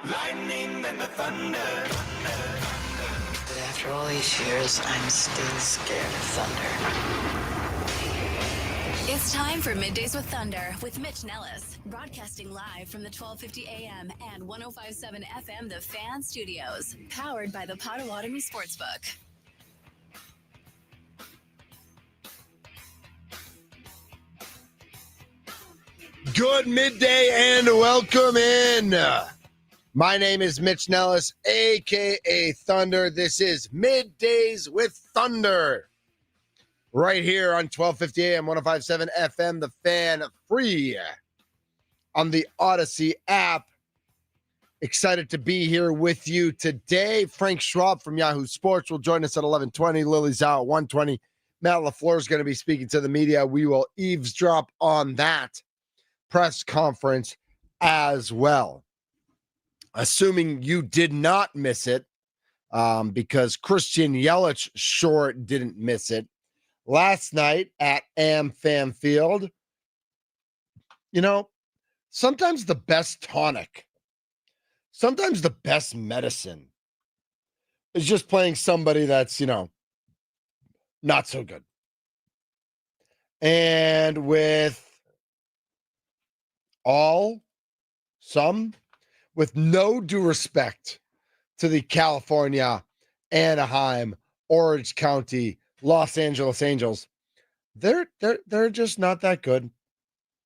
lightning and the thunder. But after all these years, I'm still scared of thunder. It's time for Middays with Thunder with Mitch Nellis, broadcasting live from the 1250 AM and 1057 FM The Fan Studios, powered by the Potawatomi Sportsbook. Good midday and welcome in. My name is Mitch Nellis, a.k.a. Thunder. This is Middays with Thunder. Right here on 1250 AM, 1057 FM, The Fan, free on the Odyssey app. Excited to be here with you today. Frank Schwab from Yahoo Sports will join us at 11:20. Lily Zhao at 1:20. Matt LaFleur is going to be speaking to the media. We will eavesdrop on that press conference as well. Assuming you did not miss it, because Christian Yelich sure didn't miss it. Last night at AmFam Field, sometimes the best tonic, sometimes the best medicine is just playing somebody that's, not so good. And with with no due respect to the California, Anaheim, Orange County, Los Angeles Angels, they're just not that good.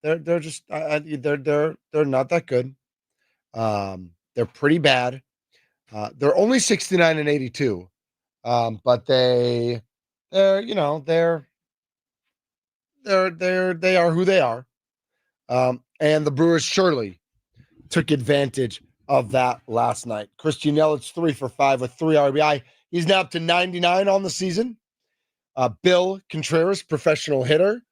They're just they're not that good. They're pretty bad. They're only 69 and 82, but they are who they are. And the Brewers surely took advantage of that last night. Christian Yelich 3 for 5 with 3 RBI. He's now up to 99 on the season. Bill Contreras, professional hitter,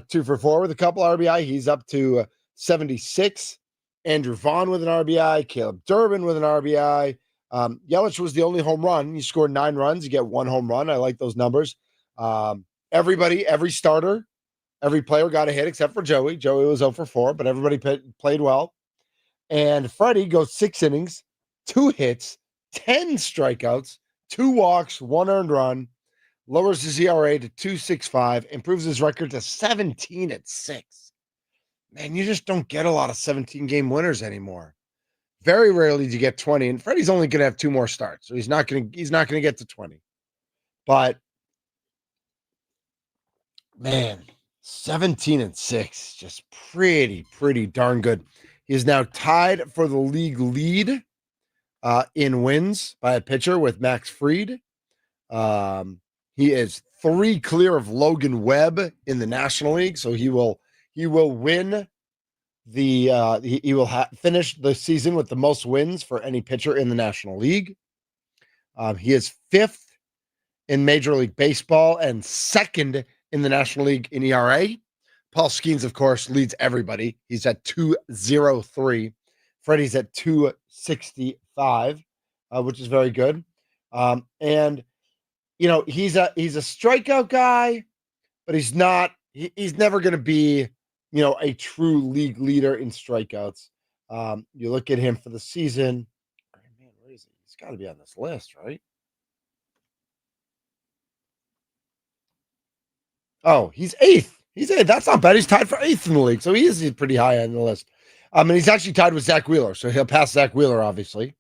2 for 4 with a couple RBI. He's up to 76. Andrew Vaughn with an RBI. Caleb Durbin with an RBI. Yelich was the only home run. He scored 9 runs. You get 1 home run. I like those numbers. Every starter, every player got a hit except for Joey. Joey was 0 for 4, but everybody played well. And Freddie goes 6 innings, 2 hits, 10 strikeouts, 2 walks, 1 earned run, lowers his ERA to 2.65, improves his record to 17-6. Man, you just don't get a lot of 17-game winners anymore. Very rarely do you get 20, and Freddie's only going to have 2 more starts, so he's not going to get to 20. But man, 17-6, just pretty darn good. He is now tied for the league lead in wins by a pitcher with Max Fried. He is 3 clear of Logan Webb in the National League, so he will win the he will finish the season with the most wins for any pitcher in the National League. He is 5th in Major League Baseball and 2nd in the National League in ERA. Paul Skeens, of course, leads everybody. He's at 2.03. Freddie's at 2.65, which is very good. And he's a strikeout guy, but he's not. He's never going to be, a true league leader in strikeouts. You look at him for the season. Man, where is he? He's got to be on this list, right? Oh, he's 8th. He's 8th. That's not bad. He's tied for 8th in the league, so he's pretty high on the list. And he's actually tied with Zach Wheeler, so he'll pass Zach Wheeler, obviously.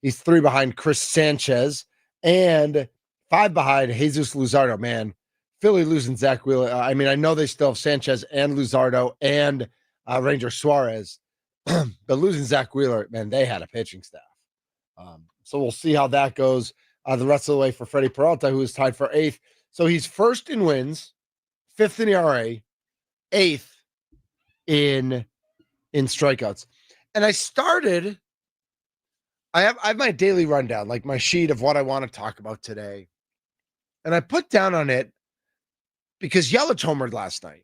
He's 3 behind Chris Sanchez and 5 behind Jesus Luzardo. Man, Philly losing Zach Wheeler. I know they still have Sanchez and Luzardo and Ranger Suarez, but losing Zach Wheeler, man, they had a pitching staff. So we'll see how that goes the rest of the way for Freddie Peralta, who is tied for 8th. So he's 1st in wins, 5th in ERA, 8th in strikeouts. And I have my daily rundown, like my sheet of what I want to talk about today. And I put down on it because Yelich homered last night.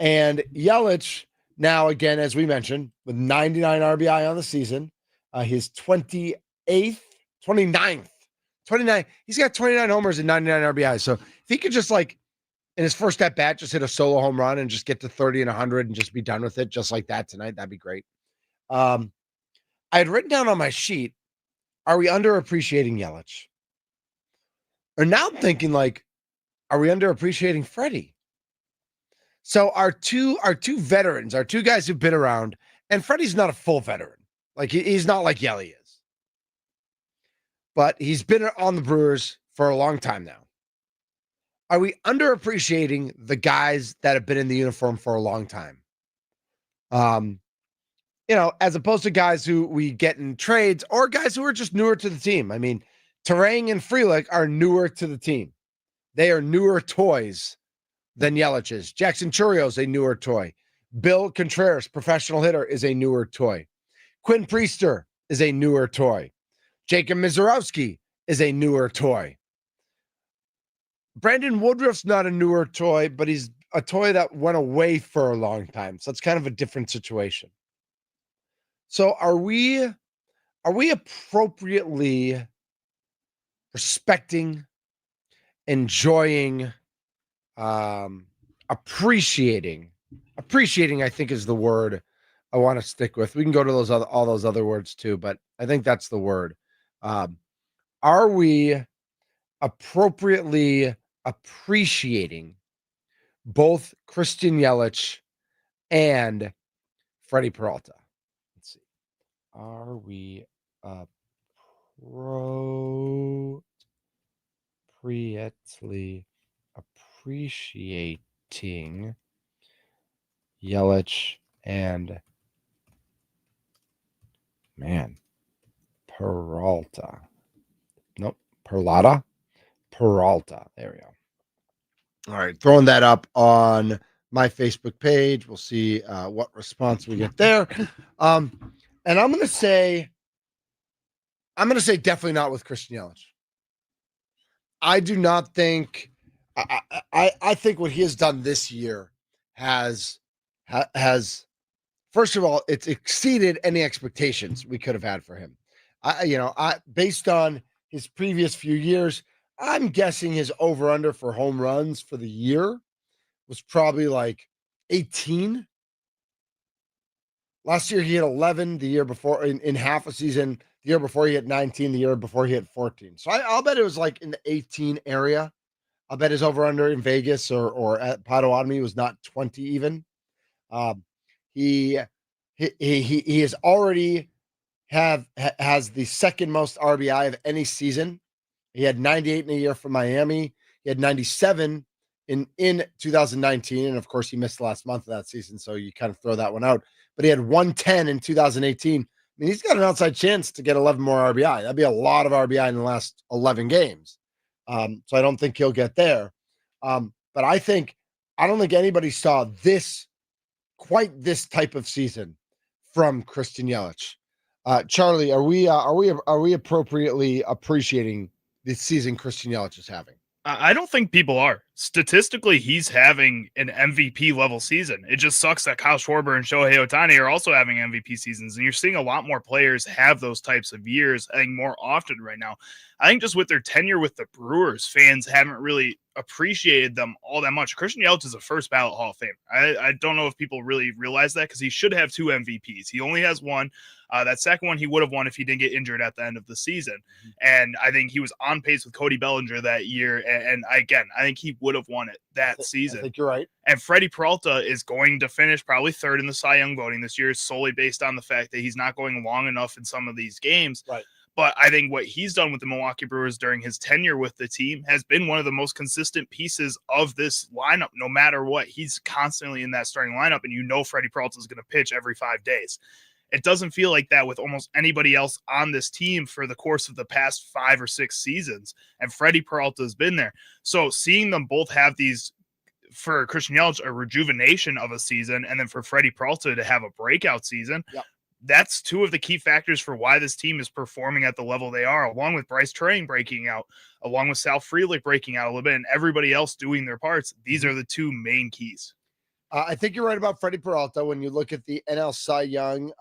And Yelich now, again, as we mentioned, with 99 RBI on the season, his 29th. He's got 29 homers and 99 RBI. So if he could just in his first at bat, just hit a solo home run and just get to 30 and 100 and just be done with it just like that tonight, that'd be great. I had written down on my sheet, are we underappreciating Yelich? Or now I'm thinking like, are we underappreciating Freddie? So our two veterans, our two guys who've been around, and Freddie's not a full veteran. Like he's not like Yelly is. But he's been on the Brewers for a long time now. Are we underappreciating the guys that have been in the uniform for a long time? As opposed to guys who we get in trades or guys who are just newer to the team. I mean, Terang and Frelick are newer to the team. They are newer toys than Yelich is. Jackson Churrio's a newer toy. Bill Contreras, professional hitter, is a newer toy. Quinn Priester is a newer toy. Jacob Mizorowski is a newer toy. Brandon Woodruff's not a newer toy, but he's a toy that went away for a long time. So it's kind of a different situation. So are we appropriately respecting, enjoying, appreciating, I think is the word I want to stick with. We can go to all those other words too, but I think that's the word. Are we appropriately appreciating both Christian Yelich and Freddie Peralta? Let's see. Are we appropriately appreciating Yelich and Peralta? Nope. Peralta. There we go. All right. Throwing that up on my Facebook page. We'll see what response we get there. And I'm going to say definitely not with Christian Yelich. I do not think, I think what he has done this year has, first of all, it's exceeded any expectations we could have had for him. Based on his previous few years, I'm guessing his over-under for home runs for the year was probably like 18. Last year he had 11. The year before, in half a season, the year before he had 19. The year before he had 14. So I'll bet it was like in the 18 area. I'll bet his over-under in Vegas or at Potawatomi was not 20 even. He has already has the second most RBI of any season. He had 98 in a year for Miami. He had 97 in 2019. And of course, he missed the last month of that season. So you kind of throw that one out. But he had 110 in 2018. I mean, he's got an outside chance to get 11 more RBI. That'd be a lot of RBI in the last 11 games. So I don't think he'll get there. But I don't think anybody saw quite this type of season from Christian Yelich. Charlie, are we appropriately appreciating the season Christian Yelich is having? I don't think people are. Statistically, he's having an MVP level season. It just sucks that Kyle Schwarber and Shohei Ohtani are also having MVP seasons, and you're seeing a lot more players have those types of years, I think, more often right now. I think just with their tenure with the Brewers, fans haven't really appreciated them all that much. Christian Yelich is a first ballot Hall of Famer. I don't know if people really realize that because he should have 2 MVPs. He only has 1. That second one he would have won if he didn't get injured at the end of the season. And I think he was on pace with Cody Bellinger that year. And I think he would have won it that season. I think you're right. And Freddie Peralta is going to finish probably 3rd in the Cy Young voting this year, solely based on the fact that he's not going long enough in some of these games. Right. But I think what he's done with the Milwaukee Brewers during his tenure with the team has been one of the most consistent pieces of this lineup. No matter what, he's constantly in that starting lineup, and Freddie Peralta is going to pitch every 5 days. It doesn't feel like that with almost anybody else on this team for the course of the past 5 or 6 seasons. And Freddie Peralta has been there. So seeing them both have these, for Christian Yelich, a rejuvenation of a season, and then for Freddie Peralta to have a breakout season, that's 2 of the key factors for why this team is performing at the level they are, along with Bryce Terang breaking out, along with Sal Frelick breaking out a little bit, and everybody else doing their parts. These are the 2 main keys. I think you're right about Freddie Peralta. When you look at the NL Cy Young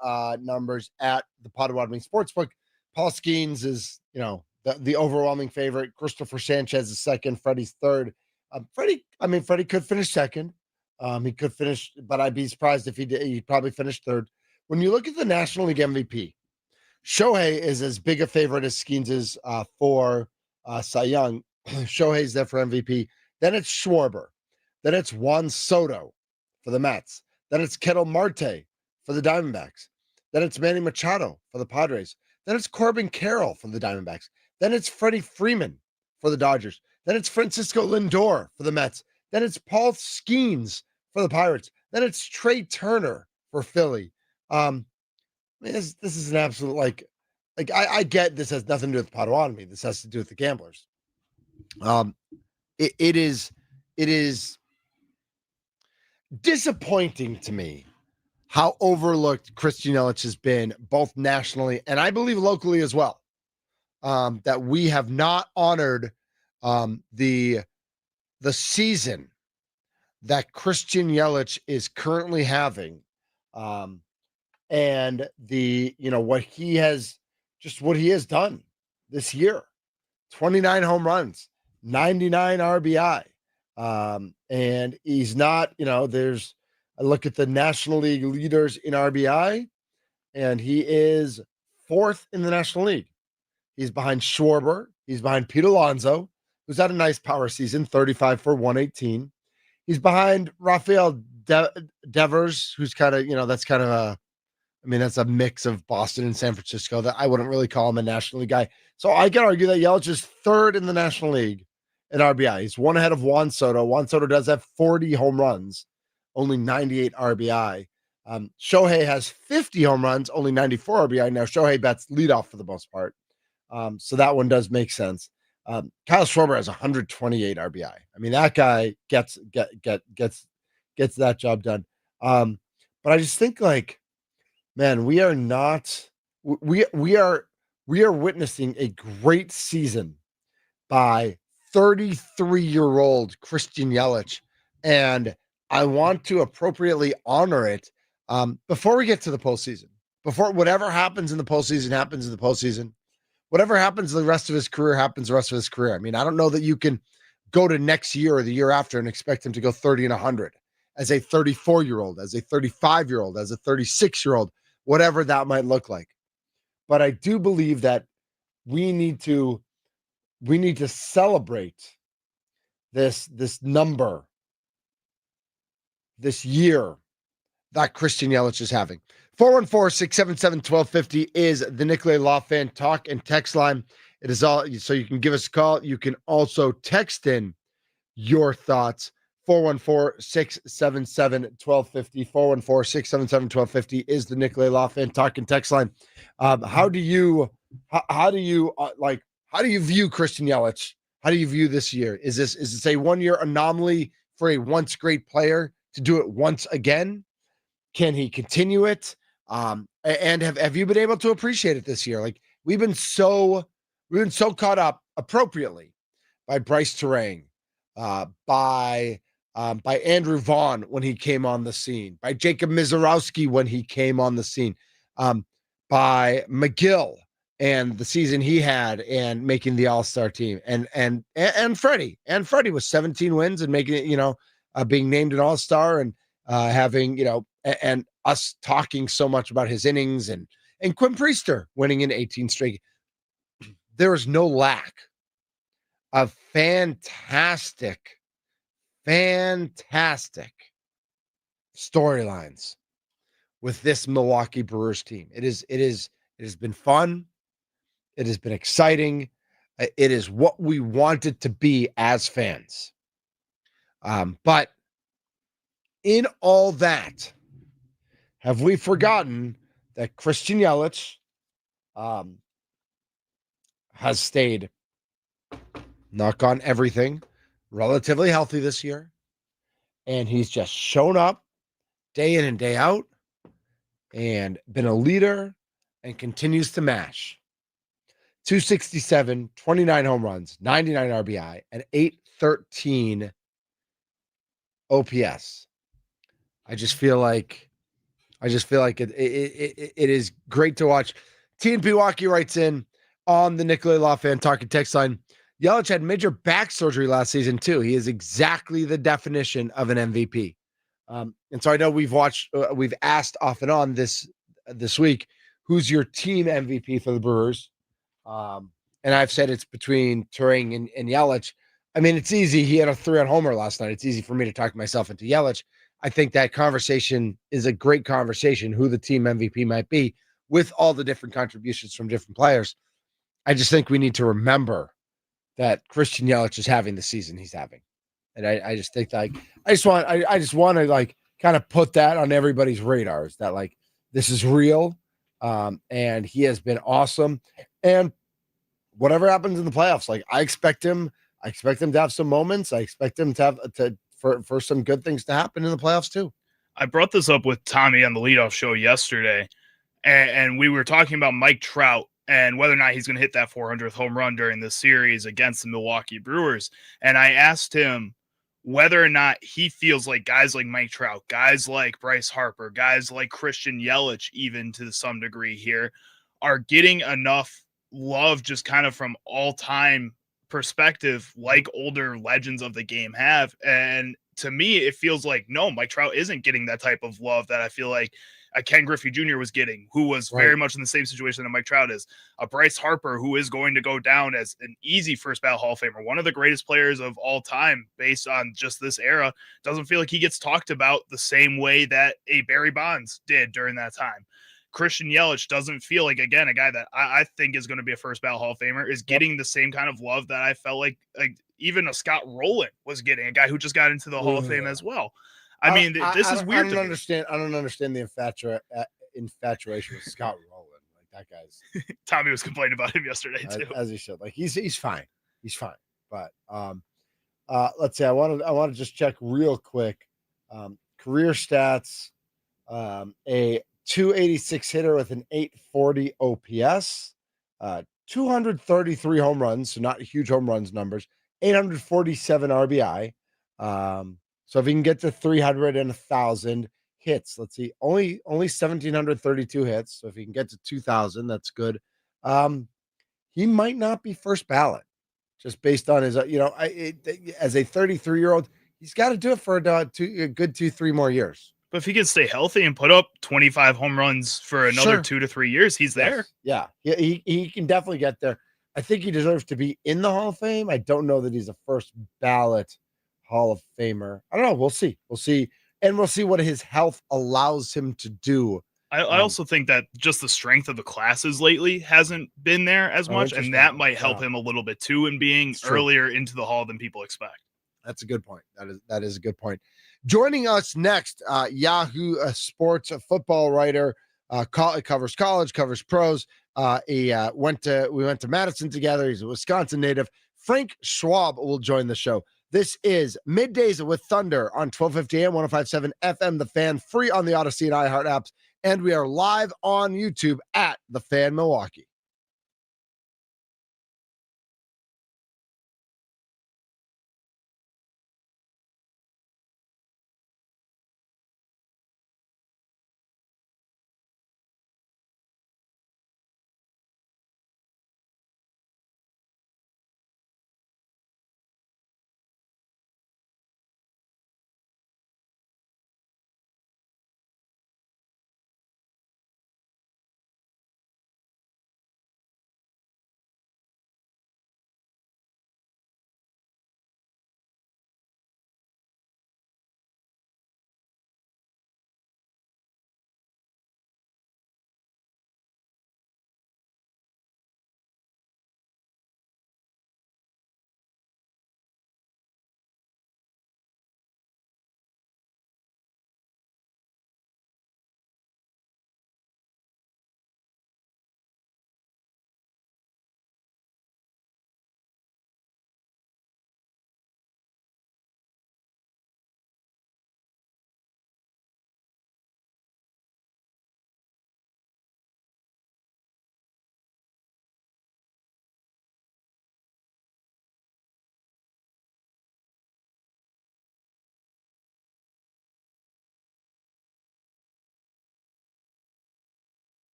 numbers at the Potawatomi Sportsbook, Paul Skeens is, the overwhelming favorite. Christopher Sanchez is second. Freddie's third. Freddie could finish second. He could finish, but I'd be surprised if he did. He'd probably finish third. When you look at the National League MVP, Shohei is as big a favorite as Skeens is for Cy Young. Shohei's there for MVP. Then it's Schwarber. Then it's Juan Soto for the Mets. Then it's Ketel Marte for the Diamondbacks. Then it's Manny Machado for the Padres. Then it's Corbin Carroll for the Diamondbacks. Then it's Freddie Freeman for the Dodgers. Then it's Francisco Lindor for the Mets. Then it's Paul Skeens for the Pirates. Then it's Trey Turner for Philly. This is an absolute I get this has nothing to do with Potawatomi. This has to do with the gamblers. It is disappointing to me how overlooked Christian Yelich has been, both nationally and I believe locally as well. That we have not honored the season that Christian Yelich is currently having, and what he has done this year: 29 home runs, 99 RBI, and he's not. I look at the National League leaders in RBI, and he is 4th in the National League. He's behind Schwarber. He's behind Pete Alonso, who's had a nice power season, 35 for 118. He's behind Rafael Devers, who's kind of, that's a mix of Boston and San Francisco that I wouldn't really call him a National League guy. So I can argue that Yelich is 3rd in the National League in RBI. He's 1 ahead of Juan Soto. Juan Soto does have 40 home runs, only 98 RBI. Shohei has 50 home runs, only 94 RBI. Now Shohei bats leadoff for the most part. So that one does make sense. Kyle Schwarber has 128 RBI. I mean, that guy gets that job done. But I just think man, we are witnessing a great season by 33-year-old Christian Yelich, and I want to appropriately honor it before we get to the postseason. Before whatever happens in the postseason happens in the postseason. Whatever happens the rest of his career happens the rest of his career. I mean, I don't know that you can go to next year or the year after and expect him to go 30 and 100 as a 34-year-old, as a 35-year-old, as a 36-year-old, whatever that might look like. But I do believe that we need to celebrate this number, this year that Christian Yelich is having. 414-677-1250 is the Nicolay Law Fan talk and text line. It is all, so you can give us a call. You can also text in your thoughts. 414-677-1250. 414-677-1250 is the Nicolay Law Fan talk and text line. How do you view Christian Yelich? How do you view this year? Is this a 1-year anomaly for a once great player to do it once again? Can he continue it? And have you been able to appreciate it this year? We've been so caught up appropriately by Bryce Terang, by Andrew Vaughn when he came on the scene, by Jacob Mizorowski when he came on the scene, by McGill and the season he had and making the All-Star team, and Freddie with 17 wins and making it, being named an All-Star and having, and us talking so much about his innings and Quinn Priester winning in 18 straight. There is no lack of fantastic storylines with this Milwaukee Brewers team. It has been fun. It has been exciting. It is what we wanted to be as fans. But in all that, have we forgotten that Christian Yelich has stayed, knock on everything, relatively healthy this year, and he's just shown up day in and day out and been a leader and continues to mash. 267, 29 home runs, 99 RBI, and 813 OPS. I just feel like it is great to watch. TNP Walkie writes in on the Nicolay Law Fan talk and text line. Yelich had major back surgery last season too. He is exactly the definition of an MVP. And so I know we've asked off and on this week, who's your team MVP for the Brewers. And I've said it's between Turing and Yelich. I mean, it's easy. He had a 3-run homer last night. It's easy for me to talk myself into Yelich. I think that conversation is a great conversation, who the team MVP might be, with all the different contributions from different players. I just think we need to remember that Christian Yelich is having the season he's having. And I just think like I just want to like kind of put that on everybody's radars that like this is real. And he has been awesome. And whatever happens in the playoffs, like I expect him to have some moments. I expect him to have for some good things to happen in the playoffs too. I brought this up with Tommy on the leadoff show yesterday, and we were talking about Mike Trout and whether or not he's going to hit that 400th home run during this series against the Milwaukee Brewers. And I asked him whether or not he feels like guys like Mike Trout, guys like Bryce Harper, guys like Christian Yelich, even to some degree here, are getting enough love just kind of from all-time perspective like older legends of the game have. And to me, it feels like, no, Mike Trout isn't getting that type of love that I feel like a Ken Griffey Jr. was getting, who was very much in the same situation that Mike Trout is. A Bryce Harper, who is going to go down as an easy first ballot Hall of Famer, one of the greatest players of all time based on just this era, doesn't feel like he gets talked about the same way that a Barry Bonds did during that time. Christian Yelich doesn't feel like, again, a guy that I think is going to be a first ballot Hall of Famer, is getting the same kind of love that I felt like even a Scott Rowland was getting, a guy who just got into the Hall of Fame as well. I mean, this is weird. I don't understand the infatuation with Scott Rowland. Like that guy's. Tommy was complaining about him yesterday too, as he should. Like he's fine. He's fine. But let's see. I want to just check real quick. Career stats. A 286 hitter with an 840 OPS. 233 home runs, so not huge home runs numbers. 847 RBI. So if he can get to 300 and 1,000 hits, let's see, only 1,732 hits. So if he can get to 2,000, that's good. He might not be first ballot, just based on his, as a 33-year-old, he's got to do it for a good 2-3 more years. But if he can stay healthy and put up 25 home runs for another 2 to 3 years, he's there. Yeah, he can definitely get there. I think he deserves to be in the Hall of Fame. I don't know that he's a first ballot Hall of Famer. I don't know. We'll see. And we'll see what his health allows him to do. I also think that just the strength of the classes lately hasn't been there as much, and that might help him a little bit too in being earlier into the Hall than people expect. That's a good point. That is a good point. Joining us next, Yahoo Sports football writer, covers college, covers pros. We went to Madison together. He's a Wisconsin native. Frank Schwab will join the show. This is Middays with Thunder on 1250 AM, 105.7 FM, The Fan, free on the Odyssey and iHeart apps. And we are live on YouTube at The Fan Milwaukee.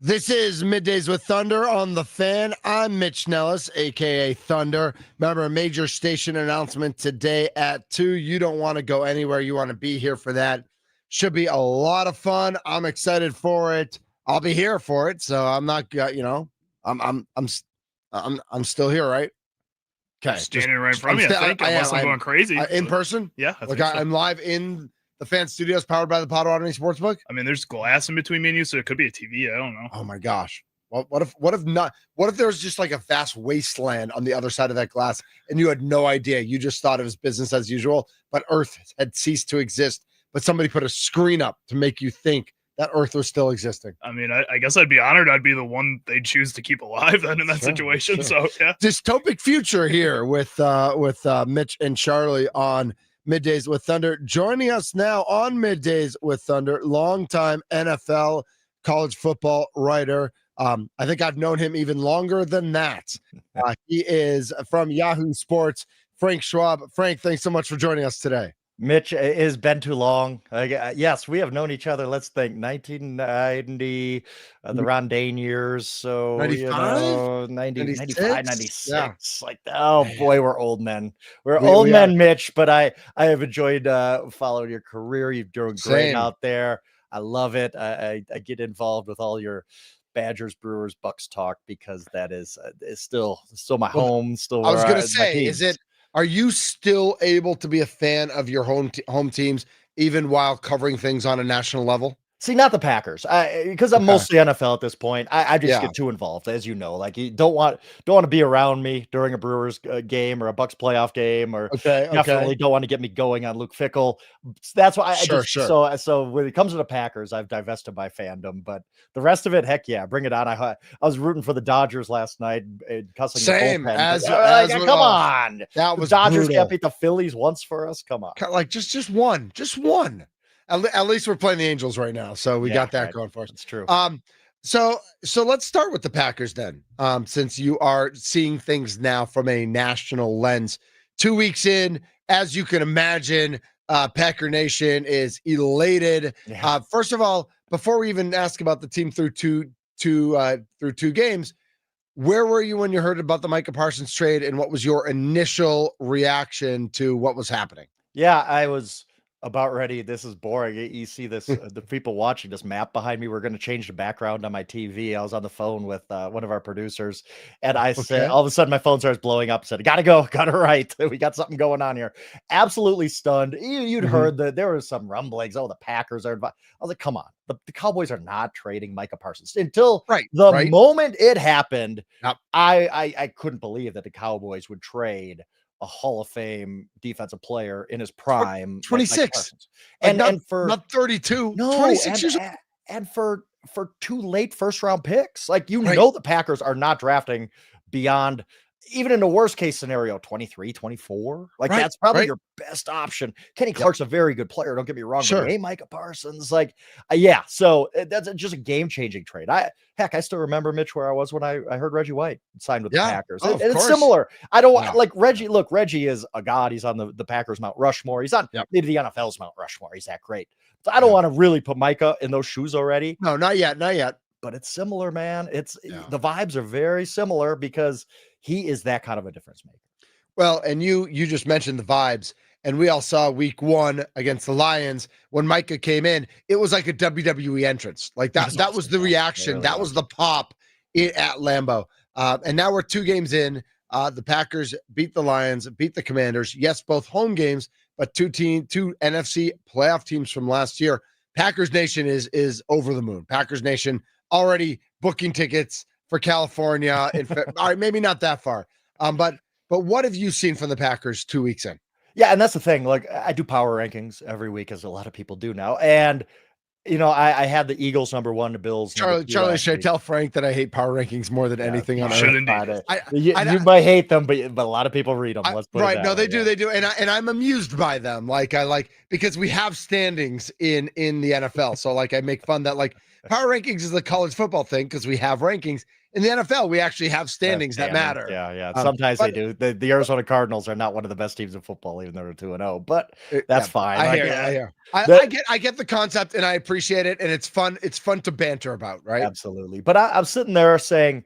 This is Middays with Thunder on the Fan. I'm Mitch Nellis, aka Thunder. Remember, a major station announcement today at 2. You don't want to go anywhere. You want to be here for that. Should be a lot of fun. I'm excited for it. I'll be here for it. So I'm not, I'm still here, right? Okay, Standing right in front of me, I think, unless I'm going crazy. In person? Yeah, I'm live in the Fan Studios, powered by the Potawatomi Sportsbook. I mean, there's glass in between me and you, so it could be a TV. I don't know. Oh my gosh. What if there's just like a vast wasteland on the other side of that glass and you had no idea? You just thought it was business as usual, but Earth had ceased to exist. But somebody put a screen up to make you think that Earth was still existing. I mean, I guess I'd be honored. I'd be the one they'd choose to keep alive then in that situation. Sure. So yeah. Dystopic future here with Mitch and Charlie on Middays with Thunder. Joining us now on Middays with Thunder, longtime NFL college football writer. I think I've known him even longer than that. He is from Yahoo Sports, Frank Schwab. Frank, thanks so much for joining us today. Mitch, it has been too long. Yes, we have known each other. Let's think 1990, the Rondain years. So 95? 95, 96. Yeah. Like, oh boy, we're old men. We're old men, Mitch, but I have enjoyed following your career. You're doing great out there. I love it. I get involved with all your Badgers, Brewers, Bucks talk because that is still my home. Still, I was going to say, are you still able to be a fan of your home teams even while covering things on a national level? See, not the Packers, because I'm mostly NFL at this point. I just get too involved, as you know. Like, you don't want to be around me during a Brewers game or a Bucks playoff game, or definitely don't want to get me going on Luke Fickell. That's why So when it comes to the Packers, I've divested my fandom, but the rest of it, heck yeah, bring it on. I was rooting for the Dodgers last night, cussing Same the bullpen. Come on, that was the Dodgers brutal. can't beat the Phillies once for us. Come on, like just one. At least we're playing the Angels right now, so we got that going for us. That's true. So let's start with the Packers then, since you are seeing things now from a national lens. 2 weeks in, as you can imagine, Packer Nation is elated. Yeah. First of all, before we even ask about the team through two games, where were you when you heard about the Micah Parsons trade, and what was your initial reaction to what was happening? Yeah, I was about ready. This is boring. You see this, the people watching this map behind me. We're going to change the background on my TV. I was on the phone with one of our producers, and I said, all of a sudden my phone starts blowing up. Said, got to write. We got something going on here. Absolutely stunned. You'd heard that there was some rumblings. Oh, the Packers are. I was like, come on. The Cowboys are not trading Micah Parsons until the moment it happened. Yep. I couldn't believe that the Cowboys would trade a Hall of Fame defensive player in his prime, 26, and for not 32, no, 26 years old. And for 2 late first round picks, like know the Packers are not drafting beyond, even in the worst case scenario, 23, 24. Like that's probably your best option. Kenny Clark's a very good player. Don't get me wrong. But, hey, Micah Parsons, like, so that's just a game changing trade. I still remember, Mitch, where I was when I heard Reggie White signed with the Packers. And it's similar. I don't like Reggie. Look, Reggie is a god. He's on the Packers Mount Rushmore. He's on maybe the NFL's Mount Rushmore. He's that great. So I don't want to really put Micah in those shoes already. No, not yet. But it's similar, man. The vibes are very similar because he is that kind of a difference maker. Well, and you just mentioned the vibes, and we all saw week 1 against the Lions when Micah came in. It was like a WWE entrance. Like that was the reaction. Really that was the pop at Lambeau. And now we're 2 games in. The Packers beat the Lions, beat the Commanders. Yes, both home games, but two NFC playoff teams from last year. Packers Nation is over the moon. Packers Nation already booking tickets for California. All right, maybe not that far. But what have you seen from the Packers 2 weeks in? Yeah, and that's the thing. Like, I do power rankings every week, as a lot of people do now. And I had the Eagles number 1, the Bills. Charlie, should I tell Frank that I hate power rankings more than anything on earth? You might hate them, but a lot of people read them. Let's put it no, they do, and I'm amused by them. Because we have standings in the NFL, so I make fun that Power rankings is a college football thing because we have rankings. In the NFL, we actually have standings that matter. Yeah. Um, Sometimes but- they do. The Arizona Cardinals are not one of the best teams in football, even though they're 2-0. But that's fine. I Like, hear you. I hear. I get the concept and I appreciate it, and it's fun. It's fun to banter about, right? Absolutely. But I'm sitting there saying,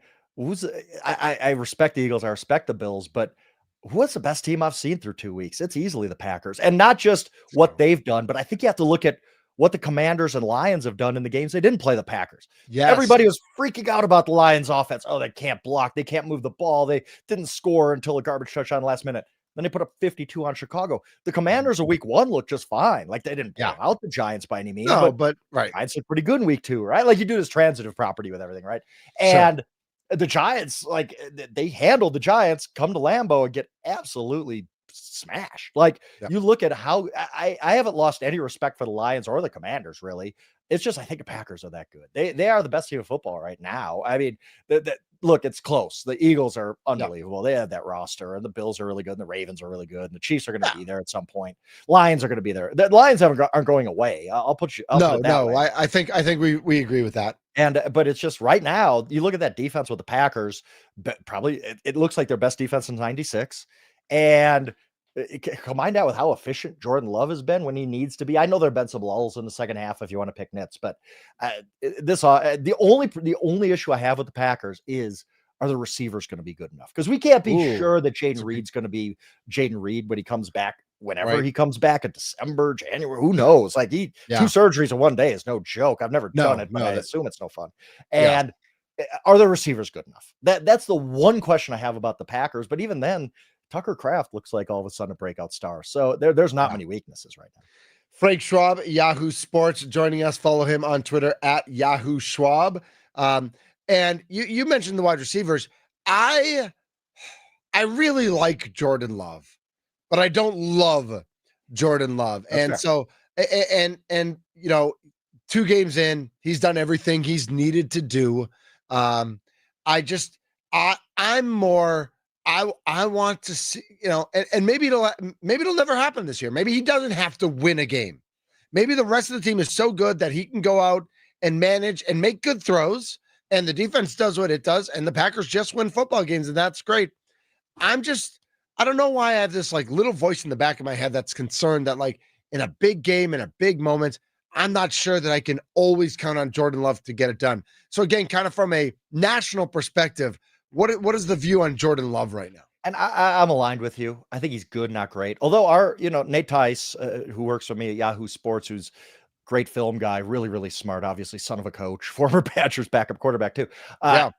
I respect the Eagles, I respect the Bills, but what's the best team I've seen through 2 weeks? It's easily the Packers, and not just what they've done, but I think you have to look at what the Commanders and Lions have done in the games they didn't play the Packers. Yes. Everybody was freaking out about the Lions offense. Oh, they can't block. They can't move the ball. They didn't score until a garbage touchdown last minute. Then they put up 52 on Chicago. The Commanders of week 1 looked just fine. Like, they didn't blow out the Giants by any means. No, but right. Giants look pretty good in week 2, right? Like, you do this transitive property with everything, right? And the Giants, like, they handled the Giants, come to Lambeau and get absolutely smashed. Like, you look at how I haven't lost any respect for the Lions or the Commanders, really. It's just, I think the Packers are that good. They are the best team of football right now. I mean, look, it's close. The Eagles are unbelievable. They have that roster, and the Bills are really good, and the Ravens are really good, and the Chiefs are going to be there at some point. Lions are going to be there. The Lions aren't going away. I'll put it that way. I think we agree with that. But it's just right now, you look at that defense with the Packers, probably it looks like their best defense in 96. And combine that with how efficient Jordan Love has been when he needs to be. I know there have been some lulls in the second half if you want to pick nits, but the only issue I have with the Packers is, are the receivers going to be good enough? Because we can't be sure that Jaden Reed's going to be Jaden Reed when he comes back. Whenever he comes back in December, January, who knows? Like, 2 surgeries in one day is no joke. I've never done it, but I assume it's no fun. And are the receivers good enough? That's the one question I have about the Packers. But even then, Tucker Kraft looks like all of a sudden a breakout star. So there's not many weaknesses right now. Frank Schwab, Yahoo Sports, joining us. Follow him on Twitter at Yahoo Schwab. And you mentioned the wide receivers. I really like Jordan Love, but I don't love Jordan Love. So 2 games in, he's done everything he's needed to do. I'm more, I want to see, and maybe it'll never happen this year. Maybe he doesn't have to win a game. Maybe the rest of the team is so good that he can go out and manage and make good throws, and the defense does what it does, and the Packers just win football games, and that's great. I don't know why I have this like little voice in the back of my head that's concerned that, like, in a big game, in a big moment, I'm not sure that I can always count on Jordan Love to get it done. So again, kind of from a national perspective, what is the view on Jordan Love right now? And I'm aligned with you. I think he's good, not great. Although our, Nate Tice, who works for me at Yahoo Sports, who's great film guy, really, really smart, obviously son of a coach, former Badgers backup quarterback too.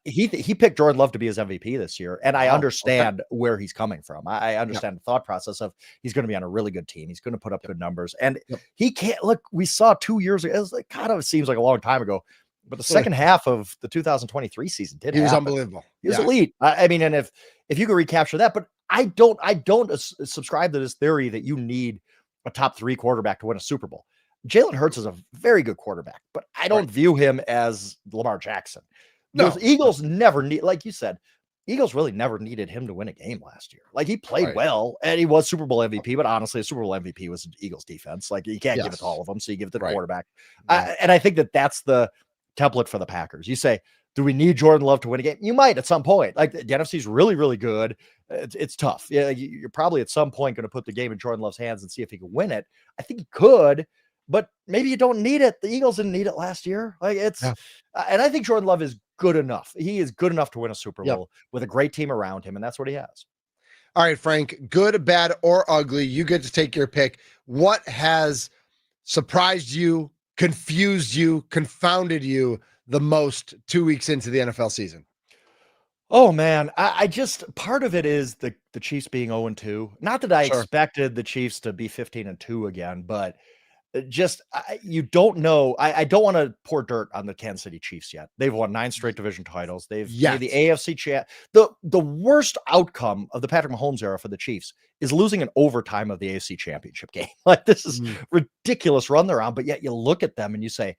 He picked Jordan Love to be his MVP this year. And I understand where he's coming from. I understand the thought process of he's going to be on a really good team. He's going to put up good numbers. And he can't look, we saw 2 years ago, it kind of seems like a long time ago, but the second half of the 2023 season he was unbelievable. He was elite. I mean, and if you could recapture that, but I don't subscribe to this theory that you need a top 3 quarterback to win a Super Bowl. Jalen Hurts is a very good quarterback, but I don't view him as Lamar Jackson. No. The Eagles never need, like you said, Eagles really never needed him to win a game last year. Like, he played well, and he was Super Bowl MVP, but honestly, a Super Bowl MVP was Eagles defense. Like, you can't give it to all of them, so you give it to the quarterback. And I think that's the template for the Packers. You say, do we need Jordan Love to win a game? You might at some point. Like, the NFC is really, really good. It's tough. Yeah, you're probably at some point going to put the game in Jordan Love's hands and see if he can win it. I think he could, but maybe you don't need it. The Eagles didn't need it last year. Like, and I think Jordan Love is good enough. He is good enough to win a Super Bowl with a great team around him, and that's what he has. All right, Frank, good, bad, or ugly, you get to take your pick. What has surprised you, confused you, confounded you the most 2 weeks into the NFL season? Oh man, I just, part of it is the Chiefs being 0-2. Not that I expected the Chiefs to be 15-2 again, but just you don't know. I don't want to pour dirt on the Kansas City Chiefs yet. They've won 9 straight division titles. They've made the AFC champ. The worst outcome of the Patrick Mahomes era for the Chiefs is losing an overtime of the AFC championship game. Like, this is ridiculous run they're on, but yet you look at them and you say,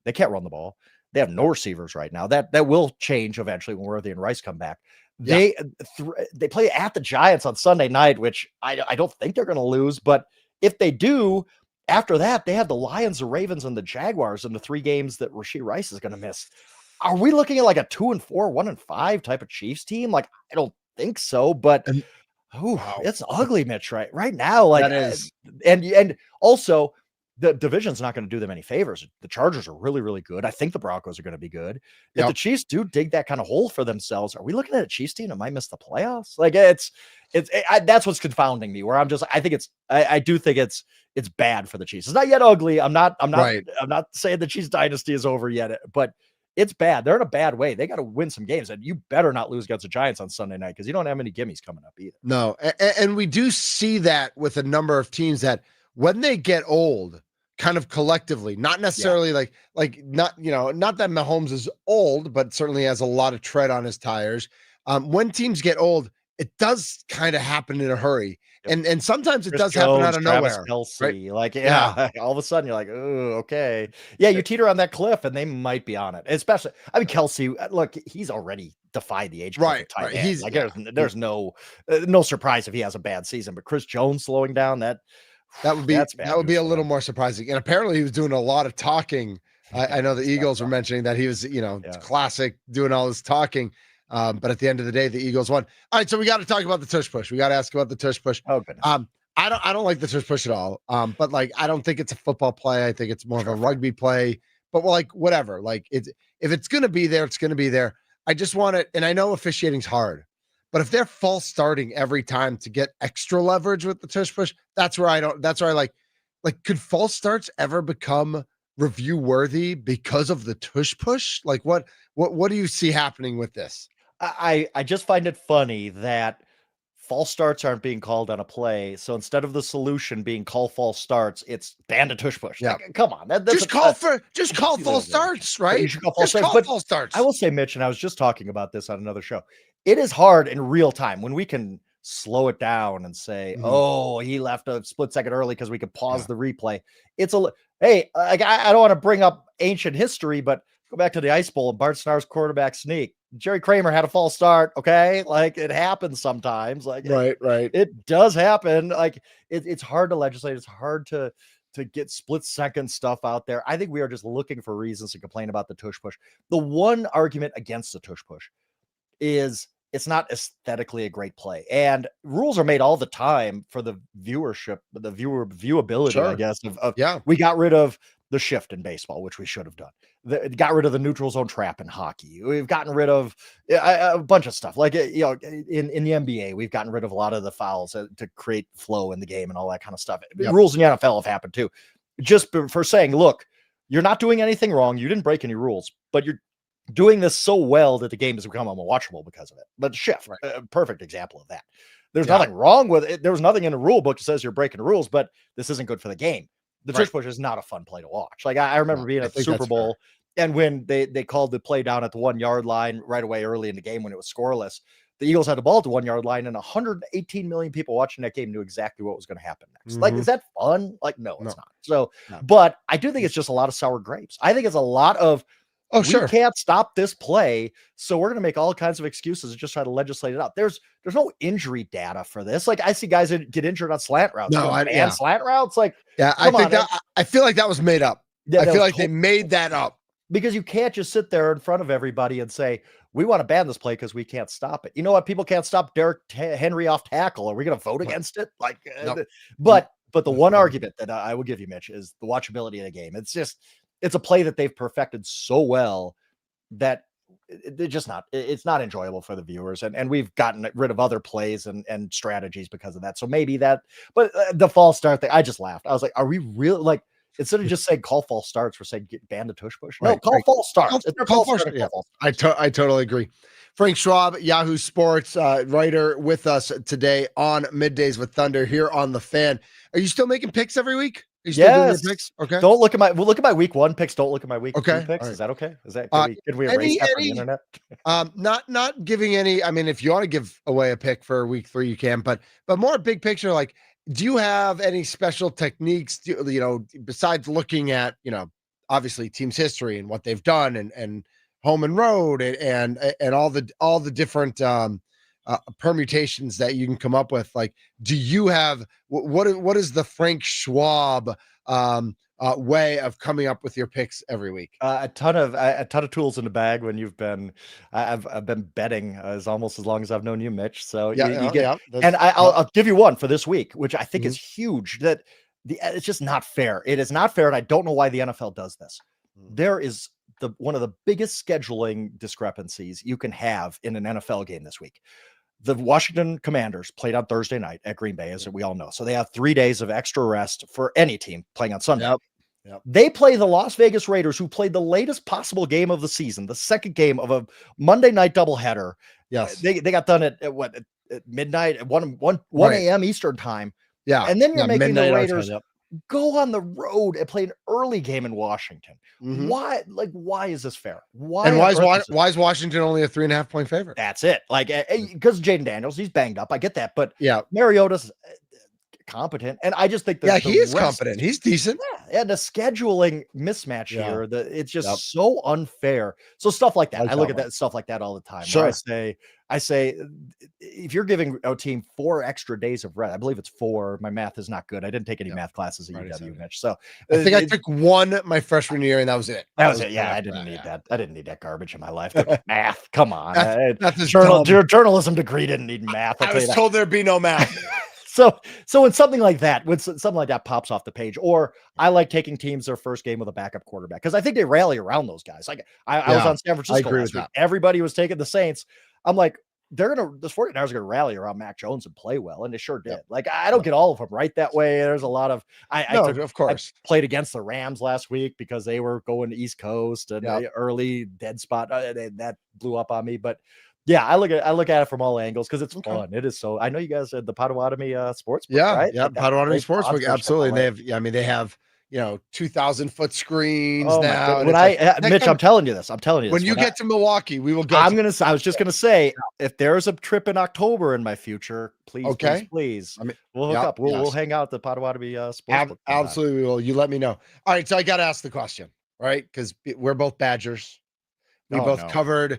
they can't run the ball. They have no receivers right now. That will change eventually when Worthy and Rice come back. They play at the Giants on Sunday night, which I don't think they're going to lose. But if they do, after that, they have the Lions, the Ravens, and the Jaguars in the 3 games that Rashee Rice is going to miss. Are we looking at like a 2-4, 1-5 type of Chiefs team? Like, I don't think so, but And- it's ugly, Mitch, right now. Like, That is. and also the division's not going to do them any favors. The Chargers are really, really good. I think the Broncos are going to be good. If Yep. the Chiefs do dig that kind of hole for themselves, are we looking at a Chiefs team that might miss the playoffs? Like, that's what's confounding me. Where I'm just, I do think it's bad for the Chiefs. It's not yet ugly. I'm not saying the Chiefs dynasty is over yet, but it's bad. They're in a bad way. They got to win some games, and you better not lose against the Giants on Sunday night because you don't have any gimmies coming up either. No, and we do see that with a number of teams that when they get old, kind of collectively, not necessarily like not that Mahomes is old, but certainly has a lot of tread on his tires. When teams get old, it does kind of happen in a hurry. Yep. And sometimes it Chris does Jones, happen out of Travis nowhere. Kelce, Right? like, all of a sudden you're like, oh, okay. Yeah, you teeter on that cliff and they might be on it. Especially, I mean, Kelce, look, he's already defied the age. Right. Tight end. He's like, there's no surprise if he has a bad season, but Chris Jones slowing down, that would be a little more surprising. And apparently he was doing a lot of talking. I know the Eagles were mentioning that he was, classic doing all this talking. But at the end of the day, the Eagles won. All right, so we got to talk about the tush push. We got to ask about the tush push. Oh, goodness. I don't like the tush push at all. But like, I don't think it's a football play. I think it's more of a rugby play. But like, whatever. Like, if it's gonna be there, it's gonna be there. I just want it. And I know officiating's hard, but if they're false starting every time to get extra leverage with the tush push, that's where I like. Could false starts ever become review worthy because of the tush push? Like, what do you see happening with this? I just find it funny that false starts aren't being called on a play. So instead of the solution being call false starts, it's ban a tush push. Yeah. Like, come on. Just call false starts, right? You should call false starts. I will say, Mitch, and I was just talking about this on another show. It is hard in real time when we can slow it down and say, oh, he left a split second early because we could pause the replay. Hey, I don't want to bring up ancient history, but go back to the Ice Bowl and Bart Starr's quarterback sneak. Jerry Kramer had a false start. Okay. Like, it happens sometimes. Like, right. It does happen. Like, it's hard to legislate. It's hard to get split second stuff out there. I think we are just looking for reasons to complain about the tush push. The one argument against the tush push is it's not aesthetically a great play, and rules are made all the time for the viewership, the viewability, I guess, we got rid of the shift in baseball, which we should have done. Got rid of the neutral zone trap in hockey. We've gotten rid of a bunch of stuff. Like, in the NBA, we've gotten rid of a lot of the fouls to create flow in the game and all that kind of stuff. Yep. Rules in the NFL have happened too. Just for saying, look, you're not doing anything wrong. You didn't break any rules, but you're doing this so well that the game has become unwatchable because of it. But shift, perfect example of that. There's nothing wrong with it. There was nothing in the rule book that says you're breaking the rules, but this isn't good for the game. The tush push is not a fun play to watch. Like, I remember being at the Super Bowl, and when they called the play down at the 1 yard line right away early in the game when it was scoreless, the Eagles had the ball at the 1 yard line, and 118 million people watching that game knew exactly what was going to happen next. Like, is that fun? Like, no, it's not. So, but I do think it's just a lot of sour grapes. I think it's a lot of, we can't stop this play, so we're going to make all kinds of excuses and just try to legislate it out. There's no injury data for this. Like, I see guys that get injured on slant routes. Slant routes. Like, I feel like that was made up. I feel like they made that up. Because you can't just sit there in front of everybody and say, we want to ban this play because we can't stop it. You know what? People can't stop Derrick Henry off tackle. Are we going to vote against it? Like, but the one argument that I will give you, Mitch, is the watchability of the game. It's a play that they've perfected so well that it's not enjoyable for the viewers. And we've gotten rid of other plays and strategies because of that. So maybe that, but the false start thing, I just laughed. I was like, are we really, like, instead of just saying call false starts, we're saying get banned a tush push. No, call false starts. I totally agree. Frank Schwab, Yahoo Sports writer, with us today on Middays with Thunder here on the Fan. Are you still making picks every week? Are you still doing your picks? Okay. Don't look at my week 1 picks. Don't look at my week 2 picks. Right. Is that okay? Is that can we erase that from the internet? Not giving any. I mean, if you want to give away a pick for week 3, you can. But more big picture, like, do you have any special techniques, besides looking at, obviously team's history and what they've done and home and road and all the different permutations that you can come up with. Like, do you have what is the Frank Schwab way of coming up with your picks every week? A ton of tools in the bag when you've been I've been betting as almost as long as I've known you, Mitch. So you get, and I'll give you one for this week, which I think is huge. That it's just not fair. It is not fair, and I don't know why the NFL does this. There is one of the biggest scheduling discrepancies you can have in an NFL game this week. The Washington Commanders played on Thursday night at Green Bay, as we all know. So they have 3 days of extra rest for any team playing on Sunday. Yep. They play the Las Vegas Raiders, who played the latest possible game of the season, the second game of a Monday night doubleheader. Yes. They got done at midnight, at 1 a.m. Eastern time. Yeah. And then you're making the Raiders time, go on the road and play an early game in Washington. Mhm. Why is this fair? Why is Washington only a 3.5 point favorite? That's it. Like, because Jaden Daniels, he's banged up. I get that, but Yeah. Mariota's competent, and I just think he is competent. He's decent. Yeah, and the scheduling mismatch here, it's just Yep. so unfair. So stuff like that, Like I look that at one. that stuff like that all the time. Sure. Where I say, if you're giving a team 4 extra days of rest, I believe it's 4. My math is not good. I didn't take any math classes at UW, Mitch. So I think I took one my freshman year, and that was it. that was it. Yeah, I didn't need that. I didn't need that garbage in my life. Math, come on. Math is Journalism degree didn't need math. I was told there'd be no math. So when something like that, pops off the page, or I like taking teams their first game with a backup quarterback, because I think they rally around those guys. Like I was on San Francisco agree last with week. that. Everybody was taking the Saints. I'm like, the 49ers are gonna rally around Mac Jones and play well, and they sure did. Like, I don't get all of them right that way. There's a lot of of course. I played against the Rams last week because they were going East Coast and early dead spot that blew up on me, but. Yeah, I look at it from all angles because it's fun. It is so. I know you guys at the Potawatomi Sportsbook, right? Yeah, Potawatomi Sportsbook, absolutely. And they have 2,000-foot screens now. Mitch, I'm telling you this. When you get to Milwaukee, we will go. I was just gonna say, if there's a trip in October in my future, please, please, we'll hook up. We'll hang out at the Potawatomi Sportsbook. Absolutely, we will. You let me know. All right, so I got to ask the question, right? Because we're both Badgers. We both covered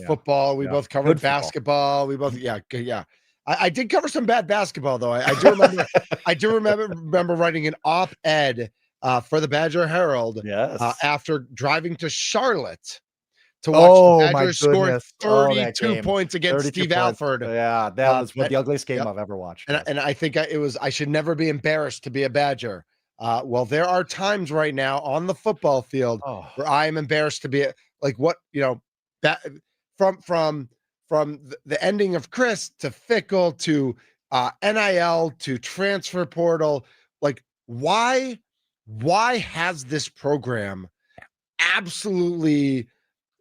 football. We both covered basketball. We both, I did cover some bad basketball though. I do remember. I do remember writing an op-ed for the Badger Herald. Yes. After driving to Charlotte to watch the Badgers score 32 points against Steve Alford. Yeah, that was the ugliest game I've ever watched. And I think I should never be embarrassed to be a Badger. Well, there are times right now on the football field where I am embarrassed to be like that from the ending of Chris to Fickle to NIL to transfer portal. Like, why has this program absolutely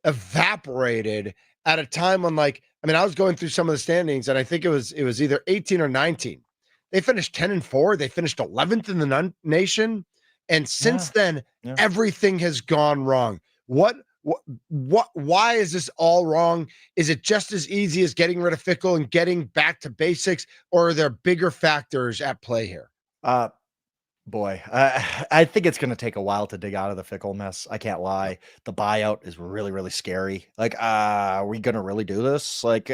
evaporated at a time when, like, I mean, I was going through some of the standings, and I think it was either 18 or 19. They finished 10-4. They finished 11th in the nation. And since then, everything has gone wrong. Why is this all wrong? Is it just as easy as getting rid of Fickle and getting back to basics, or are there bigger factors at play here? Boy, I think it's going to take a while to dig out of the Fickle mess. I can't lie. The buyout is really, really scary. Like, are we going to really do this? Like,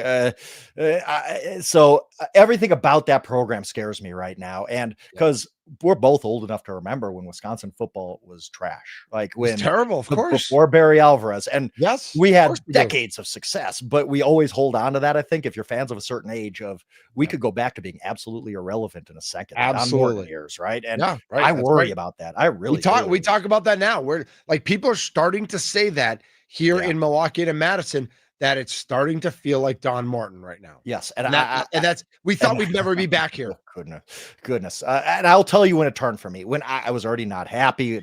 so everything about that program scares me right now. And because we're both old enough to remember when Wisconsin football was trash. Like, when terrible, of course, before Barry Alvarez. And yes, we had decades of success, but we always hold on to that. I think if you're fans of a certain age, we could go back to being absolutely irrelevant in a second. Absolutely. Years, right? And right, I worry about that. I really we talk about that now. We're like, people are starting to say that here in Milwaukee and Madison, that it's starting to feel like Don Morton right now. Yes, and that's we thought we'd never be back here. Goodness. And I'll tell you when it turned for me. When I was already not happy.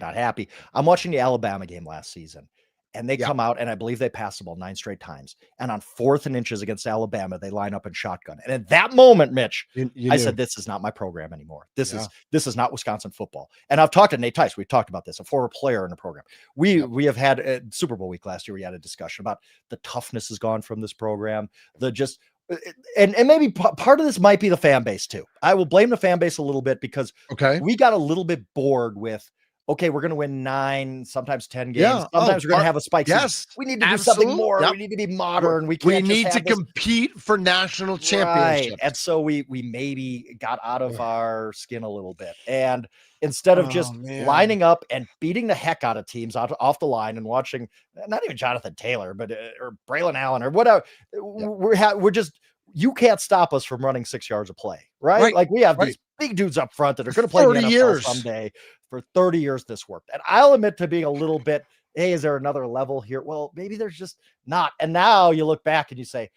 I'm watching the Alabama game last season. And they come out, and I believe they passed the ball 9 straight times. And on 4th and inches against Alabama, they line up in shotgun. And at that moment, Mitch, I said, "This is not my program anymore. This is not Wisconsin football." And I've talked to Nate Tice. We've talked about this, a former player in the program. We have had Super Bowl week last year. We had a discussion about the toughness has gone from this program. And maybe part of this might be the fan base too. I will blame the fan base a little bit because we got a little bit bored with okay, we're going to win 9, sometimes 10 games. Yeah. Sometimes we're going to have a spike season. Yes. We need to do something Absolutely. more. Yep. We need to be modern. We We can't just need to have this. compete for national Right. championships. And so we maybe got out of our skin a little bit. And instead of just lining up and beating the heck out of teams off the line and watching, not even Jonathan Taylor, but or Braylon Allen or whatever, we're just, you can't stop us from running 6 yards of play, right? Like we have these big dudes up front that are going to play in the NFL someday. For 30 years, this worked. And I'll admit to being a little bit, hey, is there another level here? Well, maybe there's just not. And now you look back and you say,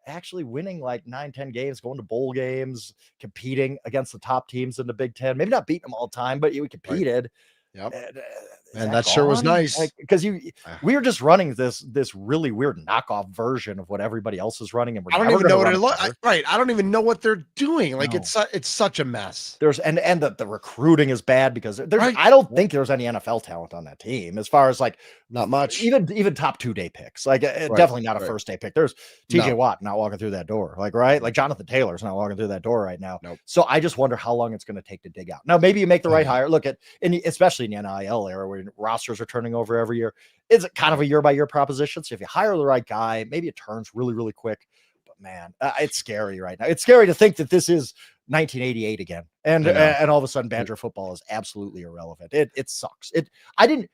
actually winning like 9-10 games, going to bowl games, competing against the top teams in the Big Ten, maybe not beating them all the time, but you competed. Yep. And that sure was nice. Because we were just running this really weird knockoff version of what everybody else is running, and I don't even know what it looks right. I don't even know what they're doing. Like it's such a mess. There's and the recruiting is bad because there's I don't think there's any NFL talent on that team as far as like not much. Even top 2-day picks. Like definitely not a first day pick. There's TJ Watt not walking through that door. Like Jonathan Taylor's not walking through that door right now. Nope. So I just wonder how long it's going to take to dig out. Now maybe you make the right hire. Look at especially in the NIL era where rosters are turning over every year. It's kind of a year-by-year proposition. So if you hire the right guy, maybe it turns really, really quick. But man, it's scary right now. It's scary to think that this is 1988 again, and all of a sudden Badger football is absolutely irrelevant. It sucks. I didn't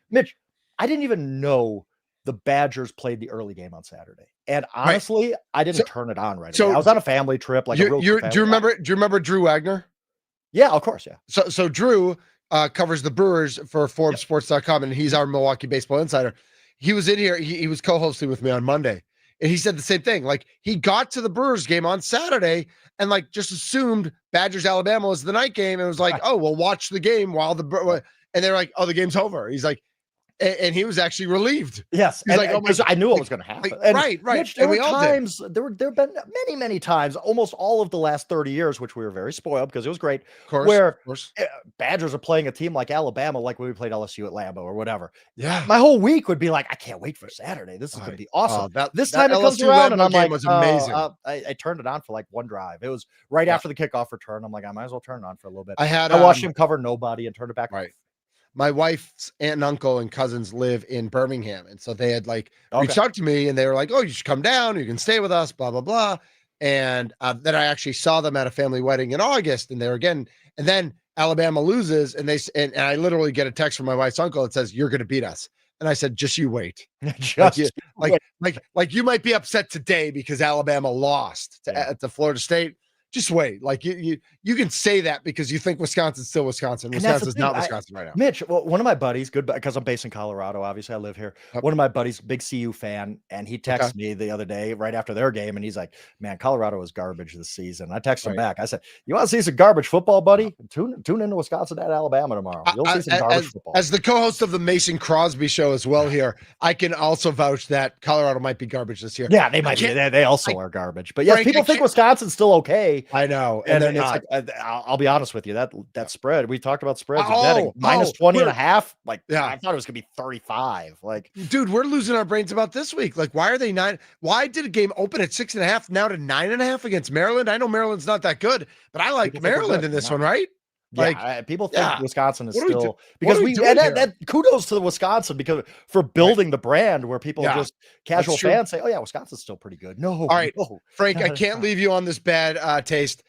even know the Badgers played the early game on Saturday, and honestly, I didn't turn it on right away. I was on a family trip. Like do you remember Drew Wagner? Yeah, of course. Yeah. So Drew covers the Brewers for ForbesSports.com, and he's our Milwaukee baseball insider. He was in here. He was co-hosting with me on Monday, and he said the same thing. Like he got to the Brewers game on Saturday and like just assumed Badgers Alabama was the night game, and was like, oh, we'll watch the game while and they're like, oh, the game's over. He's like, and he was actually relieved. Yes, he's like, oh my, I knew what was going to happen. Right. Mitch, there were times. There have been many times, almost all of the last 30 years, which we were very spoiled because it was great. Where Badgers are playing a team like Alabama, like when we played LSU at Lambeau or whatever. Yeah, my whole week would be like, I can't wait for Saturday. This is going to be awesome. This time it comes LSU around, and Lambeau I'm like, was amazing. I turned it on for like one drive. It was right after the kickoff return. I'm like, I might as well turn it on for a little bit. I watched him cover nobody and turn it back. Right. My wife's aunt and uncle and cousins live in Birmingham. And so they had like reached out to me and they were like, oh, you should come down. You can stay with us, blah, blah, blah. And then I actually saw them at a family wedding in August, and they were again, and then Alabama loses. And and I literally get a text from my wife's uncle that says, you're going to beat us. And I said, just you wait. Like you might be upset today because Alabama lost to Florida State. Just wait. Like you can say that because you think Wisconsin's still Wisconsin. Wisconsin's not Wisconsin right now. Mitch, well, one of my buddies, because I'm based in Colorado, obviously I live here. One of my buddies, big CU fan, and he texted me the other day right after their game, and he's like, "Man, Colorado is garbage this season." I texted him back. I said, "You want to see some garbage football, buddy? Tune into Wisconsin at Alabama tomorrow. You'll see some garbage football." As the co-host of the Mason Crosby show as well here, I can also vouch that Colorado might be garbage this year. Yeah, they might be. They also are garbage. But yes, people think Wisconsin's still okay. I know. And then it's like, I'll be honest with you, that spread, we talked about spreads minus 20 and a half. Like, I thought it was gonna be 35. Like, dude, we're losing our brains about this week. Like, why are they why did a game open at 6.5 now to 9.5 against Maryland? I know Maryland's not that good, but I like Maryland in this one, right? Like people think Wisconsin is still because kudos to the Wisconsin because for building the brand where people just casual fans say, oh yeah, Wisconsin's still pretty good. No, all right, Frank, I can't leave you on this bad taste.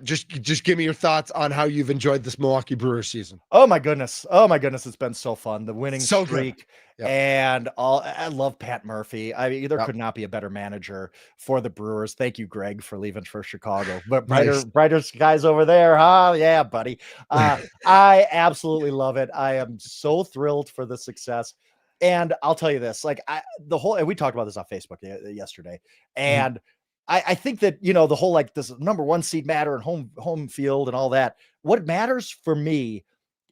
Just give me your thoughts on how you've enjoyed this Milwaukee Brewers season. Oh my goodness, it's been so fun. The winning streak. And I love Pat Murphy. I mean, there could not be a better manager for the Brewers. Thank you, Greg, for leaving for Chicago. But brighter skies over there, huh? Yeah, buddy. I absolutely love it. I am so thrilled for the success. And I'll tell you this, like and we talked about this on Facebook yesterday. And I think that, the whole, like this number one seed matter and home field and all that. What matters for me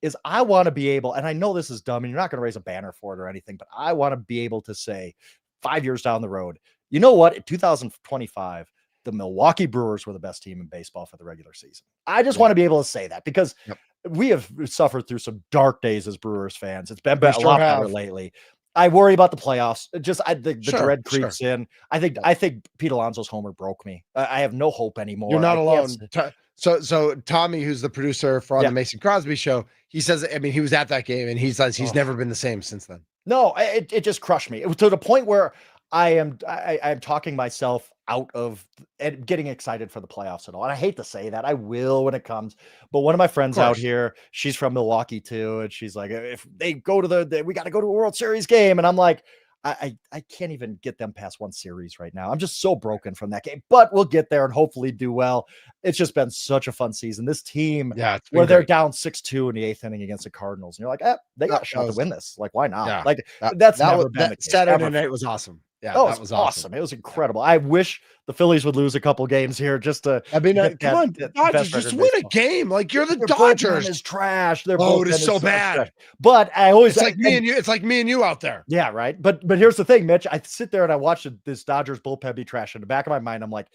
is I want to be able, and I know this is dumb and you're not going to raise a banner for it or anything, but I want to be able to say 5 years down the road, you know what? In 2025, the Milwaukee Brewers were the best team in baseball for the regular season. I just want to be able to say that because we have suffered through some dark days as Brewers fans. It's been a lot better lately. I worry about the playoffs. The Sure, dread sure. creeps in. I think Pete Alonso's homer broke me. I have no hope anymore. You're not I can't alone. So Tommy, who's the producer for on Yeah. the Mason Crosby show, he says, I mean, he was at that game and he says he's Oh. never been the same since then. No, it just crushed me. It was to the point where I'm talking myself out of getting excited for the playoffs at all. And I hate to say that. I will when it comes. But one of my friends out course. here, she's from Milwaukee too, and she's like, if they go to we got to go to a World Series game, and I'm like, I can't even get them past one series right now. I'm just so broken from that game. But we'll get there and hopefully do well. It's just been such a fun season. This team, Yeah, it's been where they're great. down 6-2 in the 8th inning against the Cardinals, and you're like, they got a shot to win this. Like, why not? Yeah. Like, That, that's that never was, been the that case, Saturday ever. night was awesome. Yeah, Oh, that it was was awesome. awesome. It was incredible. I wish the Phillies would lose a couple games here just to I mean, get come on, that Dodgers, best just record in win a baseball. game. Like you're the Their Dodgers. bullpen is trash. Their Oh, it bullpen is so such bad. trash. But I always It's like me and you. It's like me and you out there. yeah, right. But here's the thing, Mitch. I sit there and I watch this Dodgers bullpen be trash. In the back of my mind, I'm like,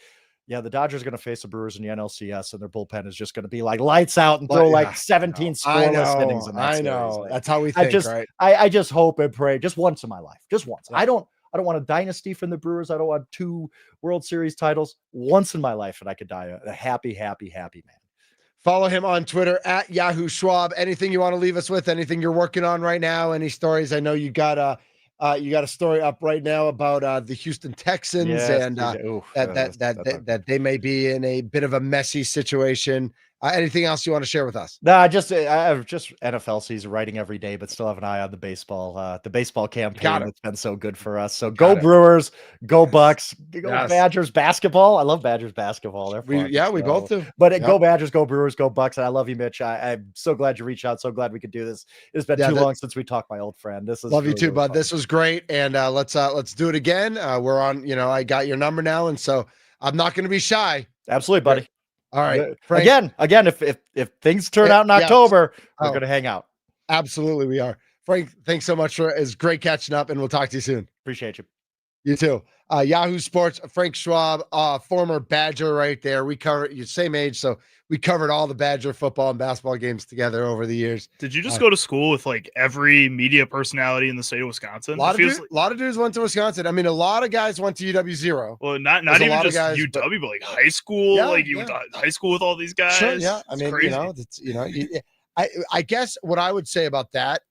yeah, the Dodgers are going to face the Brewers in the NLCS, and their bullpen is just going to be like lights out and throw like 17 scoreless innings in that I series. know. Like, That's how we think, right? I just hope and pray just once in my life, just once. Yeah. I don't want a dynasty from the Brewers. I don't want 2 World Series titles. Once in my life, and I could die a happy, happy, happy man. Follow him on Twitter at Yahoo Schwab. Anything you want to leave us with? Anything you're working on right now? Any stories? I know you got a story up right now about the Houston Texans Yes, and oof, that they may be in a bit of a messy situation. Anything else you want to share with us? No, I just NFL season writing every day, but still have an eye on the baseball campaign it. that's been so good for us. So Got go it. Brewers, go Bucks, go Yes. Badgers basketball. I love Badgers basketball. They're fun. We both do. But Yep. go Badgers, go Brewers, go Bucks. And I love you, Mitch. I'm so glad you reached out. So glad we could do this. It's been too long since we talked, my old friend. This is love you really, too, really bud. fun. This was great, and let's do it again. We're on. I got your number now, and so I'm not going to be shy. Absolutely, buddy. All right, Frank, again, if things turn out in October, we're going to hang out. Absolutely, we are. Frank, thanks so much it's great catching up, and we'll talk to you soon. Appreciate you. You too. Yahoo Sports, Frank Schwab, former Badger right there. We cover your same age, so we covered all the Badger football and basketball games together over the years. Did you just go to school with like every media personality in the state of Wisconsin? A lot of dudes went to Wisconsin. I mean, a lot of guys went to UW0. Well, not even just guys, UW, but like high school. You went to high school with all these guys. Sure, yeah. I mean, crazy. I guess what I would say about that,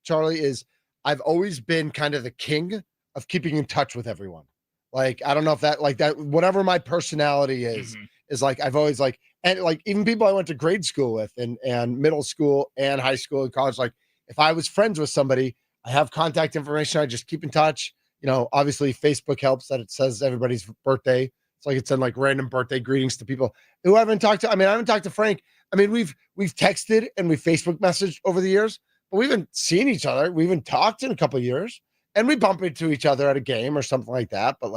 Charlie, is I've always been kind of the king of keeping in touch with everyone. Like, I don't know if that, whatever my personality is like, I've always and even people I went to grade school with and middle school and high school and college, like if I was friends with somebody, I have contact information. I just keep in touch. Obviously Facebook helps that it says everybody's birthday. It's like it's send like random birthday greetings to people who I haven't talked to. I mean, I haven't talked to Frank. I mean, we've texted and we've Facebook messaged over the years, but we haven't seen each other. We haven't talked in a couple of years. And we bump into each other at a game or something like that. But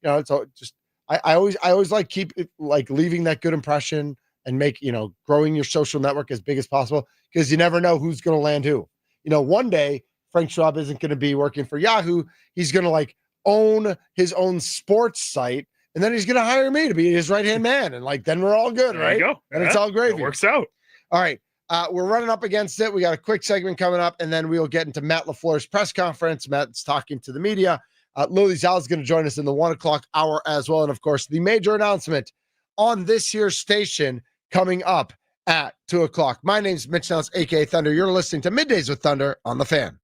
it's all just I always like keep it like leaving that good impression and make growing your social network as big as possible, because you never know who's going to land who. One day Frank Schwab isn't going to be working for Yahoo. He's going to own his own sports site, and then he's going to hire me to be his right hand man, and then we're all good, right? There you go. And it's all gravy. It works out. All right. We're running up against it. We got a quick segment coming up, and then we will get into Matt LaFleur's press conference. Matt's talking to the media. Lily Zal is going to join us in the 1 o'clock hour as well. And of course, the major announcement on this year's station coming up at 2 o'clock. My name's Mitch Nellis, aka Thunder. You're listening to Middays with Thunder on the Fan.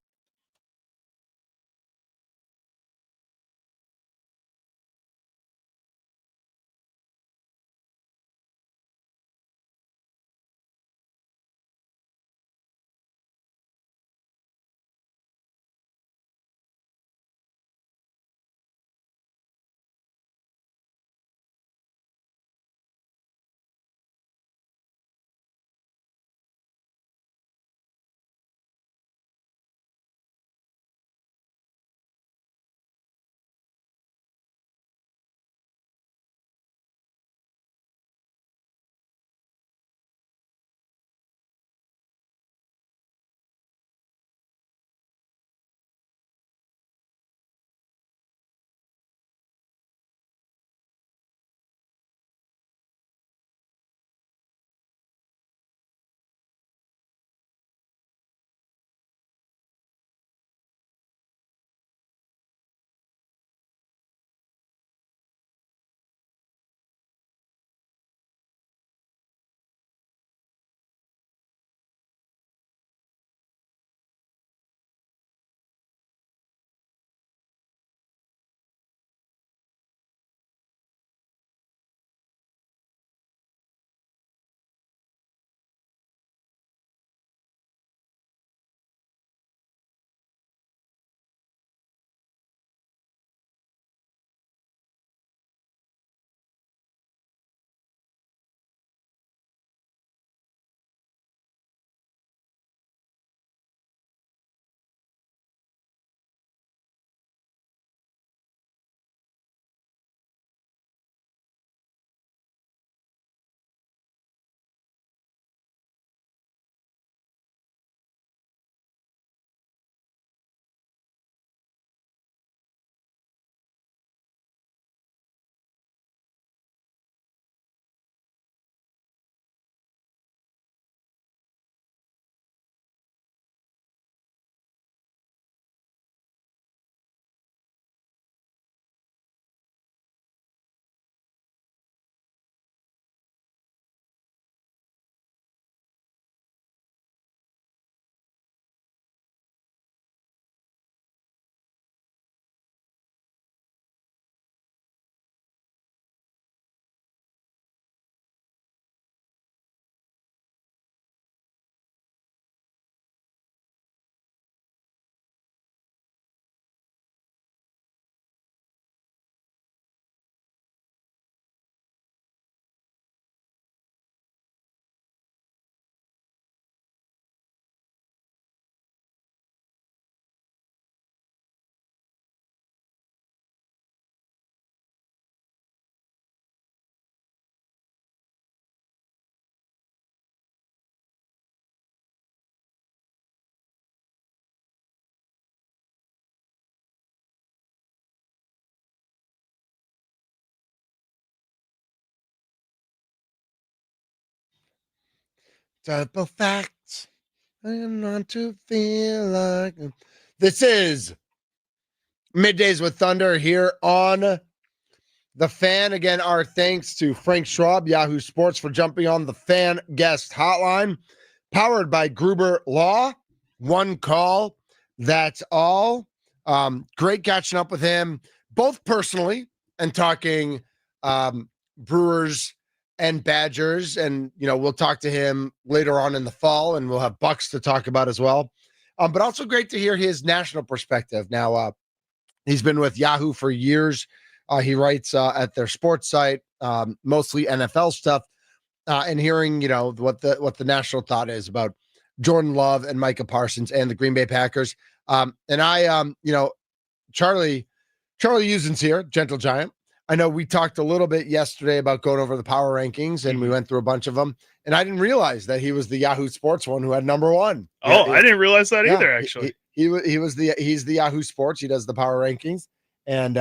Type of facts. I am not to feel like. This is Middays with Thunder here on The Fan. Again, our thanks to Frank Schwab, Yahoo Sports, for jumping on the Fan Guest Hotline, powered by Gruber Law. One call, that's all. Great catching up with him, both personally and talking Brewers and Badgers. And, we'll talk to him later on in the fall, and we'll have Bucks to talk about as well. But also great to hear his national perspective. Now, he's been with Yahoo for years. He writes at their sports site, mostly NFL stuff, and hearing, what the national thought is about Jordan Love and Micah Parsons and the Green Bay Packers. And I, Charlie Usen's here, Gentle Giant. I know we talked a little bit yesterday about going over the power rankings, and we went through a bunch of them. And I didn't realize that he was the Yahoo Sports one who had number one. Oh, I didn't realize that either. Actually, he's the Yahoo Sports. He does the power rankings, and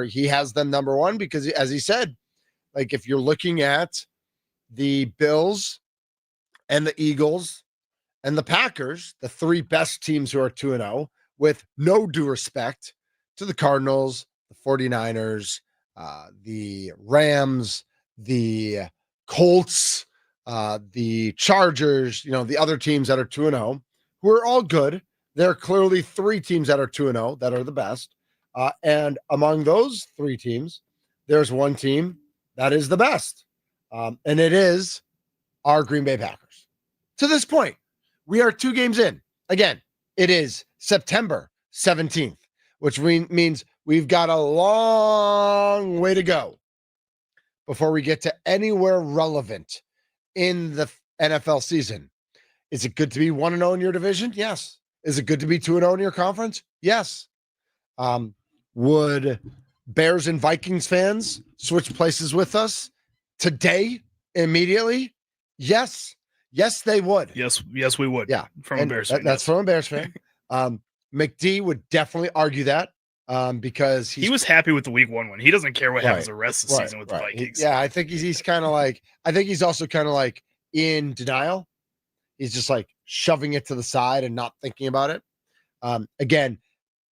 he has them number one because, as he said, like if you're looking at the Bills and the Eagles and the Packers, the three best teams who are 2-0, with no due respect to the Cardinals, the 49ers, the Rams, the Colts, the Chargers, the other teams that are 2-0, who are all good. There are clearly three teams that are 2-0 that are the best. And among those three teams, there's one team that is the best. And it is our Green Bay Packers. To this point, we are 2 games in. Again, it is September 17th, which means we've got a long way to go before we get to anywhere relevant in the NFL season. Is it good to be 1-0 in your division? Yes. Is it good to be 2-0 in your conference? Yes. Would Bears and Vikings fans switch places with us today, immediately? Yes. Yes, they would. Yes, we would. Yeah. From a Bears fan. That's from a Bears fan. McD would definitely argue that because he was happy with the week 1 win. He doesn't care what happens the rest of the season with the Vikings. I think he's kind of like, I think he's also kind of like in denial. He's just like shoving it to the side and not thinking about it. Again,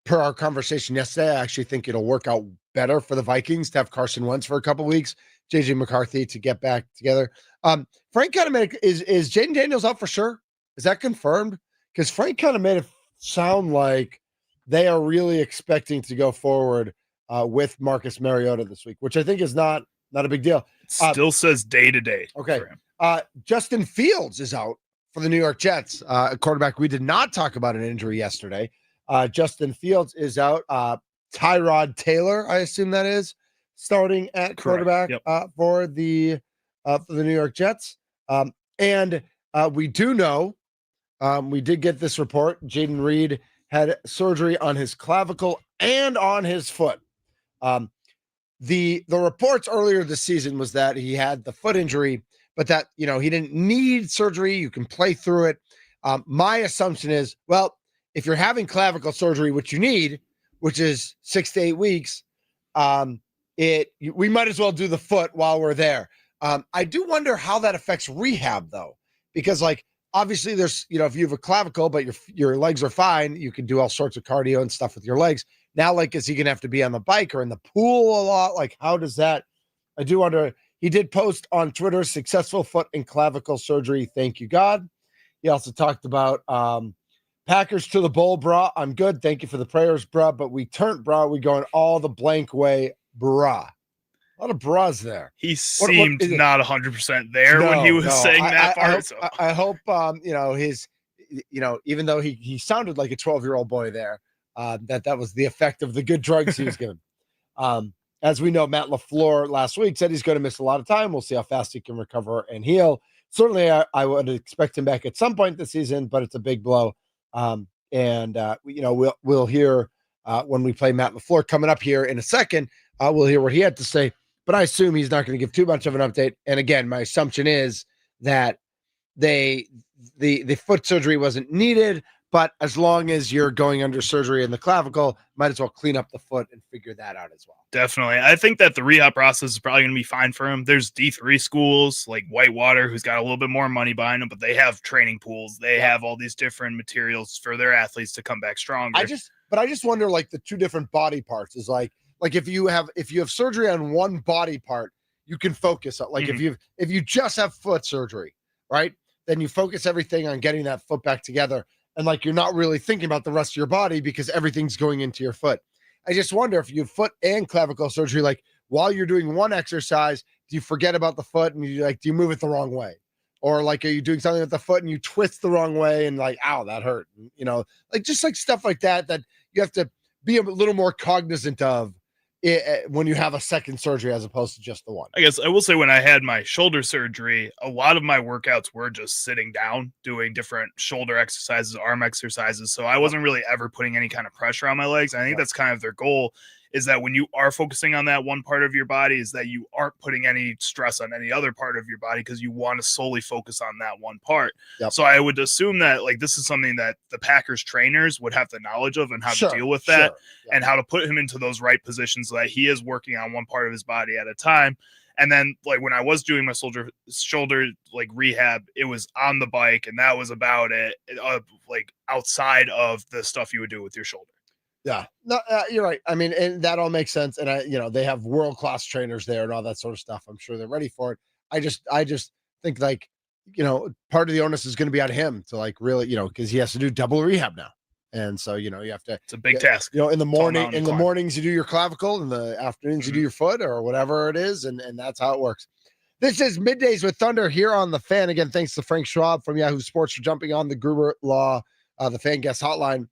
per our conversation yesterday, I actually think it'll work out better for the Vikings to have Carson Wentz for a couple weeks, JJ McCarthy to get back together. Frank kind of made it, is Jaden Daniels out for sure? Is that confirmed? Because Frank kind of made it sound like they are really expecting to go forward with Marcus Mariota this week, which I think is not a big deal. Still says day to day. Okay. Justin Fields is out for the New York Jets, a quarterback. We did not talk about an injury yesterday. Justin Fields is out. Tyrod Taylor, I assume that is, starting at quarterback for the New York Jets. And we do know, we did get this report. Jaden Reed had surgery on his clavicle and on his foot. The reports earlier this season was that he had the foot injury, but that, he didn't need surgery. You can play through it. My assumption is, well, if you're having clavicle surgery, which you need, which is 6 to 8 weeks, we might as well do the foot while we're there. I do wonder how that affects rehab, though, because obviously there's, if you have a clavicle, but your legs are fine, you can do all sorts of cardio and stuff with your legs. Now, is he going to have to be on the bike or in the pool a lot? How does that? I do wonder. He did post on Twitter, successful foot and clavicle surgery. Thank you, God. He also talked about Packers to the bowl, brah. I'm good. Thank you for the prayers, brah. But we turned, brah. We going all the blank way, brah. A lot of bras there. He seemed not 100% there when he was saying that part. I hope, his, even though he sounded like a 12-year-old boy there, that was the effect of the good drugs he was given. As we know, Matt LaFleur last week said he's going to miss a lot of time. We'll see how fast he can recover and heal. Certainly, I would expect him back at some point this season, but it's a big blow. We'll hear when we play Matt LaFleur coming up here in a second. We'll hear what he had to say, but I assume he's not going to give too much of an update. And again, my assumption is that the foot surgery wasn't needed, But as long as you're going under surgery in the clavicle, might as well clean up the foot and figure that out as well. Definitely. I think that the rehab process is probably going to be fine for him. There's D3 schools like Whitewater, who's got a little bit more money behind them, but they have training pools. They have all these different materials for their athletes to come back stronger. I just wonder, like, the two different body parts is like if you have surgery on one body part, you can focus on, like, if you just have foot surgery, right? Then you focus everything on getting that foot back together. And like, you're not really thinking about the rest of your body because everything's going into your foot. I just wonder if you have foot and clavicle surgery, like while you're doing one exercise, do you forget about the foot and do you move it the wrong way? Or like, are you doing something with the foot and you twist the wrong way and like, ow, that hurt. Like just like stuff like that you have to be a little more cognizant of when you have a second surgery as opposed to just the one. I guess I will say when I had my shoulder surgery, a lot of my workouts were just sitting down, doing different shoulder exercises, arm exercises. So I wasn't really ever putting any kind of pressure on my legs. I think that's kind of their goal, is that when you are focusing on that one part of your body, is that you aren't putting any stress on any other part of your body because you want to solely focus on that one part. So I would assume that like this is something that the Packers trainers would have the knowledge of and how to deal with that and how to put him into those right positions so that he is working on one part of his body at a time. And then like when I was doing my shoulder like rehab, it was on the bike and that was about it, like outside of the stuff you would do with your shoulder. Yeah, no, you're right. I mean, and that all makes sense. And they have world-class trainers there and all that sort of stuff. I'm sure they're ready for it. I just think like, part of the onus is going to be on him to like really, because he has to do double rehab now. And so, you have to, it's a big task, in the mornings, you do your clavicle, in the afternoons, you do your foot or whatever it is. And that's how it works. This is Middays with Thunder here on the Fan. Again, thanks to Frank Schwab from Yahoo Sports for jumping on the Gruber Law, the Fan Guest Hotline.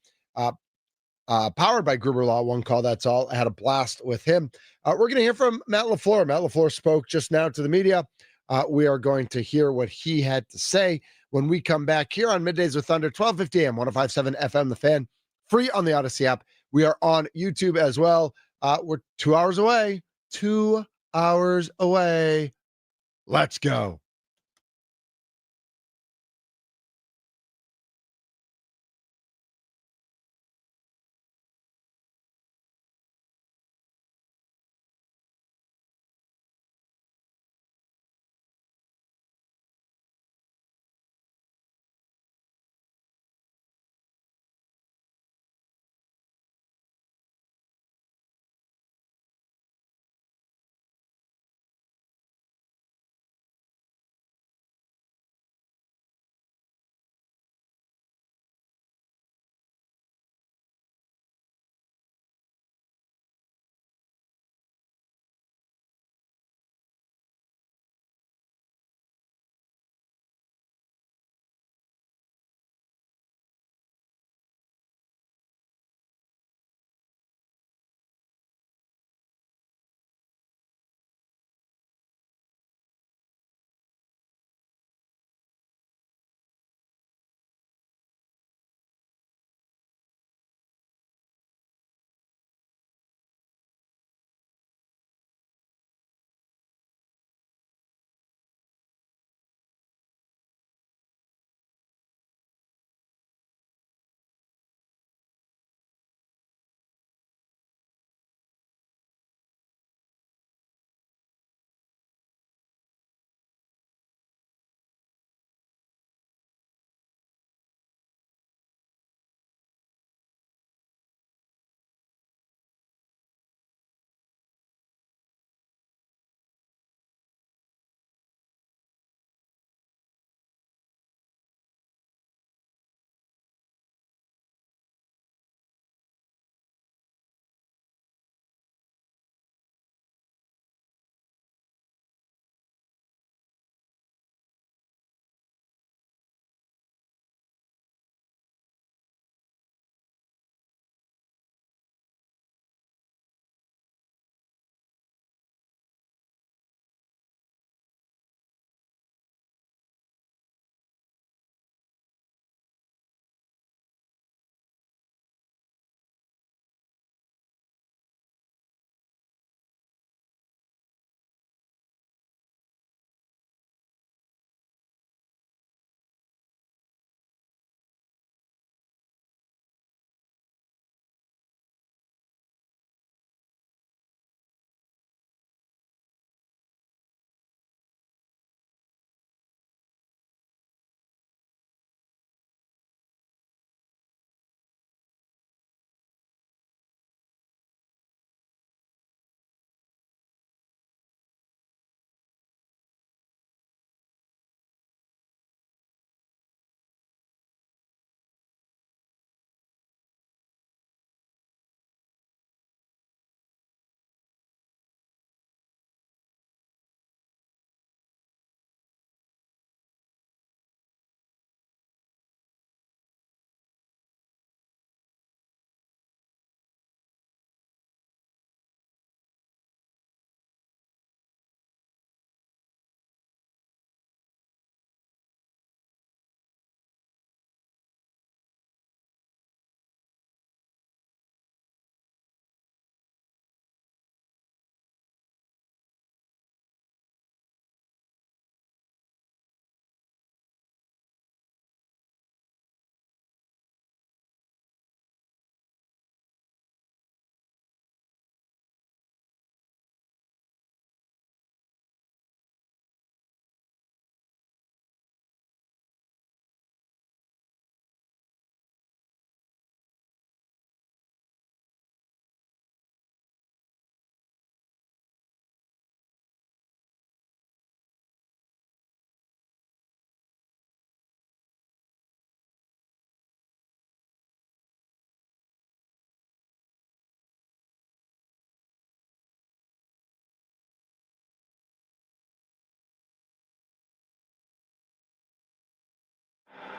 Powered by Gruber Law, one call, that's all. I had a blast with him. We're going to hear from Matt LaFleur. Matt LaFleur spoke just now to the media. We are going to hear what he had to say when we come back here on Middays with Thunder, 1250 AM, 105.7 FM, The Fan, free on the Odyssey app. We are on YouTube as well. We're 2 hours away. 2 hours away. Let's go.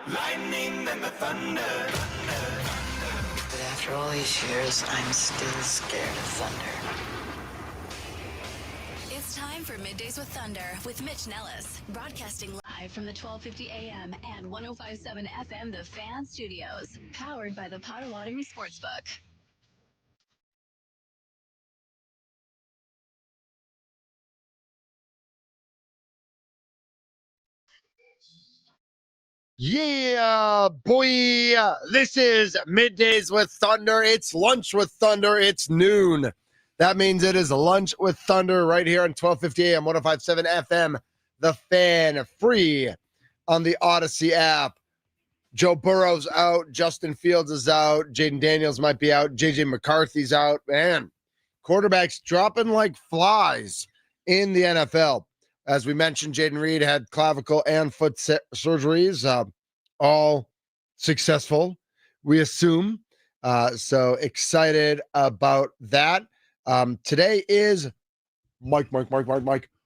lightning and the thunder. But after all these years, I'm still scared of thunder. It's time for Middays with Thunder with Mitch Nellis, broadcasting live from the 1250 AM and 1057 FM The Fan Studios, powered by the Potawatomi Sportsbook. Yeah, boy. This is Middays with Thunder. It's lunch with Thunder. It's noon. That means it is lunch with Thunder right here on 1250 AM, 1057 FM, The Fan, free on the Odyssey app. Joe Burrow's out. Justin Fields is out. Jaden Daniels might be out. JJ McCarthy's out. Man, quarterbacks dropping like flies in the NFL. As we mentioned, Jaden Reed had clavicle and foot surgeries, all successful, we assume. So excited about that. Today is Mike,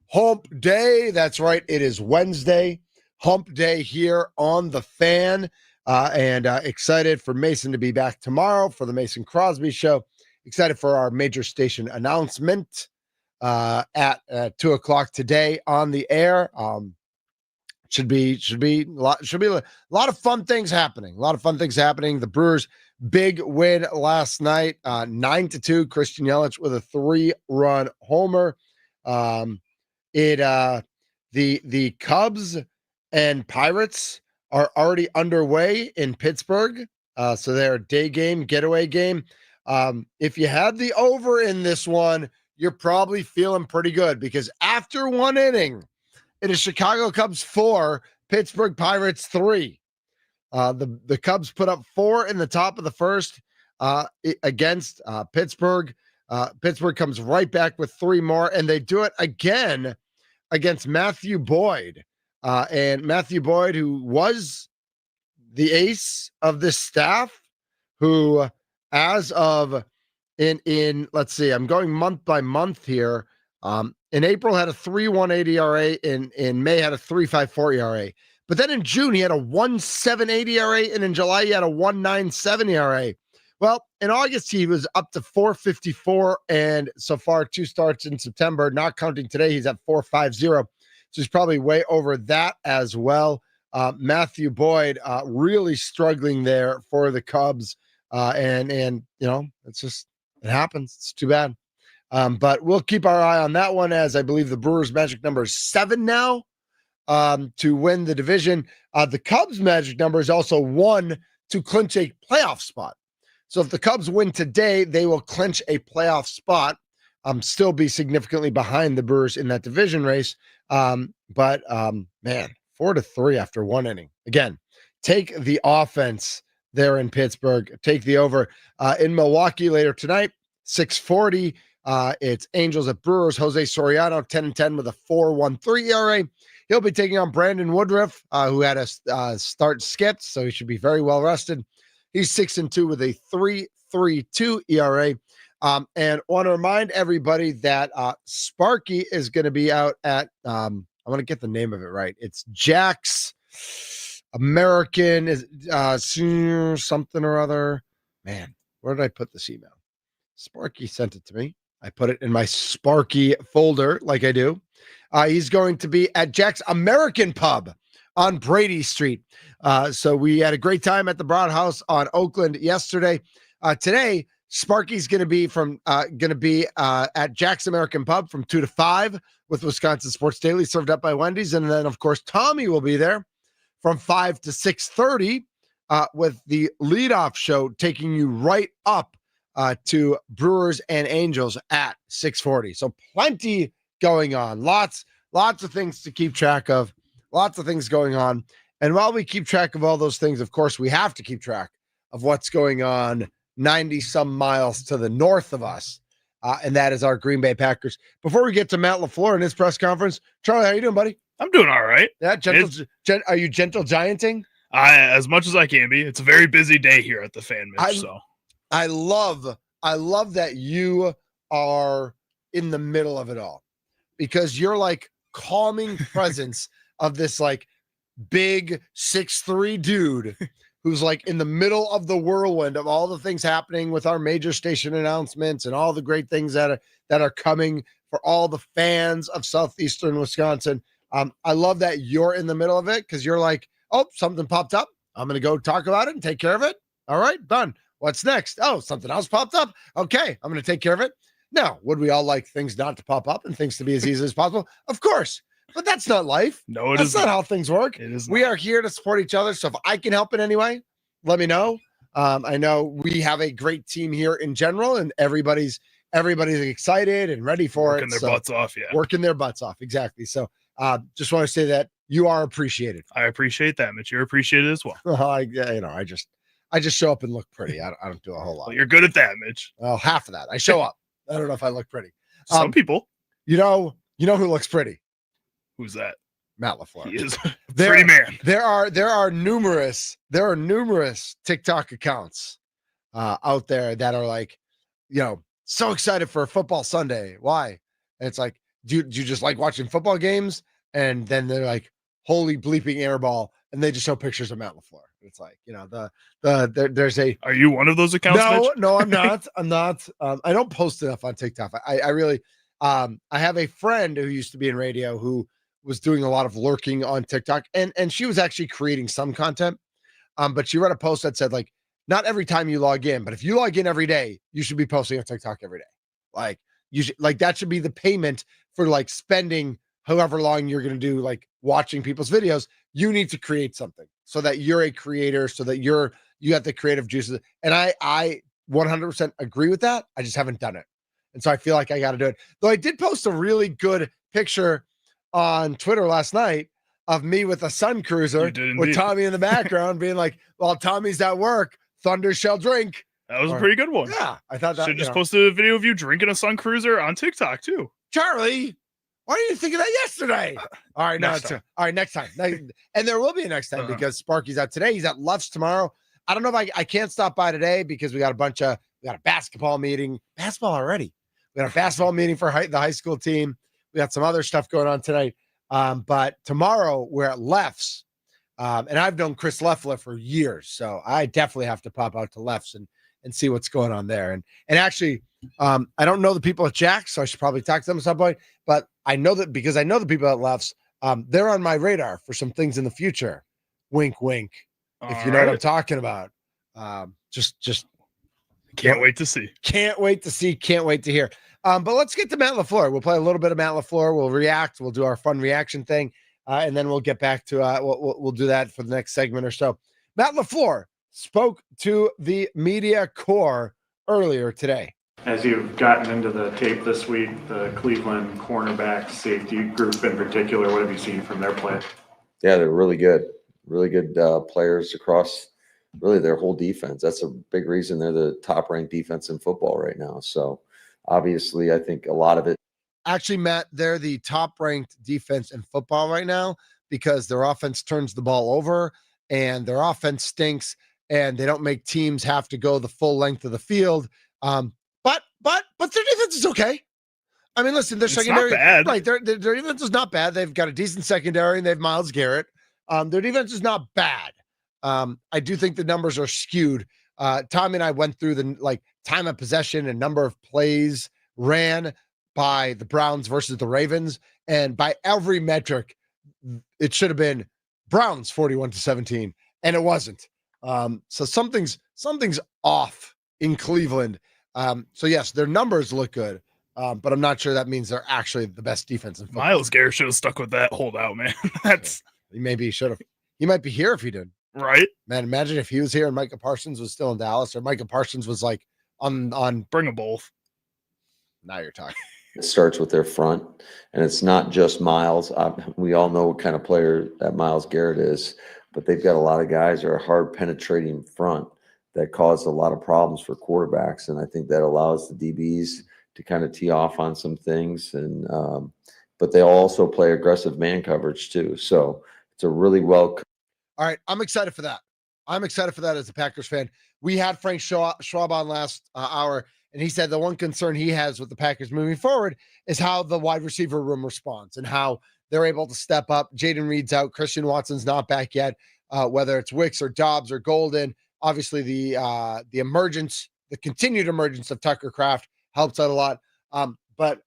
hump day. That's right. It is Wednesday, hump day here on The Fan. And excited for Mason to be back tomorrow for the Mason Crosby Show. Excited for our major station announcement at 2 o'clock today on the air. Should be a lot of fun things happening. The Brewers' big win last night, 9-2. Christian Yelich with a 3-run homer. The Cubs and Pirates are already underway in Pittsburgh. So they're a day game, getaway game. If you had the over in this one, you're probably feeling pretty good because after one inning, it is Chicago Cubs 4, Pittsburgh Pirates 3. The Cubs put up 4 in the top of the first against Pittsburgh. Pittsburgh comes right back with 3 more, and they do it again against Matthew Boyd. And Matthew Boyd, who was the ace of this staff, who as of in let's see, I'm going month by month here. In April had a 3.18 ERA, in May had a 3.54 ERA. But then in June he had a 1.78 ERA, and in July he had a 1.97 ERA. Well, in August he was up to 4.54, and so far 2 starts in September, not counting today, he's at 4.50. So he's probably way over that as well. Matthew Boyd really struggling there for the Cubs, and you know, it happens. It's too bad. But we'll keep our eye on that one, as I believe the Brewers' magic number is 7 now to win the division. The Cubs' magic number is also 1 to clinch a playoff spot. So if the Cubs win today, they will clinch a playoff spot, still be significantly behind the Brewers in that division race. Man, 4-3 after 1 inning. Again, take the offense there in Pittsburgh. Take the over in Milwaukee later tonight, 6:40. It's Angels at Brewers. Jose Soriano, 10-10 with a 4.13 ERA. He'll be taking on Brandon Woodruff, who had a start skipped, so he should be very well rested. He's 6-2 with a 3.32 ERA. And want to remind everybody that Sparky is going to be out at, I want to get the name of it right. It's Jack's American is something or other. Man, where did I put this email? Sparky sent it to me. I put it in my Sparky folder like I do. He's going to be at Jack's American Pub on Brady Street. So we had a great time at the Broad House on Oakland yesterday. Today, Sparky's going to be at Jack's American Pub from 2 to 5 with Wisconsin Sports Daily, served up by Wendy's. And then, of course, Tommy will be there from 5 to 6:30 with the leadoff show, taking you right up to Brewers and Angels at 6:40. So plenty going on. Lots of things to keep track of. Lots of things going on. And while we keep track of all those things, of course, we have to keep track of what's going on 90 some miles to the north of us. And that is our Green Bay Packers. Before we get to Matt LaFleur in his press conference, Charlie, how you doing, buddy? I'm doing all right. Yeah, are you gentle gianting? As much as I can be. It's a very busy day here at the Fan, Mitch. I love that you are in the middle of it all, because you're like calming presence of this like big 6'3" dude who's like in the middle of the whirlwind of all the things happening with our major station announcements and all the great things that are coming for all the fans of Southeastern Wisconsin. I love that you're in the middle of it because you're like, oh, something popped up. I'm going to go talk about it and take care of it. All right, done. What's next? Oh, something else popped up. Okay, I'm going to take care of it. Now, would we all like things not to pop up and things to be as easy as possible? Of course. But that's not life. No, that's not how things work. It is. We are here to support each other. So if I can help in any way, let me know. I know we have a great team here in general, and everybody's excited and ready for working their butts off. Yeah, working their butts off. Exactly. So just want to say that you are appreciated. I appreciate that, Mitch. You're appreciated as well. I just show up and look pretty. I don't do a whole lot. Well, you're good at that, Mitch. Well, half of that. I show up. I don't know if I look pretty. Some people. You know who looks pretty? Who's that? Matt LaFleur. He is a pretty man. There are numerous TikTok accounts out there that are like, so excited for a football Sunday. Why? And it's like, do you just like watching football games? And then they're like, holy bleeping airball, and they just show pictures of Matt LaFleur. It's like, there's a. Are you one of those accounts? No, I'm not. I'm not. I don't post enough on TikTok. I really. I have a friend who used to be in radio who was doing a lot of lurking on TikTok, and she was actually creating some content. But she read a post that said, like, not every time you log in, but if you log in every day, you should be posting on TikTok every day. Like, you should, like, that should be the payment for like spending however long you're going to do, like watching people's videos. You need to create something so that you're a creator, so that you got the creative juices. And I 100% agree with that. I just haven't done it. And so I feel like I got to do it. Though I did post a really good picture on Twitter last night of me with a Sun Cruiser with Tommy in the background being like, while Tommy's at work, thunder shall drink. That was a pretty good one. Yeah. I thought that. Should just posted a video of you drinking a Sun Cruiser on TikTok too. Charlie, why didn't you think of that yesterday? All right. Next time. And there will be a next time because Sparky's out today. He's at Luff's tomorrow. I don't know if I can't stop by today because we got a basketball meeting. Basketball already. We got a basketball meeting for the high school team. We got some other stuff going on tonight. But tomorrow we're at Leff's. And I've known Chris Leffler for years. So I definitely have to pop out to Leff's and see what's going on there. And actually, I don't know the people at Jack's, so I should probably talk to them at some point. But I know that because I know the people at Leff's, they're on my radar for some things in the future. Wink, wink. If you know what I'm talking about. Just can't wait to see. Can't wait to see. Can't wait to hear. But let's get to Matt LaFleur. We'll play a little bit of Matt LaFleur. We'll react. We'll do our fun reaction thing. And then we'll get back to we'll do that for the next segment or so. Matt LaFleur spoke to the media corps earlier today. As you've gotten into the tape this week, the Cleveland cornerback safety group in particular, what have you seen from their play? Yeah, they're really good players across really their whole defense. That's a big reason they're the top ranked defense in football right now. So obviously I think a lot of it. Actually, Matt, they're the top-ranked defense in football right now because their offense turns the ball over and their offense stinks and they don't make teams have to go the full length of the field. But their defense is okay. I mean, listen, their secondary, not bad. Right? Their defense is not bad. They've got a decent secondary and they have Myles Garrett. Their defense is not bad. I do think the numbers are skewed. Tommy and I went through the time of possession and number of plays ran by the Browns versus the Ravens. And by every metric, it should have been Browns 41-17, and it wasn't. So something's off in Cleveland. So yes, their numbers look good, but I'm not sure that means they're actually the best defense in football. Myles Garrett should have stuck with that holdout, man. He should have. He might be here if he did. Right? Man, imagine if he was here and Micah Parsons was still in Dallas, or Micah Parsons was like on bring them both. Now you're talking. It starts with their front, and it's not just Myles. We all know what kind of player that Myles Garrett is, but they've got a lot of guys that are hard penetrating front that cause a lot of problems for quarterbacks, and I think that allows the DBs to kind of tee off on some things. And but they also play aggressive man coverage too, so it's a really well. All right, I'm excited for that. I'm excited for that as a Packers fan. We had Frank Schwab on last hour. And he said the one concern he has with the Packers moving forward is how the wide receiver room responds and how they're able to step up. Jaden Reed's out. Christian Watson's not back yet. Whether it's Wicks or Dobbs or Golden, obviously the continued emergence of Tucker Kraft helps out a lot. But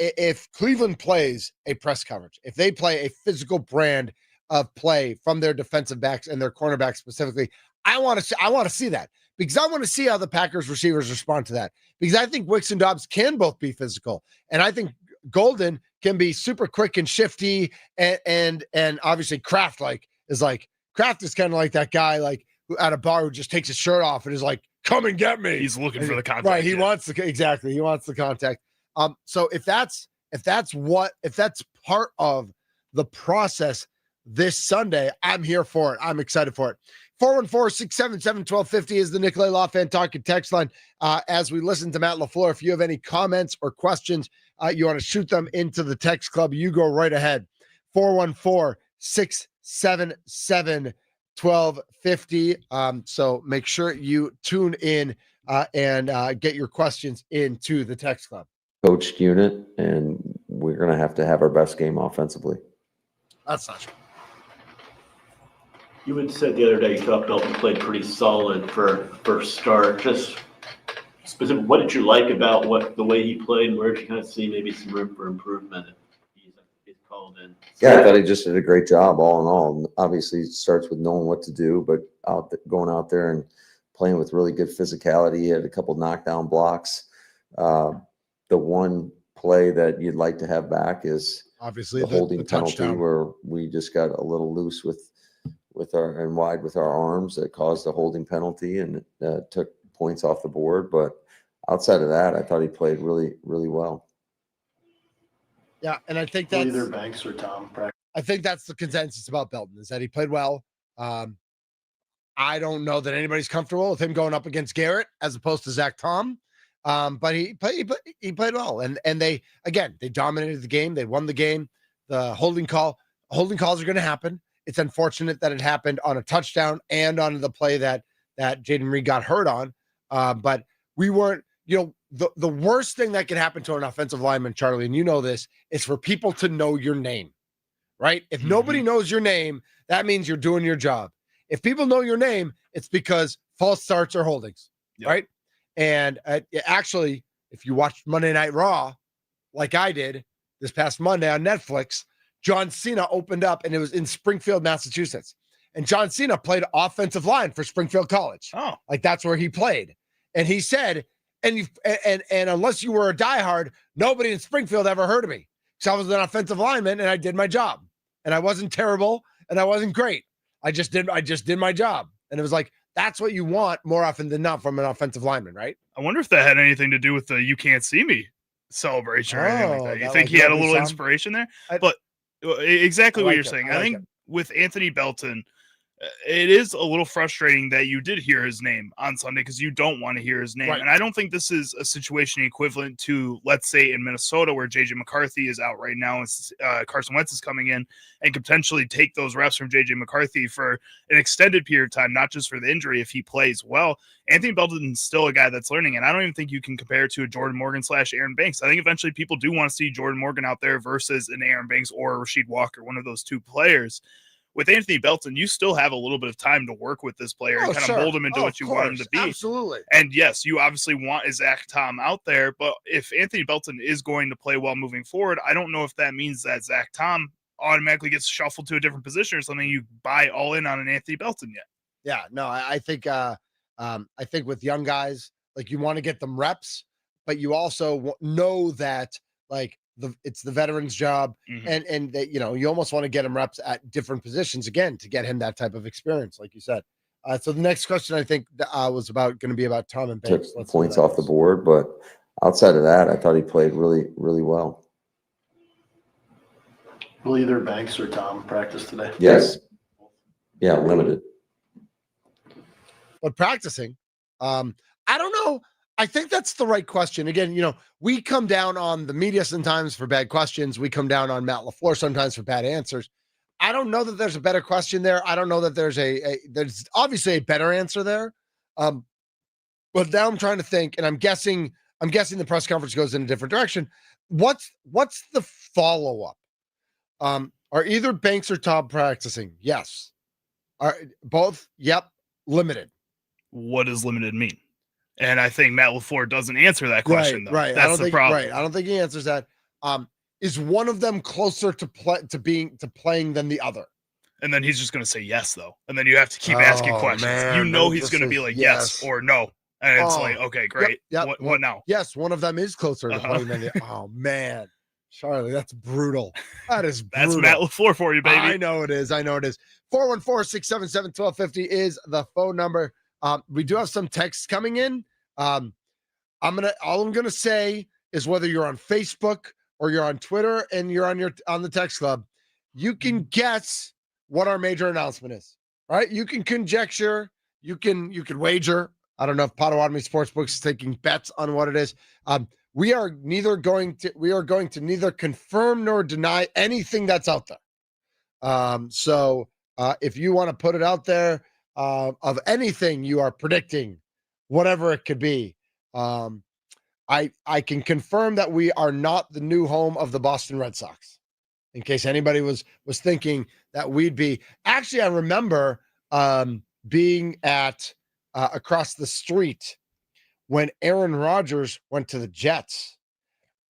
if Cleveland plays a press coverage, if they play a physical brand of play from their defensive backs and their cornerbacks specifically, I want to see that, because I want to see how the Packers receivers respond to that, because I think Wicks and Dobbs can both be physical, and I think Golden can be super quick and shifty, and obviously Kraft is kind of like that guy who at a bar who just takes his shirt off and is like, "Come and get me." He's looking for the contact. Right, he wants the contact. So if that's part of the process this Sunday, I'm here for it. I'm excited for it. 414-677-1250 is the Nicolay Law Fan Talking text line. As we listen to Matt LaFleur, if you have any comments or questions, you want to shoot them into the text club, you go right ahead. 414-677-1250. So make sure you tune in and get your questions into the text club. Coached unit, and we're going to have our best game offensively. That's not true. You had said the other day you thought Belton played pretty solid for first start. Just specific, what did you like about the way he played, and where did you kind of see maybe some room for improvement if he's called in? Yeah, I thought he just did a great job all in all. Obviously, it starts with knowing what to do, but going out there and playing with really good physicality. He had a couple knockdown blocks. The one play that you'd like to have back is obviously the holding the penalty touchdown, where we just got a little loose with our and wide with our arms that caused a holding penalty and took points off the board. But outside of that, I thought he played really, really well. Yeah, and I think that's either Banks or Tom. I think that's the consensus about Belton, is that he played well. I don't know that anybody's comfortable with him going up against Garrett as opposed to Zach Tom. But he played well, and they dominated the game. They won the game. The holding calls are going to happen. It's unfortunate that it happened on a touchdown and on the play that Jaden Reed got hurt on. But we weren't, the worst thing that could happen to an offensive lineman, Charlie, and you know this, is for people to know your name, right? If nobody knows your name, that means you're doing your job. If people know your name, it's because false starts or holdings, right? And actually, if you watched Monday Night Raw, like I did this past Monday on Netflix, John Cena opened up, and it was in Springfield, Massachusetts. And John Cena played offensive line for Springfield College. Oh, that's where he played. And he said, and unless you were a diehard, nobody in Springfield ever heard of me. So I was an offensive lineman, and I did my job. And I wasn't terrible, and I wasn't great. I just did my job. And it was like, that's what you want more often than not from an offensive lineman, right? I wonder if that had anything to do with the "You Can't See Me" celebration or anything like that. You think he had a little inspiration there? But exactly what you're saying. I think with Anthony Belton, it is a little frustrating that you did hear his name on Sunday because you don't want to hear his name. Right. And I don't think this is a situation equivalent to, let's say, in Minnesota, where JJ McCarthy is out right now, and Carson Wentz is coming in and could potentially take those reps from JJ McCarthy for an extended period of time, not just for the injury if he plays well. Anthony Belton's still a guy that's learning, and I don't even think you can compare it to a Jordan Morgan / Aaron Banks. I think eventually people do want to see Jordan Morgan out there versus an Aaron Banks or a Rasheed Walker, one of those two players. With Anthony Belton, you still have a little bit of time to work with this player and kind of mold him into what you want him to be. Absolutely. And yes, you obviously want a Zach Tom out there, but if Anthony Belton is going to play well moving forward, I don't know if that means that Zach Tom automatically gets shuffled to a different position or something. You buy all in on an Anthony Belton yet. Yeah, no, I think with young guys, you want to get them reps, but you also know that it's the veteran's job, and that you almost want to get him reps at different positions again to get him that type of experience, like you said. So the next question I think was going to be about Tom and Banks. Took points off the board, but outside of that, I thought he played really, really well. Will either Banks or Tom practice today? Yes. Yeah, limited. But practicing, I don't know. I think that's the right question. Again, we come down on the media sometimes for bad questions. We come down on Matt LaFleur sometimes for bad answers. I don't know that there's a better question there. I don't know that there's there's obviously a better answer there. But now I'm trying to think, and I'm guessing the press conference goes in a different direction. What's the follow-up? Are either Banks or Tom practicing? Yes. Are both? Yep. Limited. What does limited mean? And I think Matt LaFleur doesn't answer that question, though. Right. That's the problem. Right. I don't think he answers that. Is one of them closer to playing than the other? And then he's just going to say yes, though. And then you have to keep asking questions. Man, He's going to be like yes or no. And it's like, okay, great. Yep. What now? Yes, one of them is closer to playing than the. Oh man, Charlie, that's brutal. That's Matt LaFleur for you, baby. I know it is. 414-677-1250 is the phone number. We do have some texts coming in. All I'm gonna say is whether you're on Facebook or you're on Twitter and you're on the text club, you can guess what our major announcement is. All right, you can conjecture, you can wager. I don't know if Potawatomi Sportsbooks is taking bets on what it is. We are going to neither confirm nor deny anything that's out there. So if you want to put it out there of anything you are predicting, whatever it could be, I can confirm that we are not the new home of the Boston Red Sox. In case anybody was thinking that we'd be. Actually, I remember being at across the street when Aaron Rodgers went to the Jets.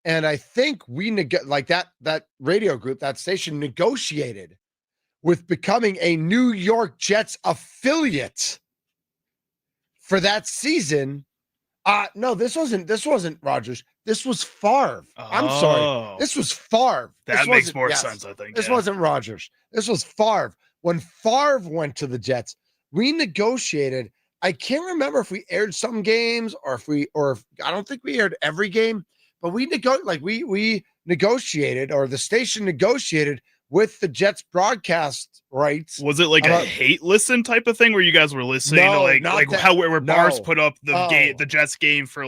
And I think we that radio group, that station negotiated with becoming a New York Jets affiliate for that season. No, this wasn't Rodgers. This was Favre. I'm sorry. This was Favre. That makes more sense, I think. This wasn't Rodgers. This was Favre. When Favre went to the Jets, we negotiated. I can't remember if we aired some games or if I don't think we aired every game, but we negotiated, or the station negotiated with the Jets broadcast rights. Was it like a hate listen type of thing where you guys were listening to where bars put up the Jets game for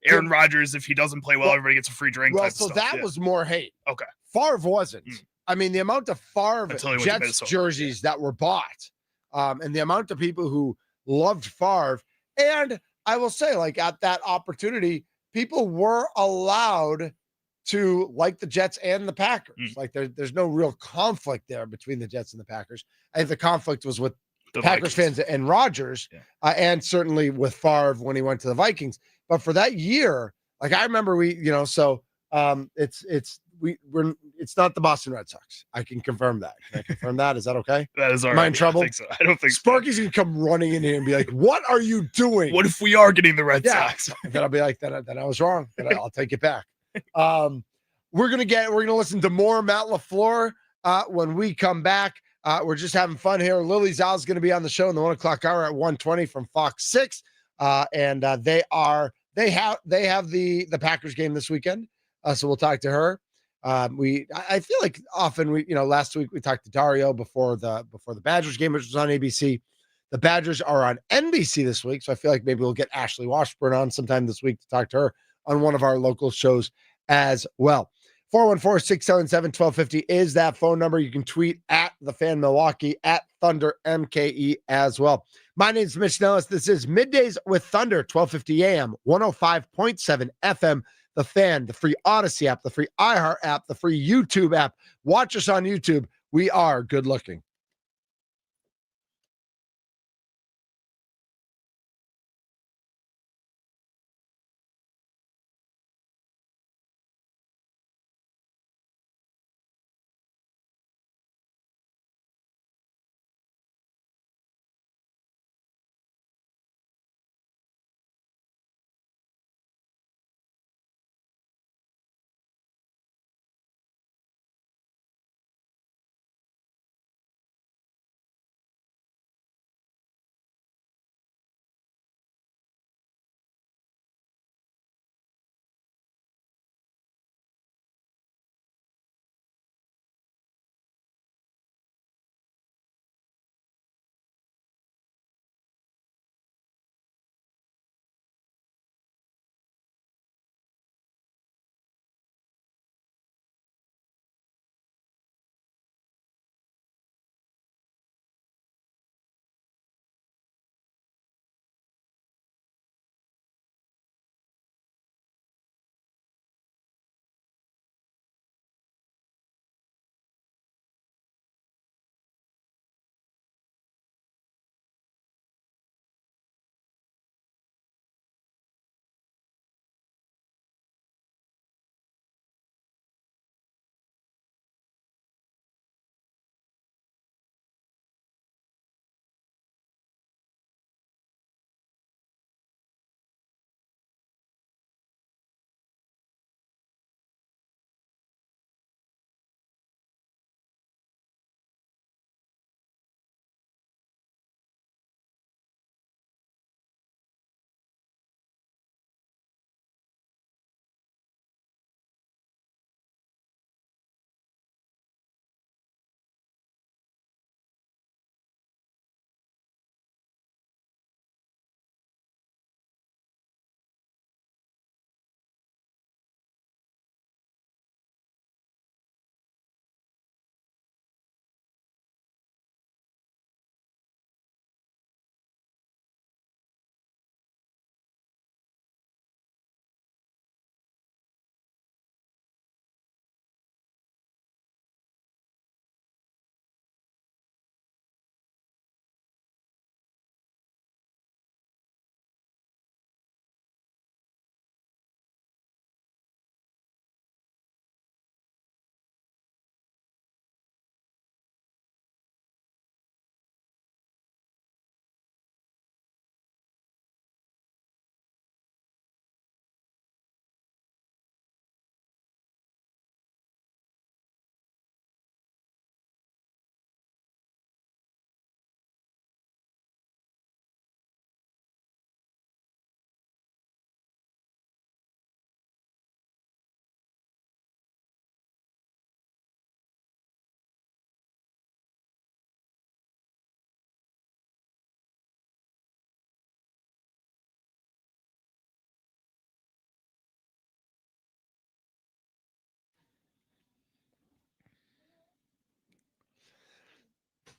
Aaron Rodgers, if he doesn't play well, everybody gets a free drink. Well, so that was more hate. Okay. Favre wasn't. I mean, the amount of Favre Jets jerseys that were bought, and the amount of people who loved Favre. And I will say, at that opportunity, people were allowed to like the Jets and the Packers. There's no real conflict there between the Jets and the Packers. I think the conflict was with the Packers fans and Rodgers, and certainly with Favre when he went to the Vikings. But for that year, I remember it's not the Boston Red Sox. I can confirm that. Can I confirm that? Is that okay? That is all right. Am I in trouble? I think so. I don't think Sparky's gonna come running in here and be like, "What are you doing? What if we are getting the Red Sox?" Then I'll be like, "Then I was wrong. Then I'll take it back." We're gonna listen to more Matt LaFleur when we come back. We're just having fun here. Lily Zal's going to be on the show in the 1 o'clock hour at 1:20 from Fox 6, and they have the Packers game this weekend. So we'll talk to her. I feel like often last week we talked to Dario before the Badgers game, which was on ABC. The Badgers are on NBC this week, so I feel like maybe we'll get Ashley Washburn on sometime this week to talk to her on one of our local shows as well. 414-677-1250 is that phone number. You can tweet at the Fan Milwaukee, at Thunder MKE as well. My name is Mitch Nellis. This is Middays with Thunder, 1250 AM, 105.7 FM. The Fan, the free Odyssey app, the free iHeart app, the free YouTube app. Watch us on YouTube. We are good looking.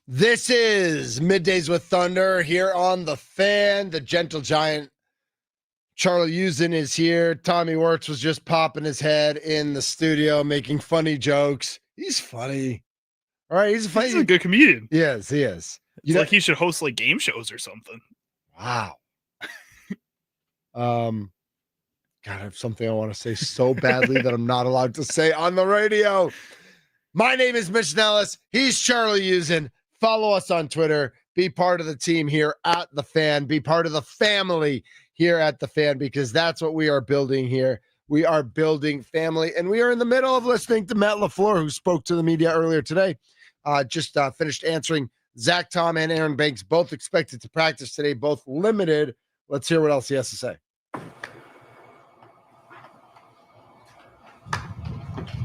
This is Middays with Thunder here on the Fan. The gentle giant Charlie Usen is here. Tommy Wirtz was just popping his head in the studio, making funny jokes. He's funny. All right, he's a good comedian. Yes, he is. It's like he should host like game shows or something. Wow. God, I have something I want to say so badly that I'm not allowed to say on the radio. My name is Mitch Nellis. He's Charlie Usen. Follow us on Twitter. Be part of the team here at The Fan. Be part of the family here at The Fan, because that's what we are building here. We are building family, and we are in the middle of listening to Matt LaFleur, who spoke to the media earlier today. Just finished answering. Zach Tom and Aaron Banks both expected to practice today, both limited. Let's hear what else he has to say.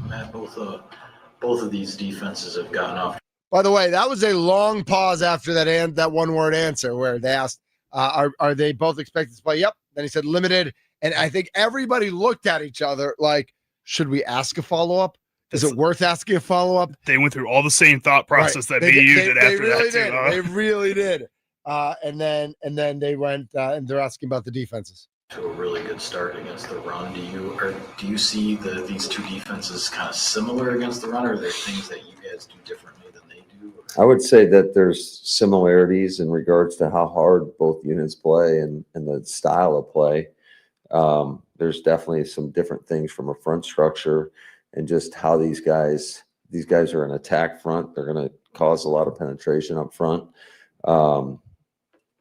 Matt, both of these defenses have gotten off. By the way, that was a long pause after that one-word answer where they asked, are they both expected to play? Yep. Then he said limited. And I think everybody looked at each other like, should we ask a follow-up? Is it worth asking a follow-up? They went through all the same thought process that you did after really that. Did. They really did. And then they went and they're asking about the defenses. To a really good start against the run. Do you see these two defenses kind of similar against the run, or are there things that you guys do differently than they do? I would say that there's similarities in regards to how hard both units play and the style of play. There's definitely some different things from a front structure and just how these guys are an attack front. They're going to cause a lot of penetration up front. And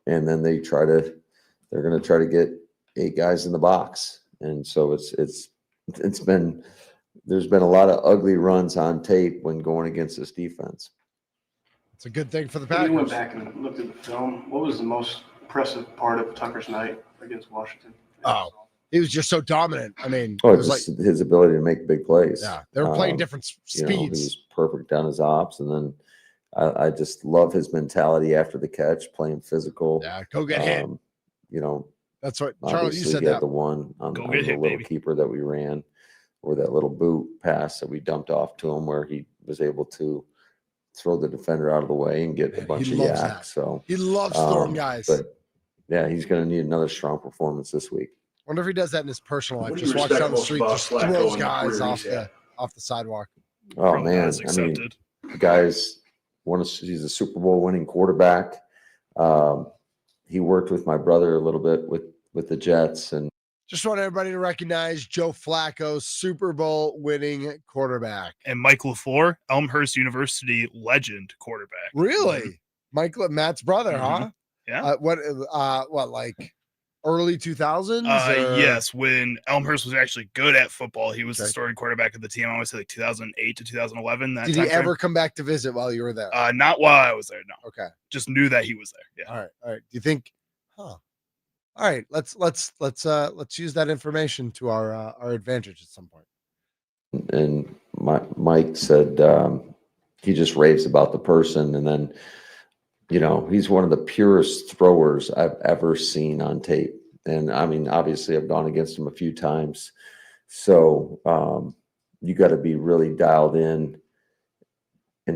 then they're going to try to get 8 guys in the box. And so there's been a lot of ugly runs on tape when going against this defense. It's a good thing for the When Packers. you went back and looked at the film, what was the most impressive part of Tucker's night against Washington? Oh, he was just so dominant. I mean, Oh, it was just his ability to make big plays. yeah, they were playing different He was speeds. perfect on his ops. And then I just love his mentality after the catch, playing physical. Yeah, go get hit. That's what Charlie, you Obviously, said he had that. the one on Go the get hit, little baby. keeper that we ran, or that little boot pass that we dumped off to him, where he was able to throw the defender out of the way and get a Man, bunch he of loves yak. that. So He loves throwing guys. But yeah, he's going to need another strong performance this week. Wonder if he does that in his personal life. What do you Just walks respect down the most street, about just Flacco throws and the guys career off he's had? the sidewalk. Oh Probably man, not as I mean, accepted. the guy's he's a Super Bowl winning quarterback. He worked with my brother a little bit with the Jets, and Just want everybody to recognize Joe Flacco, Super Bowl winning quarterback. And Mike LaFleur, Elmhurst University legend quarterback. Really? Matt's brother, huh? Yeah. What, like early 2000s? Yes, when Elmhurst was actually good at football, he was the Okay. starting quarterback of the team. I would say like 2008 to 2011. That Did time he ever come back to visit while you were there? Not while I was there. No, Okay. just knew that he was there. Yeah. All right. Do you think? All right. Let's use that information to our advantage at some point. and Mike said he just raves about the person, and then he's one of the purest throwers I've ever seen on tape. And I mean, obviously, I've gone against him a few times, so you got to be really dialed in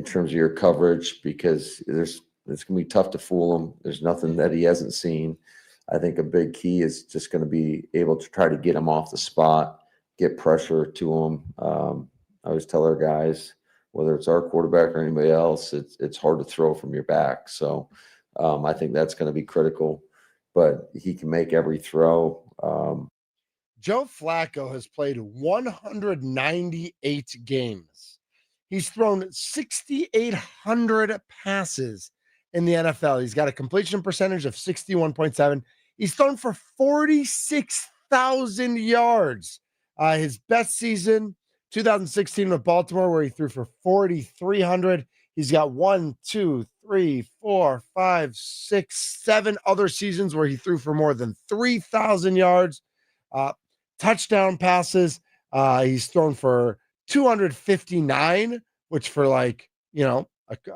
terms of your coverage, because it's gonna be tough to fool him. There's nothing that he hasn't seen. I think a big key is just going to be able to try to get him off the spot, get pressure to him. I always tell our guys, whether it's our quarterback or anybody else, it's hard to throw from your back. So I think that's going to be critical, but he can make every throw. Joe Flacco has played 198 games. He's thrown 6,800 passes in the NFL. He's got a completion percentage of 61.7. He's thrown for 46,000 yards. His best season, 2016 with Baltimore, where he threw for 4,300. He's got 1, 2, 3, 4, 5, 6, 7 other seasons where he threw for more than 3,000 yards. Touchdown passes. He's thrown for 259, which for I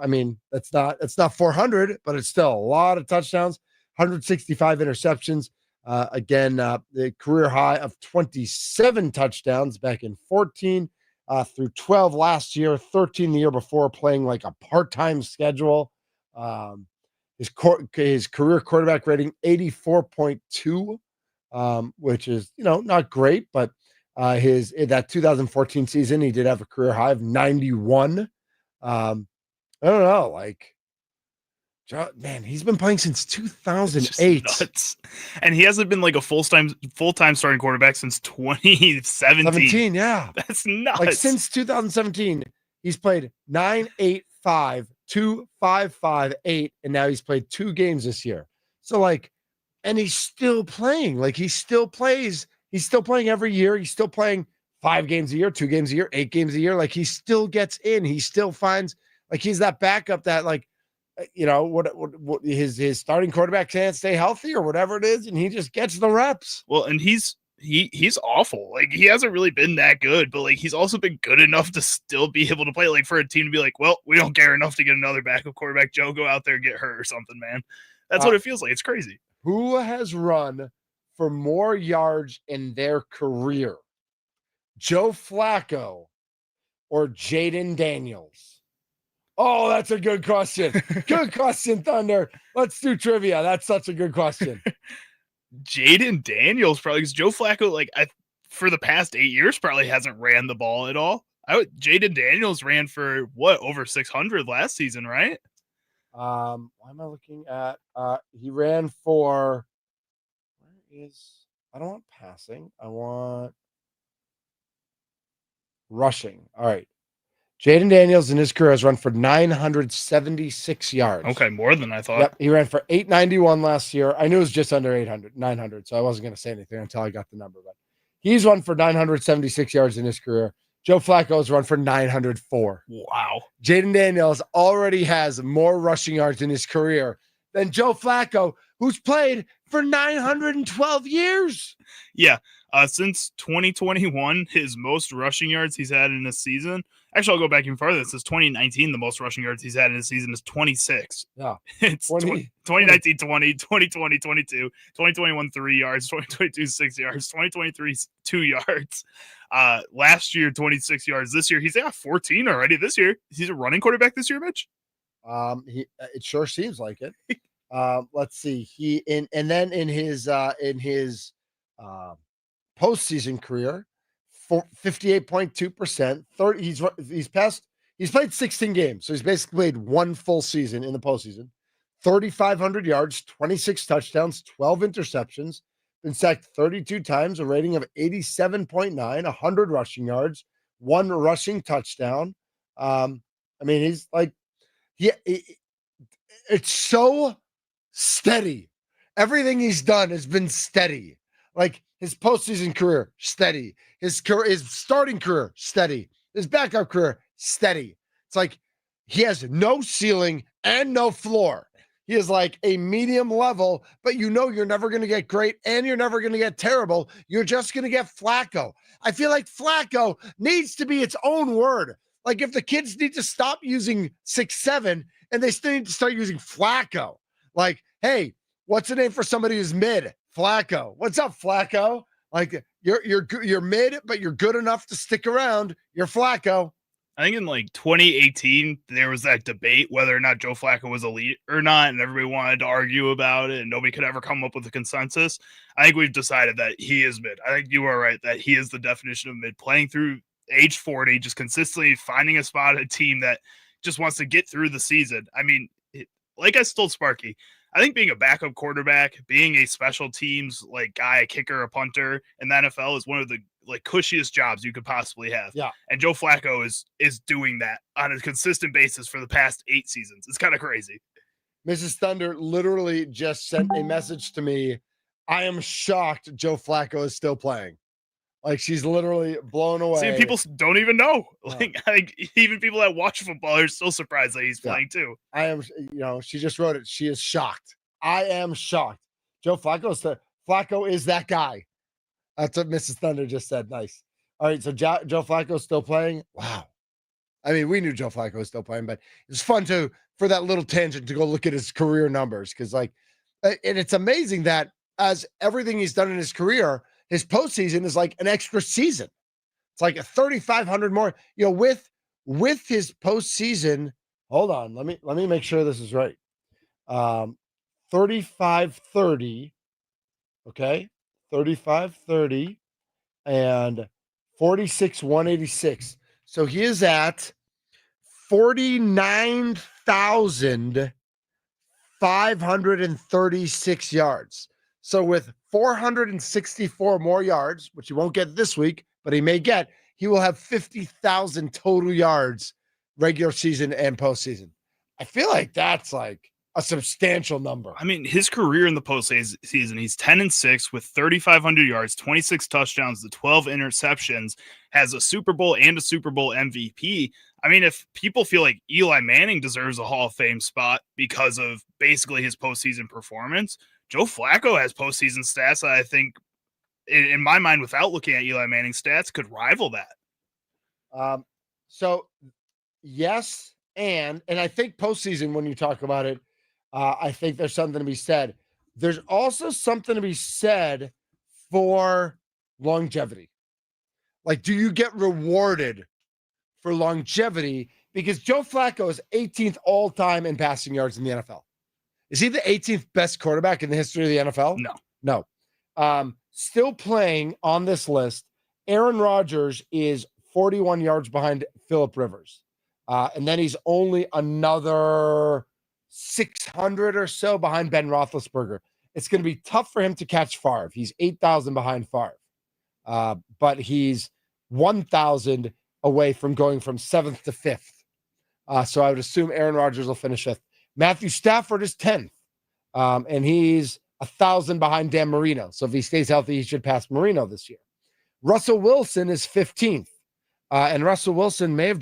mean, that's not 400, but it's still a lot of touchdowns. 165 interceptions. Again, the career high of 27 touchdowns back in 14 through 12 last year, 13 the year before, playing like a part-time schedule. His career quarterback rating 84.2, which is not great, but in that 2014 season he did have a career high of 91. I don't know, like, man, he's been playing since 2008. Nuts. And he hasn't been like a full-time starting quarterback since 2017. Yeah. That's nuts. Like since 2017, he's played 9, 8, 5, 2, 5, 5, 8, and now he's played 2 games this year. So like, and he's still playing. Like he still plays. He's still playing every year. He's still playing 5 games a year, 2 games a year, 8 games a year. Like he still gets in. He still finds, like, he's that backup that, like, what his starting quarterback can't stay healthy or whatever it is, and he just gets the reps. Well, and he's awful. Like he hasn't really been that good, but like he's also been good enough to still be able to play. Like for a team to be like, well, we don't care enough to get another backup quarterback. Joe, go out there and get hurt or something, man. That's what it feels like. It's crazy. Who has run for more yards in their career? Joe Flacco or Jaden Daniels? Oh, that's a good question. Good question, Thunder. Let's do trivia. That's such a good question. Jaden Daniels probably, because Joe Flacco, like for the past 8 years, probably hasn't ran the ball at all. Jaden Daniels ran for over 600 last season, right? Why am I looking at? He ran for. I don't want passing. I want rushing. All right. Jaden Daniels in his career has run for 976 yards. Okay, more than I thought. Yep, he ran for 891 last year. I knew it was just under 900, so I wasn't going to say anything until I got the number. But he's run for 976 yards in his career. Joe Flacco has run for 904. Wow. Jaden Daniels already has more rushing yards in his career than Joe Flacco, who's played for 912 years. Yeah. Since 2021, his most rushing yards he's had in a season. Actually, I'll go back even farther. Since 2019, the most rushing yards he's had in a season is 26. Yeah. It's 2019, 20, 2020, 22, 2021, 3 yards, 2022, 6 yards, 2023, 2 yards. Last year, 26 yards. This year, he's got 14 already this year. He's a running quarterback this year, Mitch? It sure seems like it. Let's see. And then in his postseason career, 58.2%. 30. He's played 16 games, so he's basically played one full season in the postseason. 3,500 yards, 26 touchdowns, 12 interceptions. Been sacked 32 times, a rating of 87.9, 100 rushing yards, 1 rushing touchdown. I mean, he's like, it's so steady. Everything he's done has been steady. Like his postseason career, steady. His starting career, steady. His backup career, steady. It's like he has no ceiling and no floor. He is like a medium level, but you're never going to get great and you're never going to get terrible. You're just going to get Flacco. I feel like Flacco needs to be its own word. Like if the kids need to stop using 6'7" and they still need to start using Flacco. Like, hey, what's the name for somebody who's mid? Flacco. What's up, Flacco? Like you're mid, but you're good enough to stick around. You're Flacco. I think in like 2018, there was that debate whether or not Joe Flacco was elite or not, and everybody wanted to argue about it, and nobody could ever come up with a consensus. I think we've decided that he is mid. I think you are right that he is the definition of mid, playing through age 40, just consistently finding a spot at a team that just wants to get through the season. I mean, like I told Sparky, I think being a backup quarterback, being a special teams like guy, a kicker, a punter in the NFL is one of the like cushiest jobs you could possibly have. Yeah. And Joe Flacco is doing that on a consistent basis for the past 8 seasons. It's kind of crazy. Mrs. Thunder literally just sent a message to me. I am shocked Joe Flacco is still playing. Like she's literally blown away. See, people don't even know. Like, I think even people that watch football are still surprised that he's playing too. I am, she just wrote it. She is shocked. I am shocked. Joe Flacco is that guy. That's what Mrs. Thunder just said. Nice. All right. So Joe Flacco's still playing. Wow. I mean, we knew Joe Flacco was still playing, but it's fun for that little tangent to go look at his career numbers. Cause and it's amazing that as everything he's done in his career, his postseason is like an extra season. It's like a 3,500 more, with his postseason. Hold on. Let me make sure this is right. 35-30. Okay. 35-30 and 46-186. So he is at 49,536 yards. So with 464 more yards, which he won't get this week, but he may get, he will have 50,000 total yards regular season and postseason. I feel like that's like a substantial number. I mean, his career in the postseason, he's 10-6 with 3,500 yards, 26 touchdowns, the 12 interceptions, has a Super Bowl and a Super Bowl MVP. I mean, if people feel like Eli Manning deserves a Hall of Fame spot because of basically his postseason performance, Joe Flacco has postseason stats that I think, in my mind, without looking at Eli Manning's stats, could rival that. So, yes, and I think postseason, when you talk about it, I think there's something to be said. There's also something to be said for longevity. Like, do you get rewarded for longevity? Because Joe Flacco is 18th all-time in passing yards in the NFL. Is he the 18th best quarterback in the history of the NFL? No. Still playing on this list, Aaron Rodgers is 41 yards behind Phillip Rivers. And then he's only another 600 or so behind Ben Roethlisberger. It's going to be tough for him to catch Favre. He's 8,000 behind Favre. But he's 1,000 away from going from 7th to 5th. So I would assume Aaron Rodgers will finish 5th. Matthew Stafford is 10th. And he's 1,000 behind Dan Marino. So if he stays healthy, he should pass Marino this year. Russell Wilson is 15th. And Russell Wilson may have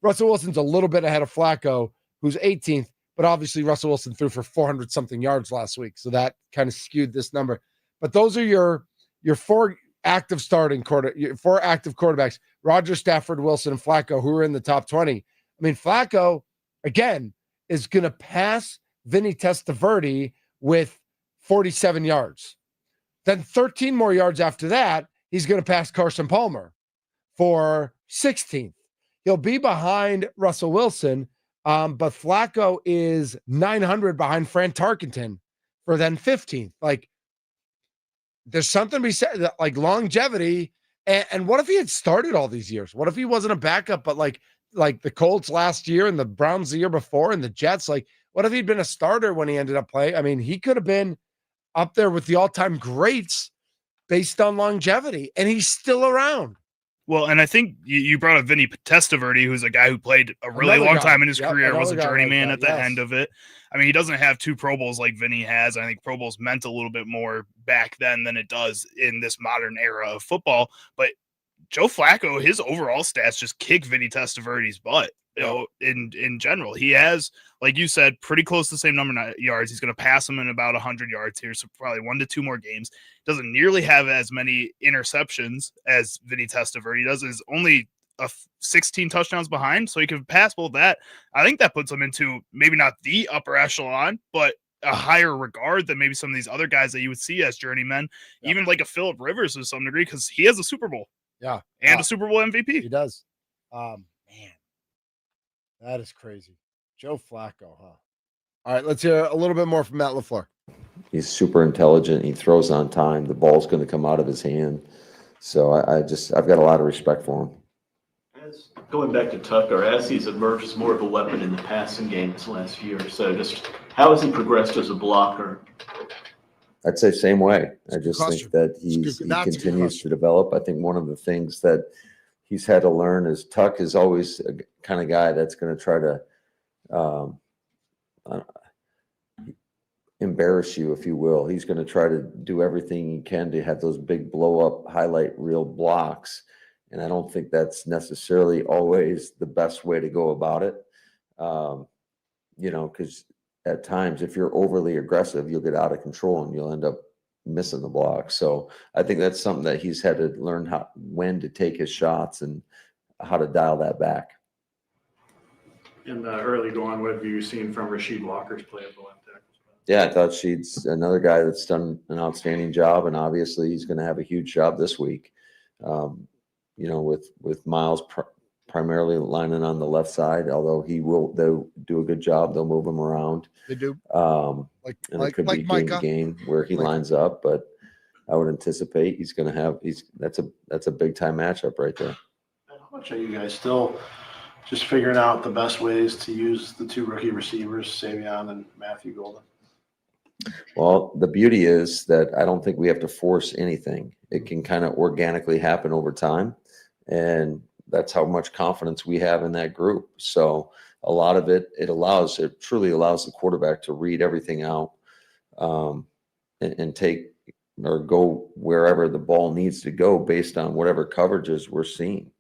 Russell Wilson's a little bit ahead of Flacco, who's 18th, but obviously Russell Wilson threw for 400-something yards last week, so that kind of skewed this number. But those are your four active quarterbacks, Rodgers, Stafford, Wilson, and Flacco, who are in the top 20. I mean, Flacco, again, is going to pass Vinny Testaverde with 47 yards. Then 13 more yards after that, he's going to pass Carson Palmer for 16th. He'll be behind Russell Wilson, but Flacco is 900 behind Fran Tarkenton for then 15th. Like, there's something to be said, that, like, longevity. And what if he had started all these years? What if he wasn't a backup, but like the Colts last year and the Browns the year before and the Jets? Like, what if he'd been a starter when he ended up playing? I mean, he could have been up there with the all-time greats based on longevity, and he's still around. Well, and I think you brought up Vinny Testaverde, who's a guy who played a really long time in his career, was a journeyman at the end of it. I mean, he doesn't have 2 Pro Bowls like Vinny has. I think Pro Bowls meant a little bit more back then than it does in this modern era of football. But Joe Flacco, his overall stats just kick Vinny Testaverde's butt. You know, in general, he has, like you said, pretty close to the same number of yards. He's going to pass him in about 100 yards here, so probably 1 to 2 more games. Doesn't nearly have as many interceptions as Vinny Testaverde does. Is only 16 touchdowns behind, so he can pass both that. I think that puts him into maybe not the upper echelon, but a higher regard than maybe some of these other guys that you would see as journeymen, even like a Phillip Rivers to some degree, because he has a Super Bowl. Yeah. And a Super Bowl MVP. He does. Man. That is crazy. Joe Flacco, huh? All right, let's hear a little bit more from Matt LaFleur. He's super intelligent. He throws on time. The ball's going to come out of his hand. So I've got a lot of respect for him. Going back to Tucker, as he's emerged as more of a weapon in the passing game this last year or so, just how has he progressed as a blocker? I'd say same way. I just think that he continues to develop. I think one of the things that he's had to learn is Tuck is always a kind of guy that's going to try to embarrass you, if you will. He's going to try to do everything he can to have those big blow up highlight reel blocks. And I don't think that's necessarily always the best way to go about it. Because at times, if you're overly aggressive, you'll get out of control and you'll end up missing the block. So I think that's something that he's had to learn when to take his shots and how to dial that back. In the early going, what have you seen from Rasheed Walker's play at the left tackle spot? Yeah, I thought Sheed's another guy that's done an outstanding job, and obviously he's going to have a huge job this week. With Miles primarily lining on the left side, although they'll do a good job. They'll move him around. They do. And it could be game to game where he lines up, but I would anticipate he's going to have that's a big time matchup right there. How much are you guys still just figuring out the best ways to use the two rookie receivers, Savion and Matthew Golden? Well, the beauty is that I don't think we have to force anything. It can kind of organically happen over time, and that's how much confidence we have in that group. So a lot of it truly allows the quarterback to read everything out and take or go wherever the ball needs to go based on whatever coverages we're seeing.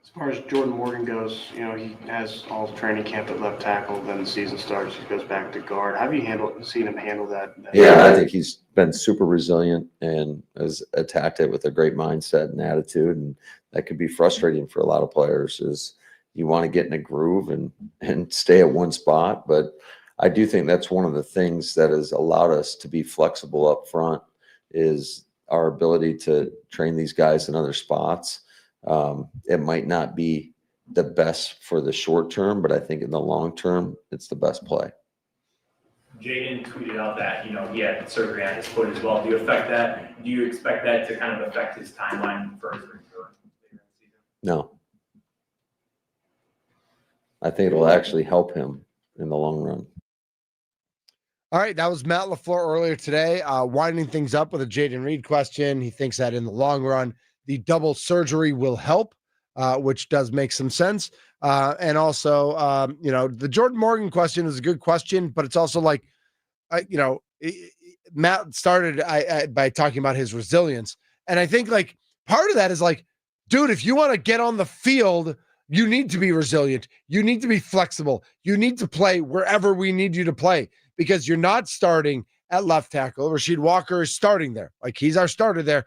As far as Jordan Morgan goes, he has all training camp at left tackle, then the season starts, he goes back to guard. How have you seen him handle that? Yeah, I think he's been super resilient and has attacked it with a great mindset and attitude, and that could be frustrating for a lot of players is you want to get in a groove and stay at one spot, but I do think that's one of the things that has allowed us to be flexible up front is our ability to train these guys in other spots. It might not be the best for the short term, but I think in the long term, it's the best play. Jaden tweeted out that, he had surgery on his foot as well. Do you expect that to kind of affect his timeline for his return later in the season? No. I think it'll actually help him in the long run. All right, that was Matt LaFleur earlier today, winding things up with a Jaden Reed question. He thinks that in the long run, the double surgery will help, which does make some sense. And also, the Jordan Morgan question is a good question, but it's also like, Matt started by talking about his resilience. And I think like part of that is like, dude, if you want to get on the field, you need to be resilient. You need to be flexible. You need to play wherever we need you to play because you're not starting at left tackle. Rasheed Walker is starting there. Like he's our starter there.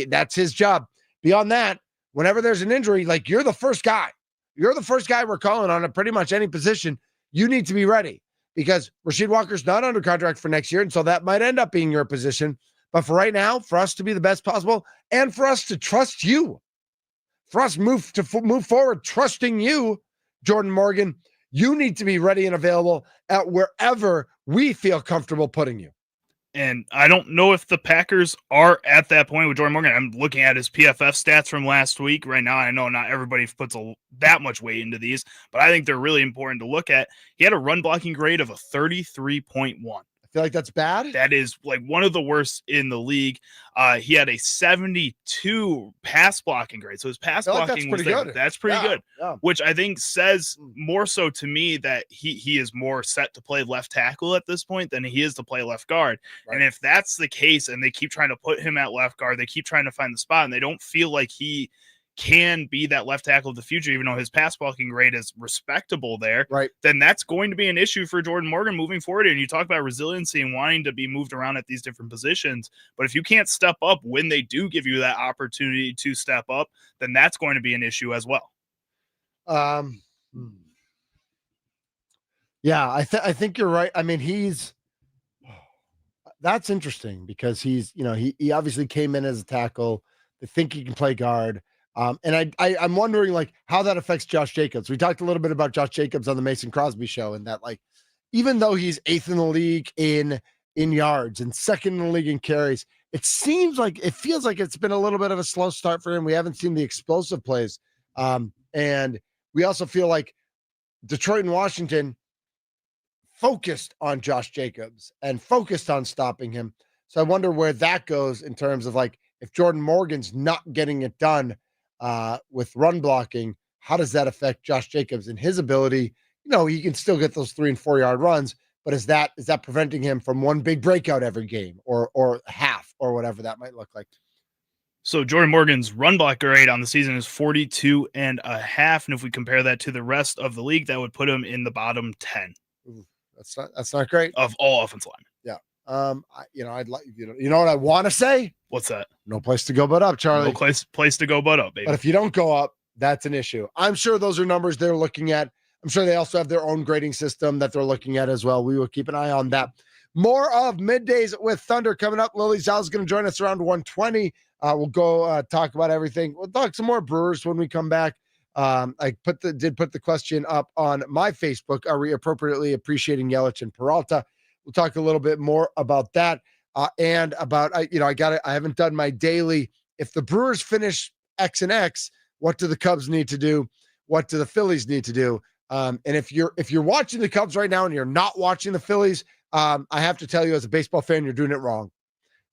That's his job. Beyond that, whenever there's an injury, like you're the first guy. You're the first guy we're calling on at pretty much any position. You need to be ready because Rasheed Walker's not under contract for next year, and so that might end up being your position. But for right now, for us to be the best possible and for us to trust you, for us move forward trusting you, Jordan Morgan, you need to be ready and available at wherever we feel comfortable putting you. And I don't know if the Packers are at that point with Jordan Morgan. I'm looking at his PFF stats from last week right now. I know not everybody puts that much weight into these, but I think they're really important to look at. He had a run blocking grade of a 33.1. I feel like that's bad. That is like one of the worst in the league. He had a 72 pass blocking grade. So his pass blocking was there. That's pretty good, which I think says more so to me that he is more set to play left tackle at this point than he is to play left guard. Right. And if that's the case and they keep trying to put him at left guard, they keep trying to find the spot and they don't feel like he can be that left tackle of the future, even though his pass blocking grade is respectable there, right? Then that's going to be an issue for Jordan Morgan moving forward. And you talk about resiliency and wanting to be moved around at these different positions. But if you can't step up when they do give you that opportunity to step up, then that's going to be an issue as well. Yeah, I think you're right. I mean, that's interesting because he's, he obviously came in as a tackle. They think he can play guard. And I'm wondering like how that affects Josh Jacobs. We talked a little bit about Josh Jacobs on the Mason Crosby show, and that like, even though he's 8th in the league in yards and 2nd in the league in carries, it feels like it's been a little bit of a slow start for him. We haven't seen the explosive plays. And we also feel like Detroit and Washington focused on Josh Jacobs and focused on stopping him. So I wonder where that goes in terms of like, if Jordan Morgan's not getting it done with run blocking, how does that affect Josh Jacobs and his ability? He can still get those 3 and 4 yard runs, but is that preventing him from one big breakout every game or half or whatever that might look like? So Jordan Morgan's run block grade on the season is 42.5. And if we compare that to the rest of the league, that would put him in the bottom 10. Ooh, that's not great. Of all offensive linemen. Yeah. I'd like, what I want to say? What's that? No place to go but up, Charlie. No place to go but up, baby. But if you don't go up, that's an issue. I'm sure those are numbers they're looking at. I'm sure they also have their own grading system that they're looking at as well. We will keep an eye on that. More of Middays with Thunder coming up. Lily Zhao is going to join us around 1:20. We'll go talk about everything. We'll talk some more Brewers when we come back. I did put the question up on my Facebook. Are we appropriately appreciating Yelich and Peralta? We'll talk a little bit more about that and about I haven't done my daily. If the Brewers finish X and X, what do the Cubs need to do? What do the Phillies need to do? And if you're watching the Cubs right now and you're not watching the Phillies, I have to tell you as a baseball fan, you're doing it wrong.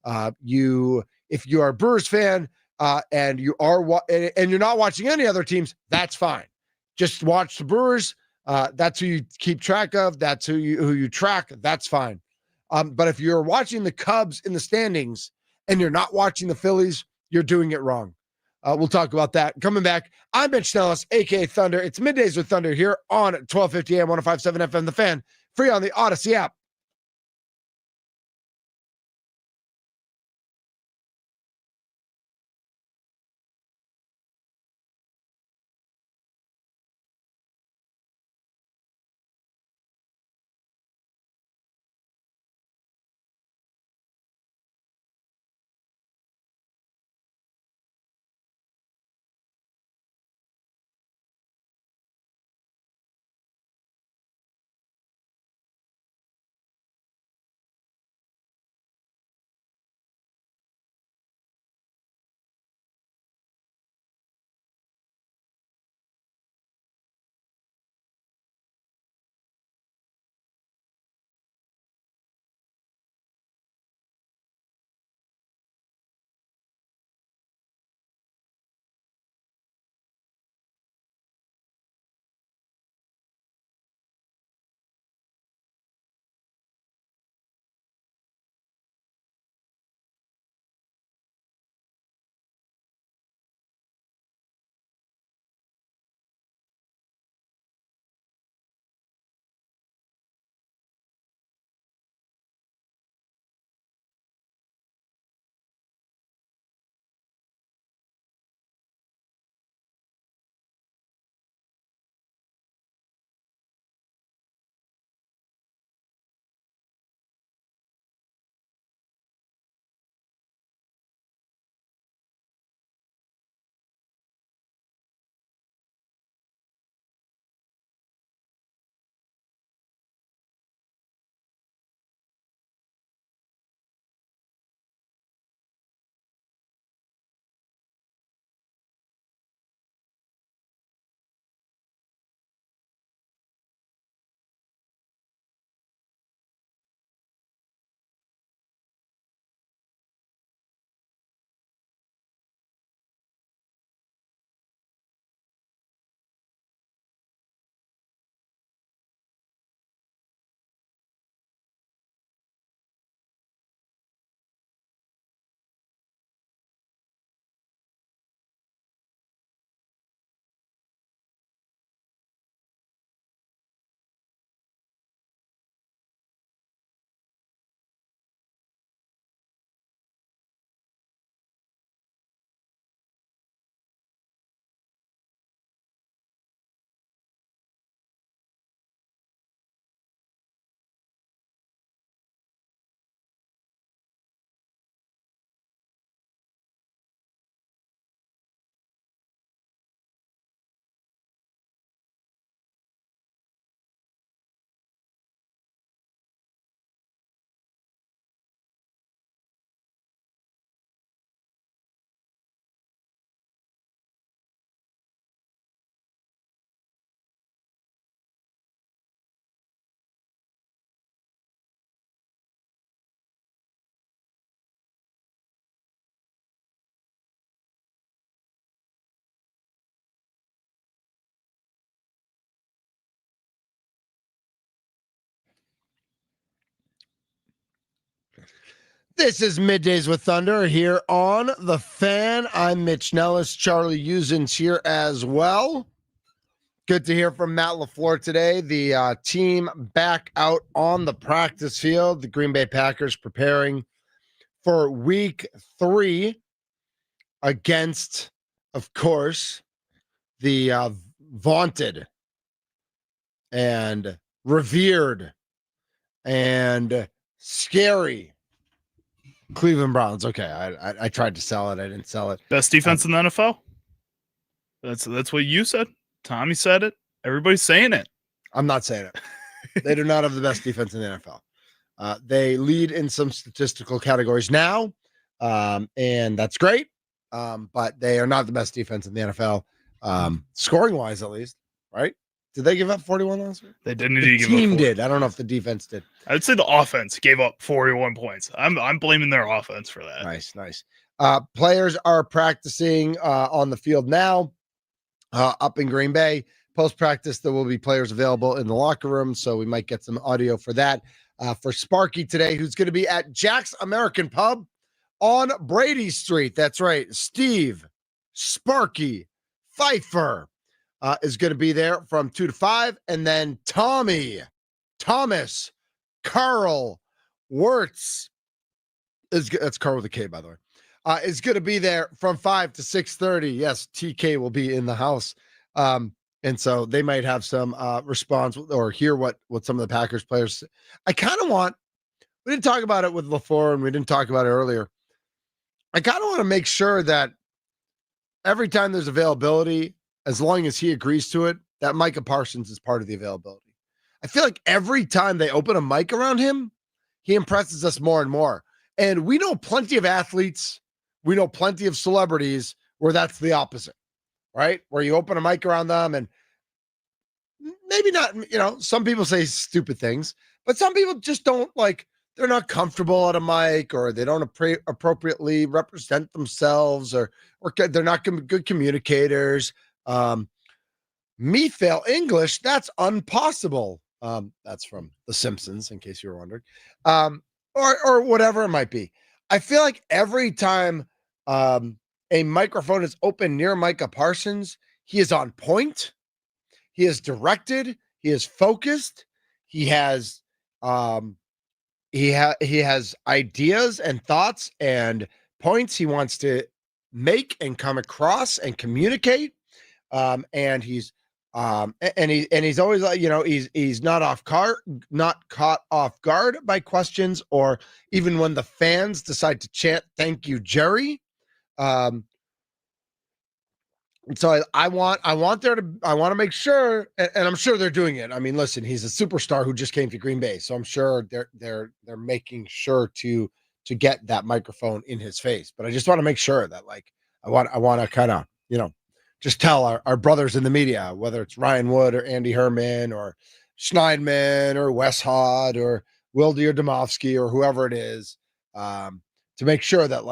If you are a Brewers fan and you are and you're not watching any other teams, that's fine. Just watch the Brewers. That's who you keep track of. That's who you track. That's fine. But if you're watching the Cubs in the standings and you're not watching the Phillies, you're doing it wrong. We'll talk about that. Coming back, I'm Mitch Nellis, a.k.a. Thunder. It's Middays with Thunder here on 1250 AM, 105.7 FM, The Fan, free on the Odyssey app. This is Middays with Thunder here on The Fan. I'm Mitch Nellis. Charlie Usen's here as well. Good to hear from Matt LaFleur today. The team back out on the practice field. The Green Bay Packers preparing for week 3 against, of course, the vaunted and revered and scary Cleveland Browns. Okay, I tried to sell it. I didn't sell it. Best defense in the NFL. That's what you said. Tommy said it. Everybody's saying it. I'm not saying it. They do not have the best defense in the NFL. They lead in some statistical categories now, and that's great. But they are not the best defense in the NFL, scoring wise, at least. Right? Did they give up 41 last week? They didn't. The give team up did. I don't know if the defense did. I'd say the offense gave up 41 points. I'm blaming their offense for that. Nice. Players are practicing on the field now, up in Green Bay. Post practice, there will be players available in the locker room, so we might get some audio for that. For Sparky today, who's going to be at Jack's American Pub on Brady Street. That's right, Steve Sparky Pfeiffer is going to be there from 2 to 5, and then Thomas Carl Wirtz that's Carl with a K, by the way, is going to be there from 5 to 6:30. Yes, TK will be in the house. And so they might have some response or hear what some of the Packers players say. I kind of want, we didn't talk about it with LaFleur and we didn't talk about it earlier. I kind of want to make sure that every time there's availability, as long as he agrees to it, that Micah Parsons is part of the availability. I feel like every time they open a mic around him, he impresses us more and more. And we know plenty of athletes, we know plenty of celebrities where that's the opposite, right? Where you open a mic around them and maybe not, some people say stupid things, but some people just don't they're not comfortable at a mic, or they don't appropriately represent themselves, or they're not good communicators. Me fail English, that's impossible. That's from The Simpsons, in case you were wondering. Or whatever it might be. I feel like every time a microphone is open near Micah Parsons, he is on point. He is directed. He is focused. He has he has ideas and thoughts and points he wants to make and come across and communicate. And he's always he's not caught off guard by questions, or even when the fans decide to chant "Thank you, Jerry." So I want to make sure, and I'm sure they're doing it. I mean, listen, he's a superstar who just came to Green Bay, so I'm sure they're making sure to get that microphone in his face. But I just want to make sure that I want to kind of just tell our brothers in the media, whether it's Ryan Wood or Andy Herman or Schneidman or Wes Hod or Wildy or Domofsky or whoever it is, to make sure that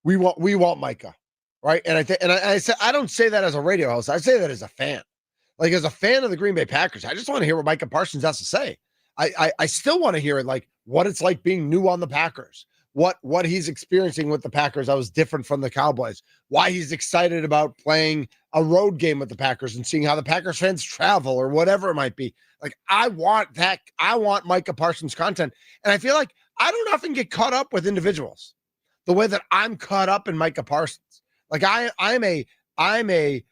we want Micah. Right. And I said, I don't say that as a radio host. I say that as a fan, as a fan of the Green Bay Packers. I just want to hear what Micah Parsons has to say. I still want to hear it, what it's like being new on the Packers, what he's experiencing with the Packers. I was different from the Cowboys, why he's excited about playing a road game with the Packers and seeing how the Packers fans travel or whatever it might be. I want that. I want Micah Parsons content. And I feel like I don't often get caught up with individuals the way that I'm caught up in Micah Parsons. I'm a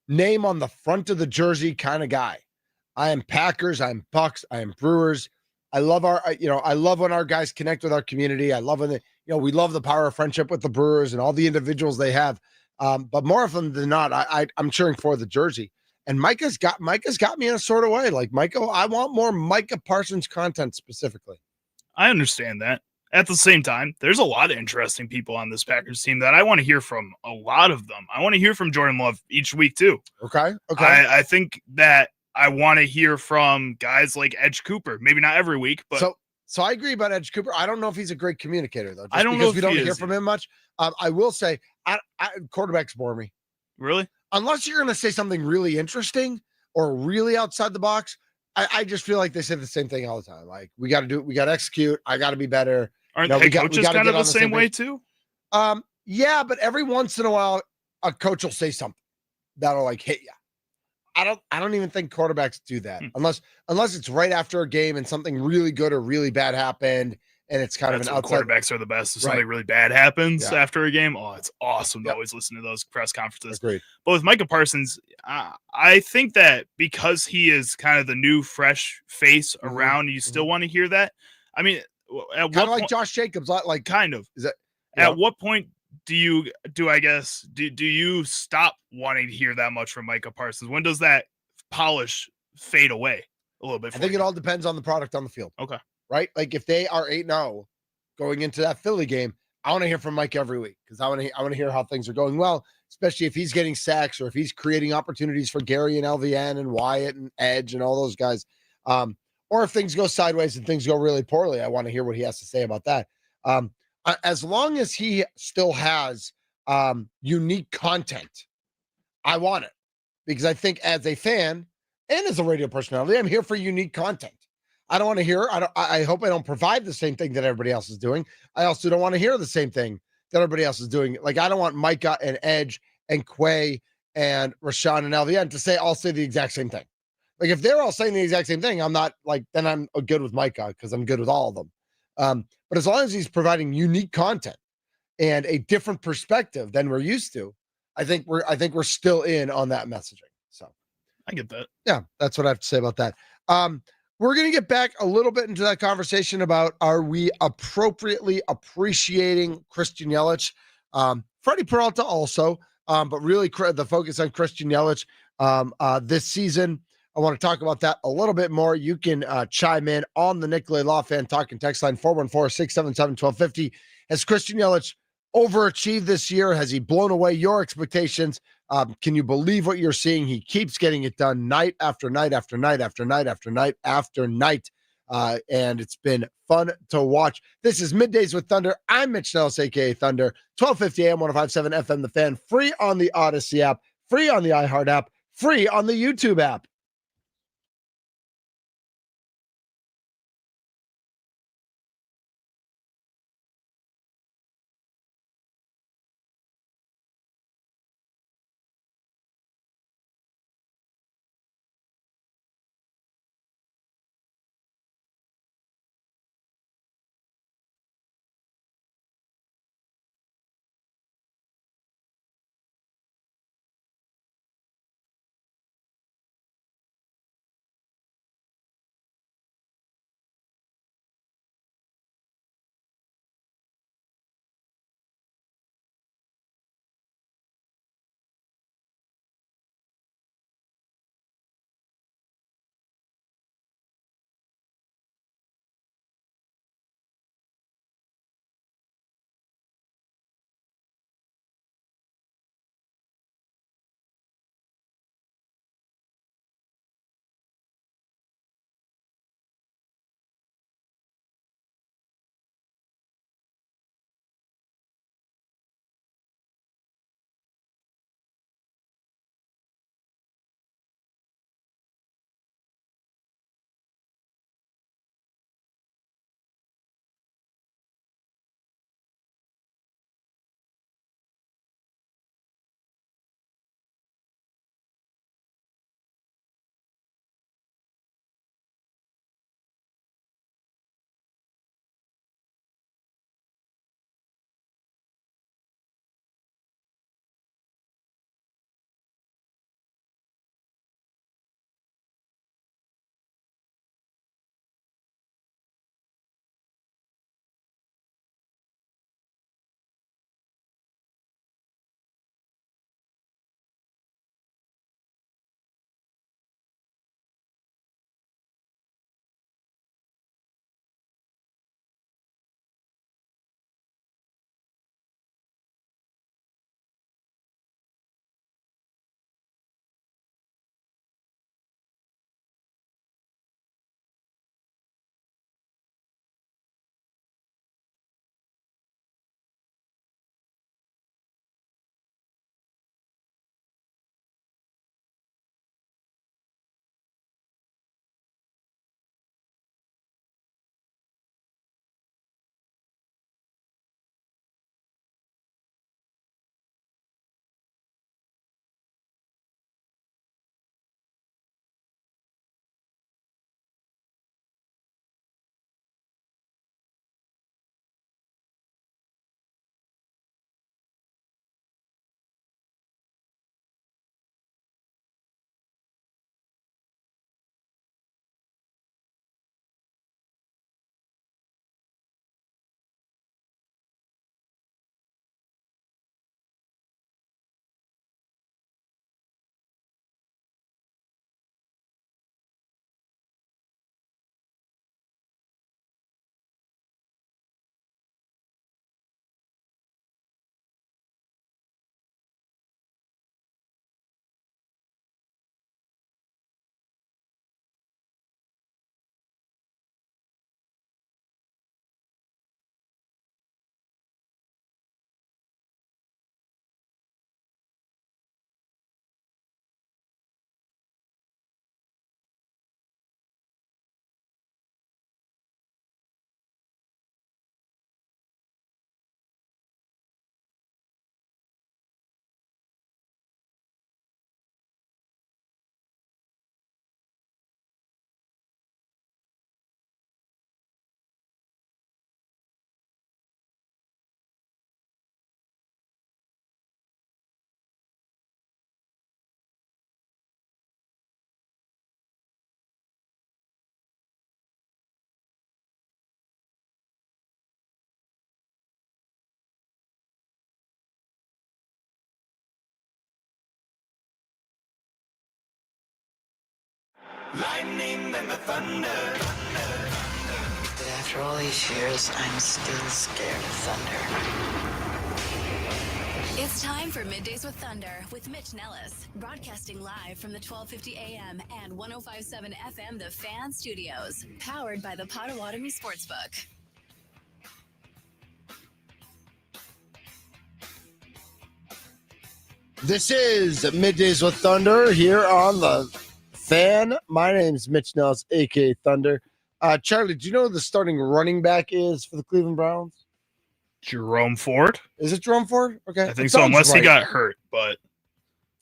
name on the front of the jersey kind of guy. I am Packers, I'm Bucks, I am Brewers. I love I love when our guys connect with our community. I love when we love the power of friendship with the Brewers and all the individuals they have. But more often than not, I'm cheering for the jersey. And Micah's got me in a sort of way. Micah, I want more Micah Parsons content specifically. I understand that. At the same time, there's a lot of interesting people on this Packers team that I want to hear from. A lot of them. I want to hear from Jordan Love each week too. Okay. I think that I want to hear from guys like Edge Cooper. Maybe not every week, but so I agree about Edge Cooper. I don't know if he's a great communicator though. I don't know if we don't hear from him much. I will say, quarterbacks bore me. Really? Unless you're going to say something really interesting or really outside the box. I just feel like they say the same thing all the time. We got to we got to execute. I got to be better. Aren't head coaches kind of the same way too? Yeah, but every once in a while, a coach will say something that'll hit you. I don't even think quarterbacks do that unless it's right after a game and something really good or really bad happened, and it's kind of an outside. Quarterbacks are the best. If something really bad happens after a game, it's awesome to always listen to those press conferences. Agreed. But with Micah Parsons, I think that because he is kind of the new fresh face around, you still want to hear that. I mean, At Kind what of like point, Josh Jacobs, like kind of. is that At what point do you stop wanting to hear that much from Micah Parsons? When does that polish fade away a little bit? I think it all depends on the product on the field. Okay. Right? Like if they are 8-0 going into that Philly game, I want to hear from Mike every week because I want to hear how things are going well, especially if he's getting sacks or if he's creating opportunities for Gary and LVN and Wyatt and Edge and all those guys. Or if things go sideways and things go really poorly, I want to hear what he has to say about that. As long as he still has unique content, I want it because I think as a fan and as a radio personality, I'm here for unique content. I don't want to hear. I hope I don't provide the same thing that everybody else is doing. I also don't want to hear the same thing that everybody else is doing. Like I don't want Micah and Edge and Quay and Rashawn and LVN to all say the exact same thing. Like if they're all saying the exact same thing, I'm not like then I'm good with Micah because I'm good with all of them. But as long as he's providing unique content and a different perspective than we're used to, I think we're still in on that messaging. So I get that. Yeah, that's what I have to say about that. We're going to get back a little bit into that conversation about are we appropriately appreciating Christian Yelich, Freddie Peralta also, but really the focus on Christian Yelich this season. I want to talk about that a little bit more. You can chime in on the Nicolay Law Fan Talk and Text line 414-677-1250. Has Christian Yelich overachieved this year? Has he blown away your expectations? Can you believe what you're seeing? He keeps getting it done night after night after night after night after night after night. And it's been fun to watch. This is Middays with Thunder. I'm Mitch Nellis, a.k.a. Thunder. 1250 AM, 105.7 FM, The Fan. Free on the Odyssey app. Free on the iHeart app. Free on the YouTube app. lightning and the thunder. But after all these years, I'm still scared of thunder. It's time for Middays with Thunder with Mitch Nellis, broadcasting live from the 1250 AM and 1057 FM The Fan Studios, powered by the Potawatomi Sportsbook. This is Middays with Thunder here on the Fan. My name's Mitch Nellis, aka Thunder. Charlie, do you know who the starting running back is for the Cleveland Browns? Jerome Ford. Is it Jerome Ford? Okay. I think so, unless he got hurt, but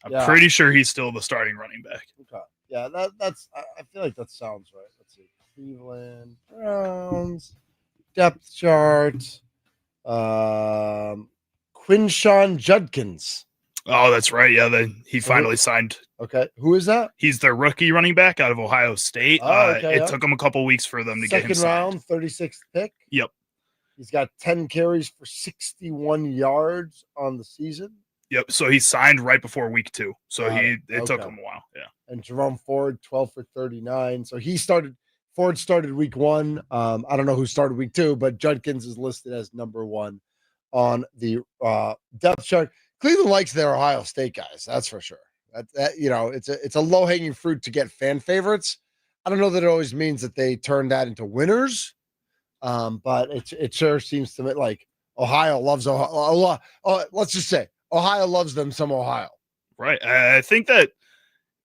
I'm pretty sure he's still the starting running back. Okay. Yeah, that's I feel like that sounds right. Let's see. Cleveland Browns depth chart. Quinshawn Judkins. Oh, that's right. Yeah, he finally signed. Okay. Who is that? He's the rookie running back out of Ohio State. It took him a couple weeks for them to get him signed. Second round, 36th pick. Yep. He's got 10 carries for 61 yards on the season. Yep. So he signed right before week 2. So it took him a while. Yeah. And Jerome Ford, 12 for 39. So Ford started week 1. I don't know who started week 2, but Judkins is listed as number 1 on the depth chart. Cleveland likes their Ohio State guys. That's for sure. It's a low-hanging fruit to get fan favorites. I don't know that it always means that they turn that into winners. But it sure seems to me like Ohio loves Ohio. Let's just say Ohio loves them some Ohio. Right. I think that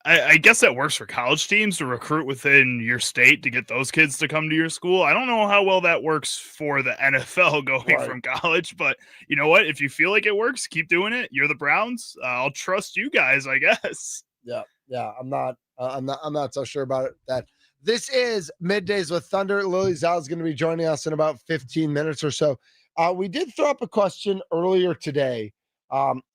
I guess that works for college teams to recruit within your state to get those kids to come to your school. I don't know how well that works for the NFL going from college, but you know what? If you feel like it works, keep doing it. You're the Browns. I'll trust you guys, I guess. Yeah. I'm not so sure about that. This is Middays with Thunder. Lily Zhao is going to be joining us in about 15 minutes or so. We did throw up a question earlier today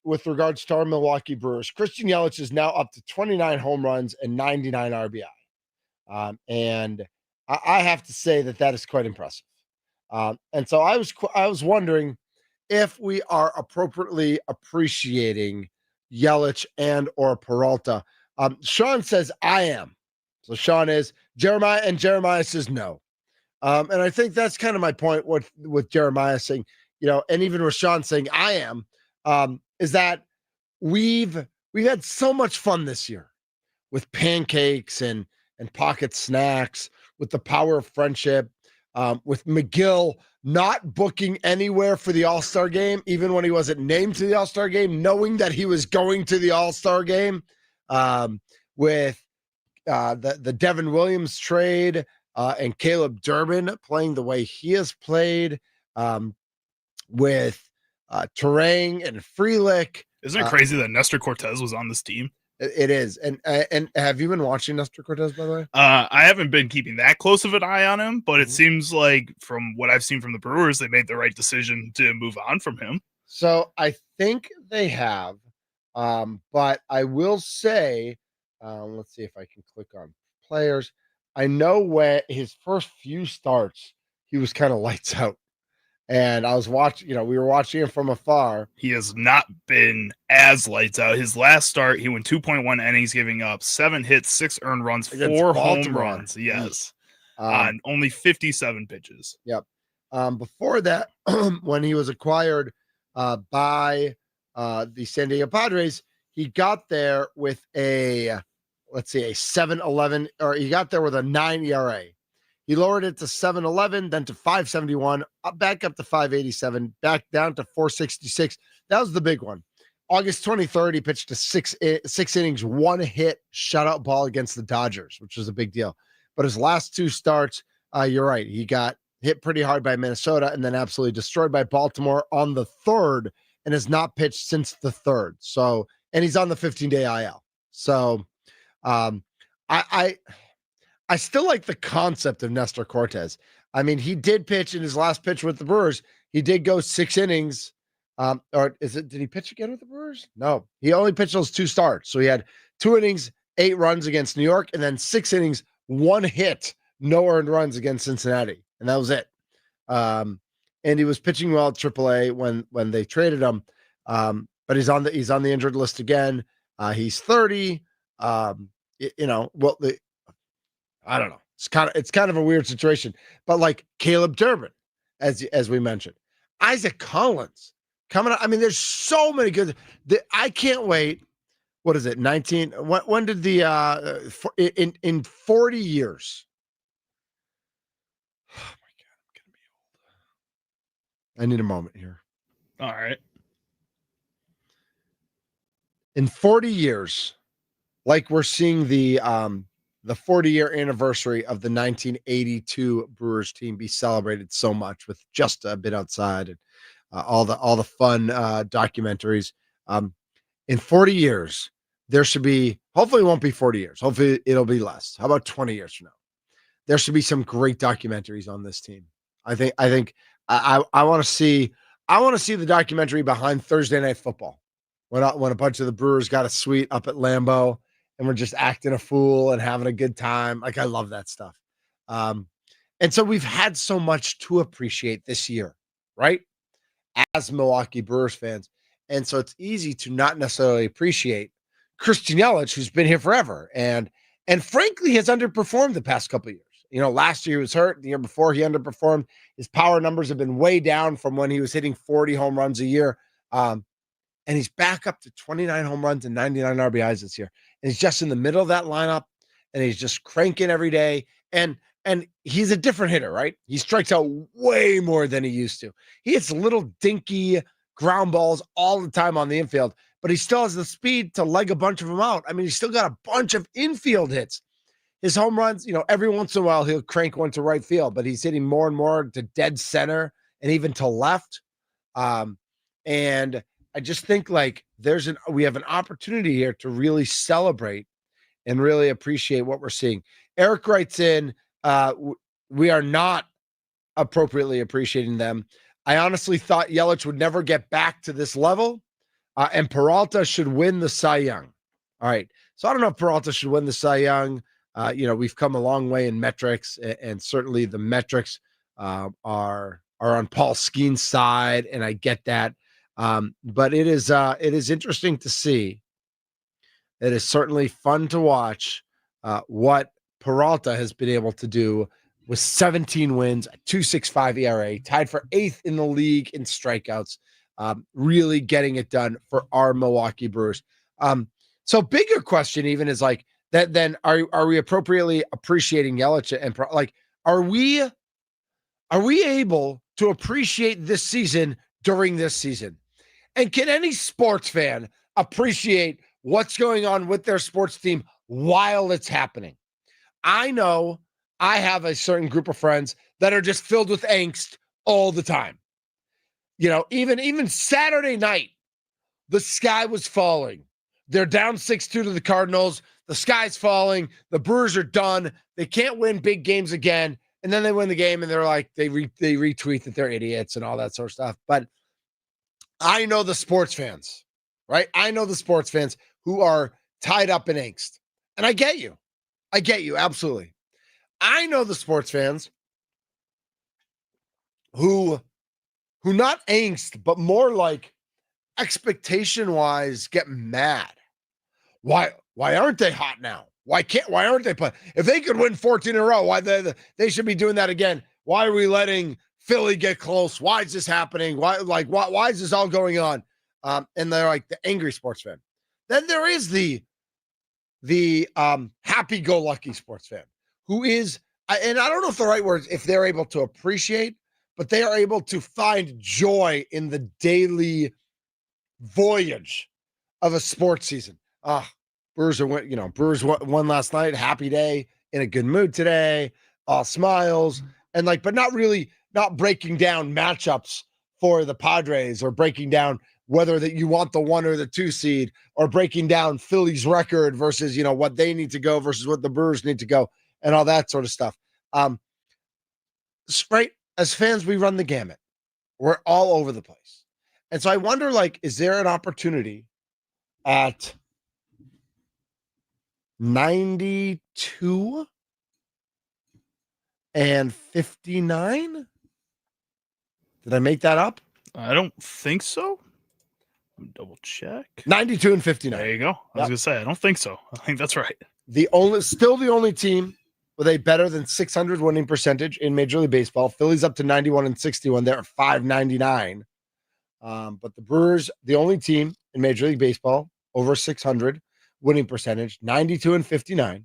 with regards to our Milwaukee Brewers. Christian Yelich is now up to 29 home runs and 99 RBI. And I have to say that is quite impressive. And so I was wondering if we are appropriately appreciating Yelich and or Peralta. Sean says, I am. So Sean is Jeremiah, and Jeremiah says no. And I think that's kind of my point with Jeremiah saying, and even with Sean saying I am, is that we've had so much fun this year with pancakes and pocket snacks, with the power of friendship, with McGill not booking anywhere for the All-Star game, even when he wasn't named to the All-Star game, knowing that he was going to the All-Star game, with the Devin Williams trade and Caleb Durbin playing the way he has played, with Terang and Frelick. Isn't it crazy that Nestor Cortez was on this team? It is. And have you been watching Nestor Cortez, by the way? I haven't been keeping that close of an eye on him, but it seems like from what I've seen from the Brewers, they made the right decision to move on from him. So I think they have, but I will say, let's see if I can click on players. I know when his first few starts, he was kind of lights out. And I was watching, we were watching him from afar. He has not been as lights out. His last start, he went 2.1 innings, giving up 7 hits, 6 earned runs, 4 home runs. Yes. On only 57 pitches. Yep. Before that, when he was acquired by the San Diego Padres, he got there with a 7.11, or he got there with a 9 ERA. He lowered it to 7.11, then to 5.71, back up to 5.87, back down to 4.66. That was the big one. August 23rd, he pitched a six innings, 1 hit, shutout ball against the Dodgers, which was a big deal. But his last 2 starts, you're right, he got hit pretty hard by Minnesota and then absolutely destroyed by Baltimore on the 3rd, and has not pitched since the 3rd. So, and he's on the 15-day IL. So, I still like the concept of Nestor Cortez. I mean, he did pitch in his last pitch with the Brewers. He did go 6 innings. Did he pitch again with the Brewers? No, he only pitched those 2 starts. So he had 2 innings, 8 runs against New York, and then 6 innings, 1 hit, no earned runs against Cincinnati. And that was it. And he was pitching well at AAA when they traded him. But he's on the injured list again. He's 30. I don't know. It's kind of a weird situation. But like Caleb Durbin, as we mentioned, Isaac Collins coming up. I mean, there's so many good. I can't wait. What is it? 19. When did the in 40 years? Oh my God, I'm gonna be old. I need a moment here. All right. In 40 years, like we're seeing the 40-year anniversary of the 1982 Brewers team be celebrated so much with Just a Bit Outside and all the fun documentaries. In 40 years, there should be, hopefully it won't be 40 years. Hopefully it'll be less. How about 20 years from now? There should be some great documentaries on this team. I think I want to see the documentary behind Thursday Night Football when a bunch of the Brewers got a suite up at Lambeau and we're just acting a fool and having a good time. Like I love that stuff. And so we've had so much to appreciate this year, right? As Milwaukee Brewers fans. And so it's easy to not necessarily appreciate Christian Yelich, who's been here forever and frankly has underperformed the past couple of years. You know, last year he was hurt. The year before he underperformed. His power numbers have been way down from when he was hitting 40 home runs a year. And he's back up to 29 home runs and 99 RBIs this year. And he's just in the middle of that lineup and he's just cranking every day. And he's a different hitter, right? He strikes out way more than he used to. He hits little dinky ground balls all the time on the infield, but he still has the speed to leg a bunch of them out. I mean, he's still got a bunch of infield hits. His home runs, you know, every once in a while he'll crank one to right field, but he's hitting more and more to dead center and even to left. And I just think like we have an opportunity here to really celebrate and really appreciate what we're seeing. Eric writes in, we are not appropriately appreciating them. I honestly thought Yelich would never get back to this level, and Peralta should win the Cy Young. All right. So I don't know if Peralta should win the Cy Young. We've come a long way in metrics, and certainly the metrics are on Paul Skeen's side, and I get that. But it is interesting to see. It is certainly fun to watch what Peralta has been able to do with 17 wins, a 2.65 ERA, tied for 8th in the league in strikeouts, really getting it done for our Milwaukee Brewers. So bigger question even is like that. Then are we appropriately appreciating Yelich and like are we able to appreciate this season during this season? And can any sports fan appreciate what's going on with their sports team while it's happening? I know I have a certain group of friends that are just filled with angst all the time. You know, even Saturday night, the sky was falling. They're down 6-2 to the Cardinals. The sky's falling. The Brewers are done. They can't win big games again. And then they win the game and they're like, they retweet that they're idiots and all that sort of stuff. But I know the sports fans, right? I know the sports fans who are tied up in angst. And I get you. Absolutely. I know the sports fans who not angst, but more like expectation-wise get mad. Why aren't they hot now? Why aren't they playing? If they could win 14 in a row, why they should be doing that again? Why are we letting Philly get close? Why is this happening? Why is this all going on? And they're like the angry sports fan. Then there is the happy-go-lucky sports fan who is, and I don't know if the right words, if they're able to appreciate, but they are able to find joy in the daily voyage of a sports season. Brewers won last night. Happy day, in a good mood today. All smiles and but not breaking down matchups for the Padres or breaking down whether that you want the 1 or the 2 seed or breaking down Philly's record versus what they need to go versus what the Brewers need to go and all that sort of stuff. Right, as fans, we run the gamut. We're all over the place, and so I wonder, is there an opportunity at 92 and 59? Did I make that up? I don't think so. Double check. 92 and 59. There you go. I was gonna say I don't think so. I think that's right. Still the only team with a better than 600 winning percentage in Major League Baseball. Phillies up to 91 and 61. They're at 599. But the Brewers, the only team in Major League Baseball over 600 winning percentage, 92 and 59.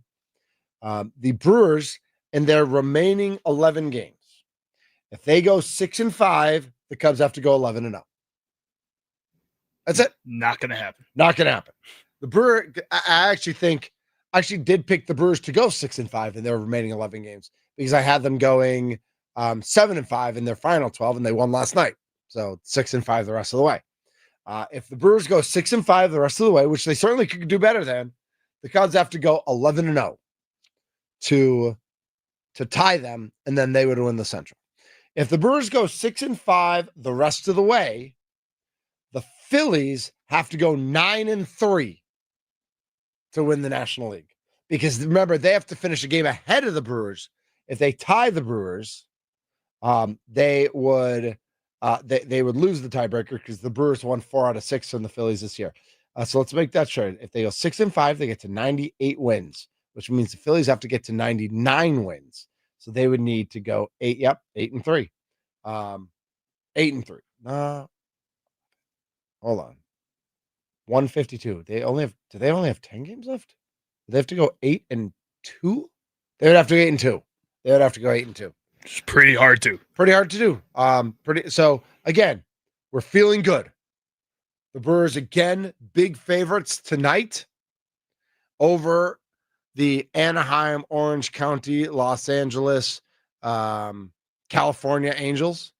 The Brewers in their remaining 11 games, if they go 6-5, the Cubs have to go 11-0. That's it. Not going to happen. Not going to happen. The Brewer, I actually did pick the Brewers to go 6-5 in their remaining 11 games because I had them going 7-5 in their final 12, and they won last night. So 6-5 the rest of the way. If the Brewers go 6-5 the rest of the way, which they certainly could do better than, the Cubs have to go 11-0 to tie them, and then they would win the Central. If the Brewers go 6-5 the rest of the way, the Phillies have to go 9-3 to win the National League. Because remember, they have to finish a game ahead of the Brewers. If they tie the Brewers, they would lose the tiebreaker because the Brewers won 4 out of 6 from the Phillies this year. So let's make that sure. If they go 6-5, they get to 98 wins, which means the Phillies have to get to 99 wins. So they would need to go 8-3. 8-3. Hold on. 152. Do they only have 10 games left? Do they have to go 8-2? They would have to go 8-2. They would have to go 8-2. It's pretty hard to. Pretty hard to do. So again, we're feeling good. The Brewers again, big favorites tonight over the Anaheim, Orange County, Los Angeles, California Angels.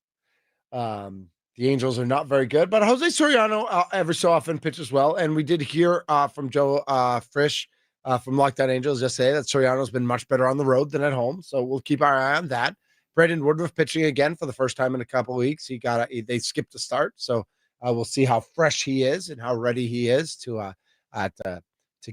The Angels are not very good, but Jose Soriano every so often pitches well. And we did hear from Joe Frisch from Lockdown Angels yesterday that Soriano's been much better on the road than at home. So we'll keep our eye on that. Brandon Woodruff pitching again for the first time in a couple of weeks. They skipped a start. So we'll see how fresh he is and how ready he is to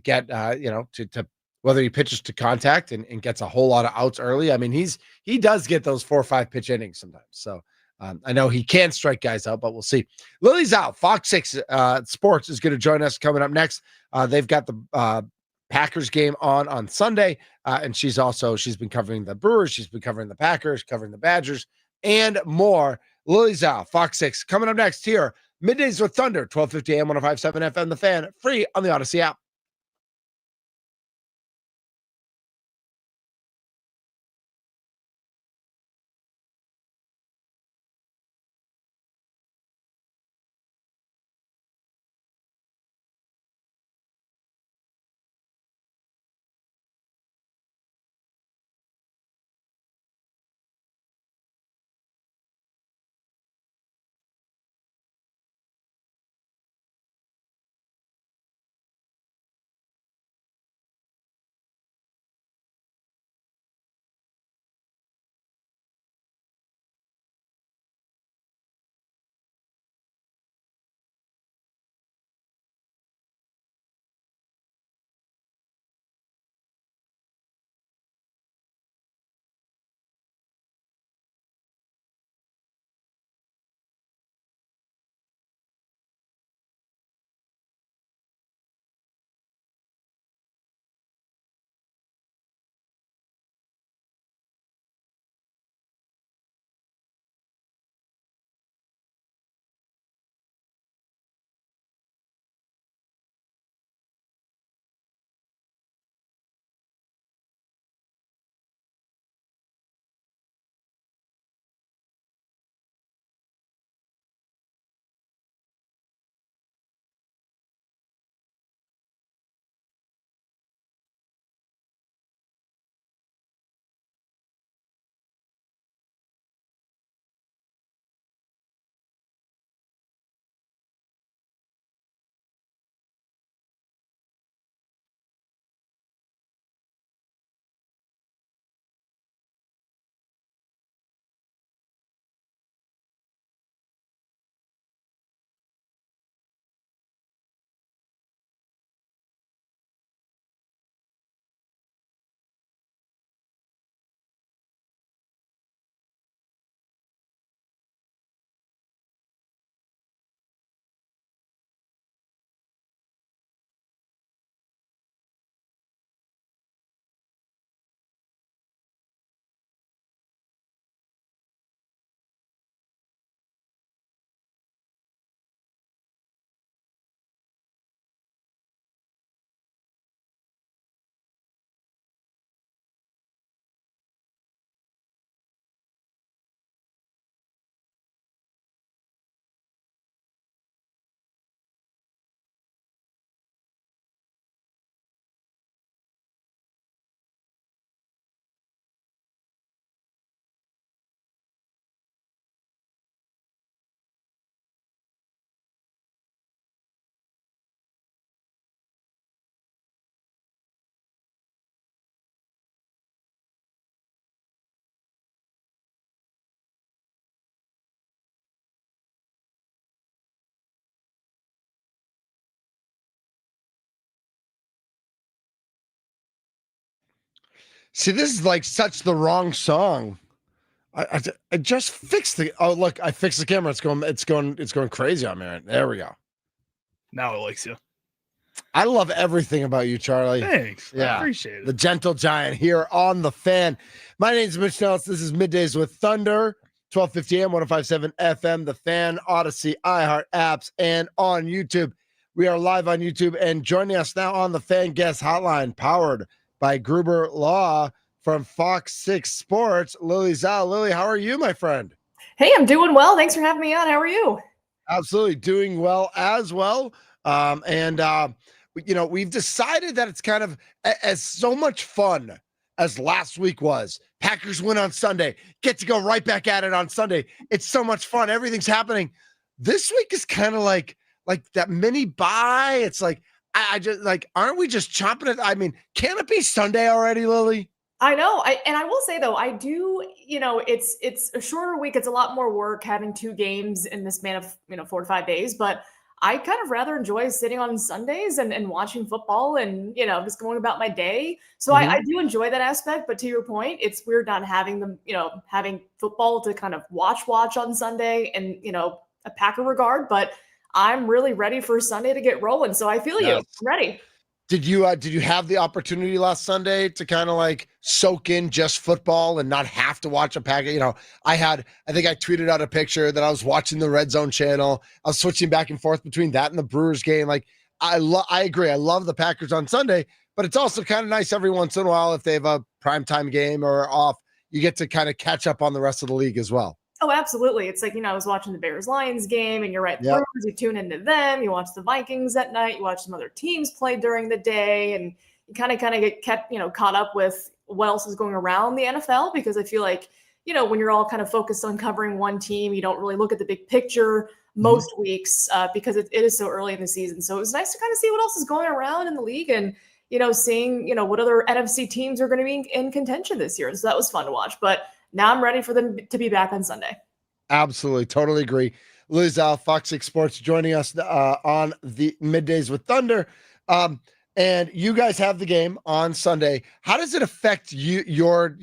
get, to whether he pitches to contact and gets a whole lot of outs early. I mean, he does get those 4 or 5 pitch innings sometimes. So I know he can strike guys out, but we'll see. Lily's out. Fox 6 Sports is going to join us coming up next. They've got the Packers game on Sunday, and she's been covering the Brewers. She's been covering the Packers, covering the Badgers, and more. Lily's out. Fox 6 coming up next here. Middays with Thunder, 1250 AM, 105.7 FM, The Fan, free on the Odyssey app. See, this is like such the wrong song. I just fixed the. Oh, look, I fixed the camera. It's going crazy on me. Right? There we go. Now it likes you. I love everything about you, Charlie. Thanks. Yeah. I appreciate it. The gentle giant here on the Fan. My name is Mitch Nellis. This is Middays with Thunder. 1250 AM, 105.7 FM, The Fan, Odyssey, iHeart apps, and on YouTube. We are live on YouTube, and joining us now on the Fan Guest Hotline, powered by Gruber Law from Fox 6 Sports, Lily Zhao. Lily, how are you, my friend? Hey, I'm doing well. Thanks for having me on. How are you? Absolutely doing well as well. We've decided that it's kind of as so much fun as last week was. Packers win on Sunday, get to go right back at it on Sunday. It's so much fun. Everything's happening. This week is kind of like that mini bye. It's like, I just like, aren't we just chomping it? I mean, can it be Sunday already, Lily? I know. I will say though, I do, it's a shorter week. It's a lot more work having 2 games in this span of, 4 to 5 days, but I kind of rather enjoy sitting on Sundays and watching football and, just going about my day. So I do enjoy that aspect, but to your point, it's weird not having them, having football to kind of watch on Sunday and, a Packer regard, but I'm really ready for Sunday to get rolling. So I feel you. I'm ready. Did you have the opportunity last Sunday to kind of like soak in just football and not have to watch a Packer? I think I tweeted out a picture that I was watching the Red Zone channel. I was switching back and forth between that and the Brewers game. Like I agree. I love the Packers on Sunday, but it's also kind of nice every once in a while if they have a primetime game or off, you get to kind of catch up on the rest of the league as well. Oh, absolutely. It's like, I was watching the Bears-Lions game and you're right. Yep. You tune into them. You watch the Vikings at night. You watch some other teams play during the day and you kind of get kept, caught up with what else is going around the NFL, because I feel like, when you're all kind of focused on covering one team, you don't really look at the big picture most weeks because it is so early in the season. So it was nice to kind of see what else is going around in the league and, seeing, what other NFC teams are going to be in contention this year. So that was fun to watch. But now I'm ready for them to be back on Sunday. Absolutely. Totally agree. Lily Zhao, Fox 6 Sports, joining us on the Middays with Thunder. And you guys have the game on Sunday. How does it affect your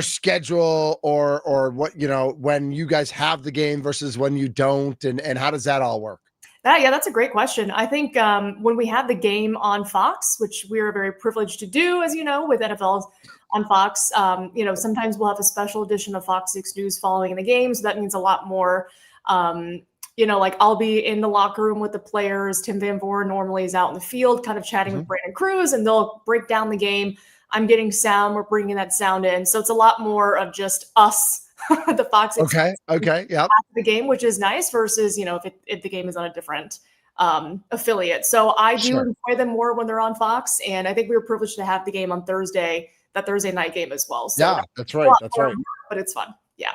schedule or what, when you guys have the game versus when you don't? And how does that all work? Yeah, that's a great question. I think when we have the game on Fox, which we are very privileged to do, as you know, with NFL on Fox, sometimes we'll have a special edition of Fox 6 News following the game. So that means a lot more, like I'll be in the locker room with the players. Tim Van Voren normally is out in the field kind of chatting with Brandon Cruz, and they'll break down the game. I'm getting sound. We're bringing that sound in. So it's a lot more of just us, the Fox 6 Okay. Yeah. The game, which is nice versus, if the game is on a different affiliate. So I do enjoy them more when they're on Fox. And I think we were privileged to have the game on Thursday, that Thursday night game as well. So yeah, that's right. That's right. But it's fun. Yeah.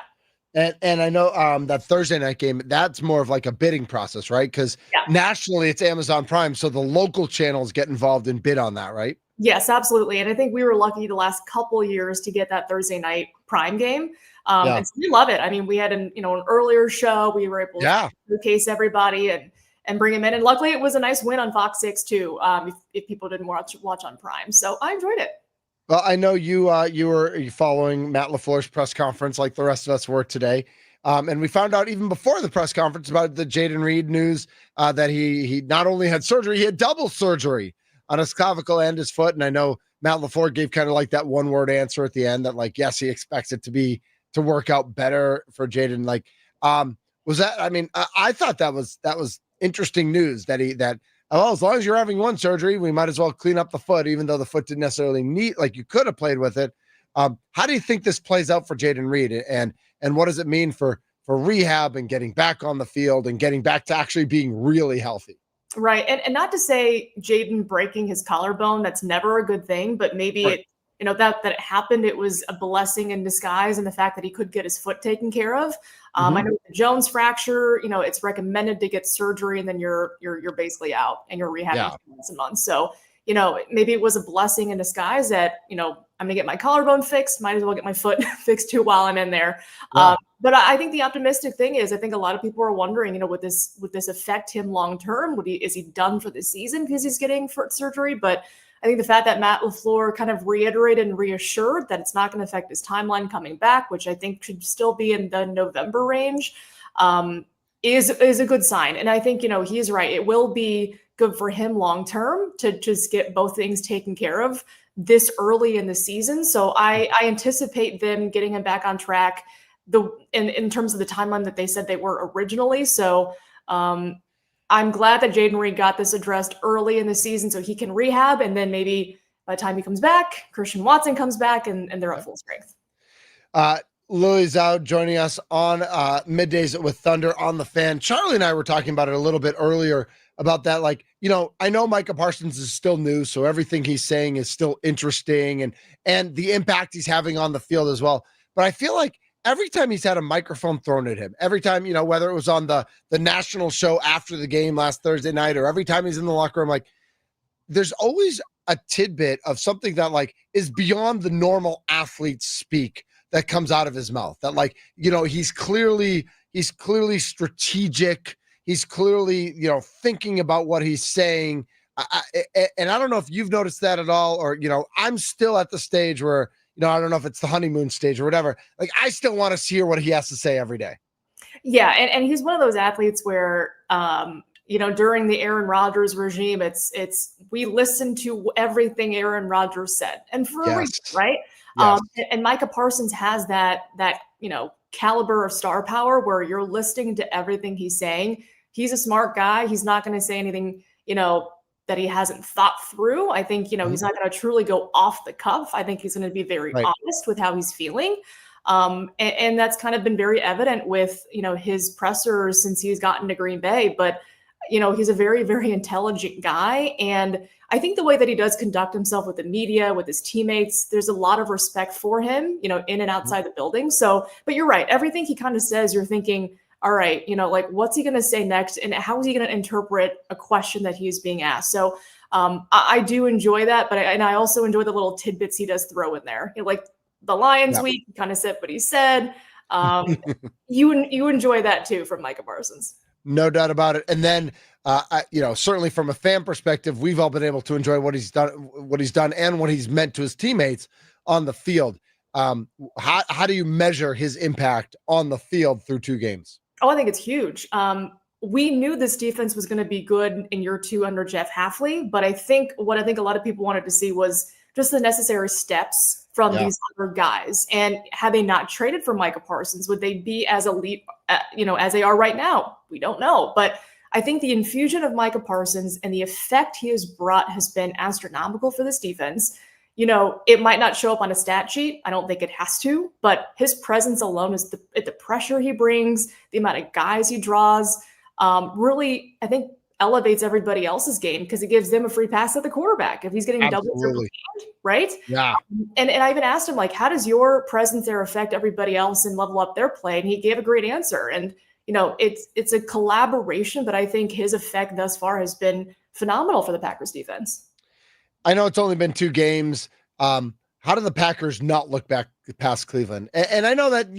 And I know that Thursday night game, that's more of like a bidding process, right? Because nationally it's Amazon Prime. So the local channels get involved and bid on that, right? Yes, absolutely. And I think we were lucky the last couple of years to get that Thursday night Prime game. And so we love it. I mean, we had an earlier show. We were able to showcase everybody and bring them in. And luckily it was a nice win on Fox 6 too. If people didn't watch on Prime. So I enjoyed it. Well, I know you were following Matt LaFleur's press conference like the rest of us were today. And we found out even before the press conference about the Jayden Reed news that he not only had surgery, he had double surgery on his clavicle and his foot. And I know Matt LaFleur gave kind of like that one word answer at the end that like, yes, he expects it to work out better for Jayden. Like, was that, I mean, I thought that was interesting news that as long as you're having one surgery, we might as well clean up the foot, even though the foot didn't necessarily need, like you could have played with it. How do you think this plays out for Jayden Reed and what does it mean for rehab and getting back on the field and getting back to actually being really healthy? Right. And not to say Jayden breaking his collarbone, that's never a good thing, but maybe that it happened, it was a blessing in disguise, and the fact that he could get his foot taken care of. I know the Jones fracture, it's recommended to get surgery and then you're basically out and you're rehabbing for months and months. So, maybe it was a blessing in disguise that, I'm gonna get my collarbone fixed, might as well get my foot fixed too while I'm in there. But I think the optimistic thing is, I think a lot of people are wondering, would this affect him long term? Is he done for the season because he's getting foot surgery? But I think the fact that Matt LaFleur kind of reiterated and reassured that it's not going to affect his timeline coming back, which I think should still be in the November range, is a good sign. And I think, he is right. It will be good for him long term to just get both things taken care of this early in the season. So I anticipate them getting him back on track in terms of the timeline that they said they were originally. So I'm glad that Jaden Reed got this addressed early in the season so he can rehab, and then maybe by the time he comes back, Christian Watson comes back and they're at full strength. Lily's out joining us on Middays with Thunder on the Fan. Charlie and I were talking about it a little bit earlier about that. Like, I know Micah Parsons is still new, so everything he's saying is still interesting and the impact he's having on the field as well. But I feel like every time he's had a microphone thrown at him, every time, whether it was on the national show after the game last Thursday night, or every time he's in the locker room, like there's always a tidbit of something that like is beyond the normal athlete speak that comes out of his mouth. That like, he's clearly strategic. He's clearly, thinking about what he's saying. And I don't know if you've noticed that at all, or, I'm still at the stage where, I don't know if it's the honeymoon stage or whatever. Like, I still want to hear what he has to say every day. Yeah. And he's one of those athletes where, during the Aaron Rodgers regime, we listened to everything Aaron Rodgers said, and for a reason, right? Yes. And Micah Parsons has that caliber of star power where you're listening to everything he's saying. He's a smart guy. He's not going to say anything, that he hasn't thought through. I think, he's not going to truly go off the cuff. I think he's going to be very honest with how he's feeling. And that's kind of been very evident with, his pressers since he's gotten to Green Bay. But, he's a very, very intelligent guy. And I think the way that he does conduct himself with the media, with his teammates, there's a lot of respect for him, in and outside the building. So, but you're right. Everything he kind of says, you're thinking, all right, like, what's he going to say next? And how is he going to interpret a question that he is being asked? So I do enjoy that, but I also enjoy the little tidbits he does throw in there. Like the Lions week, he kind of said what he said. You enjoy that too from Micah Parsons. No doubt about it. And then, certainly from a fan perspective, we've all been able to enjoy what he's done and what he's meant to his teammates on the field. How do you measure his impact on the field through 2 games? Oh, I think it's huge. We knew this defense was going to be good in year 2 under Jeff Hafley, but I think a lot of people wanted to see was just the necessary steps from these other guys. And had they not traded for Micah Parsons, would they be as elite, as they are right now? We don't know. But I think the infusion of Micah Parsons and the effect he has brought has been astronomical for this defense. It might not show up on a stat sheet. I don't think it has to, but his presence alone is the pressure he brings, the amount of guys he draws, really, I think, elevates everybody else's game because it gives them a free pass at the quarterback if he's getting double, right? Yeah. And I even asked him, like, how does your presence there affect everybody else and level up their play? And he gave a great answer. And, it's a collaboration, but I think his effect thus far has been phenomenal for the Packers defense. I know it's only been 2 games. How do the Packers not look back past Cleveland? And I know that,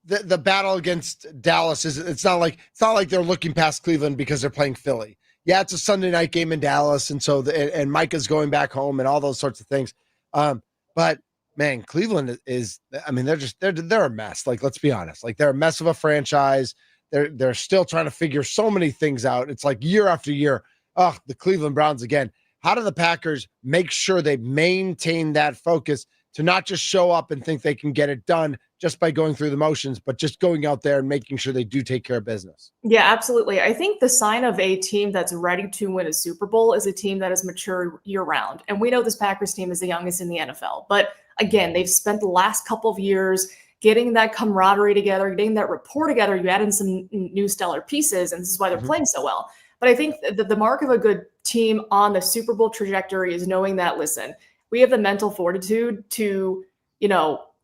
the battle against Dallas it's not like they're looking past Cleveland because they're playing Philly. Yeah, it's a Sunday night game in Dallas. And so, and Micah's going back home and all those sorts of things. But man, Cleveland they're a mess. Like, let's be honest. Like, they're a mess of a franchise. They're still trying to figure so many things out. It's like year after year. Oh, the Cleveland Browns again. How do the Packers make sure they maintain that focus to not just show up and think they can get it done just by going through the motions, but just going out there and making sure they do take care of business? Yeah, absolutely. I think the sign of a team that's ready to win a Super Bowl is a team that is mature year round. And we know this Packers team is the youngest in the NFL. But again, they've spent the last couple of years getting that camaraderie together, getting that rapport together. You add in some new stellar pieces, and this is why they're playing so well. But I think the mark of a good team on the Super Bowl trajectory is knowing that, listen, we have the mental fortitude to,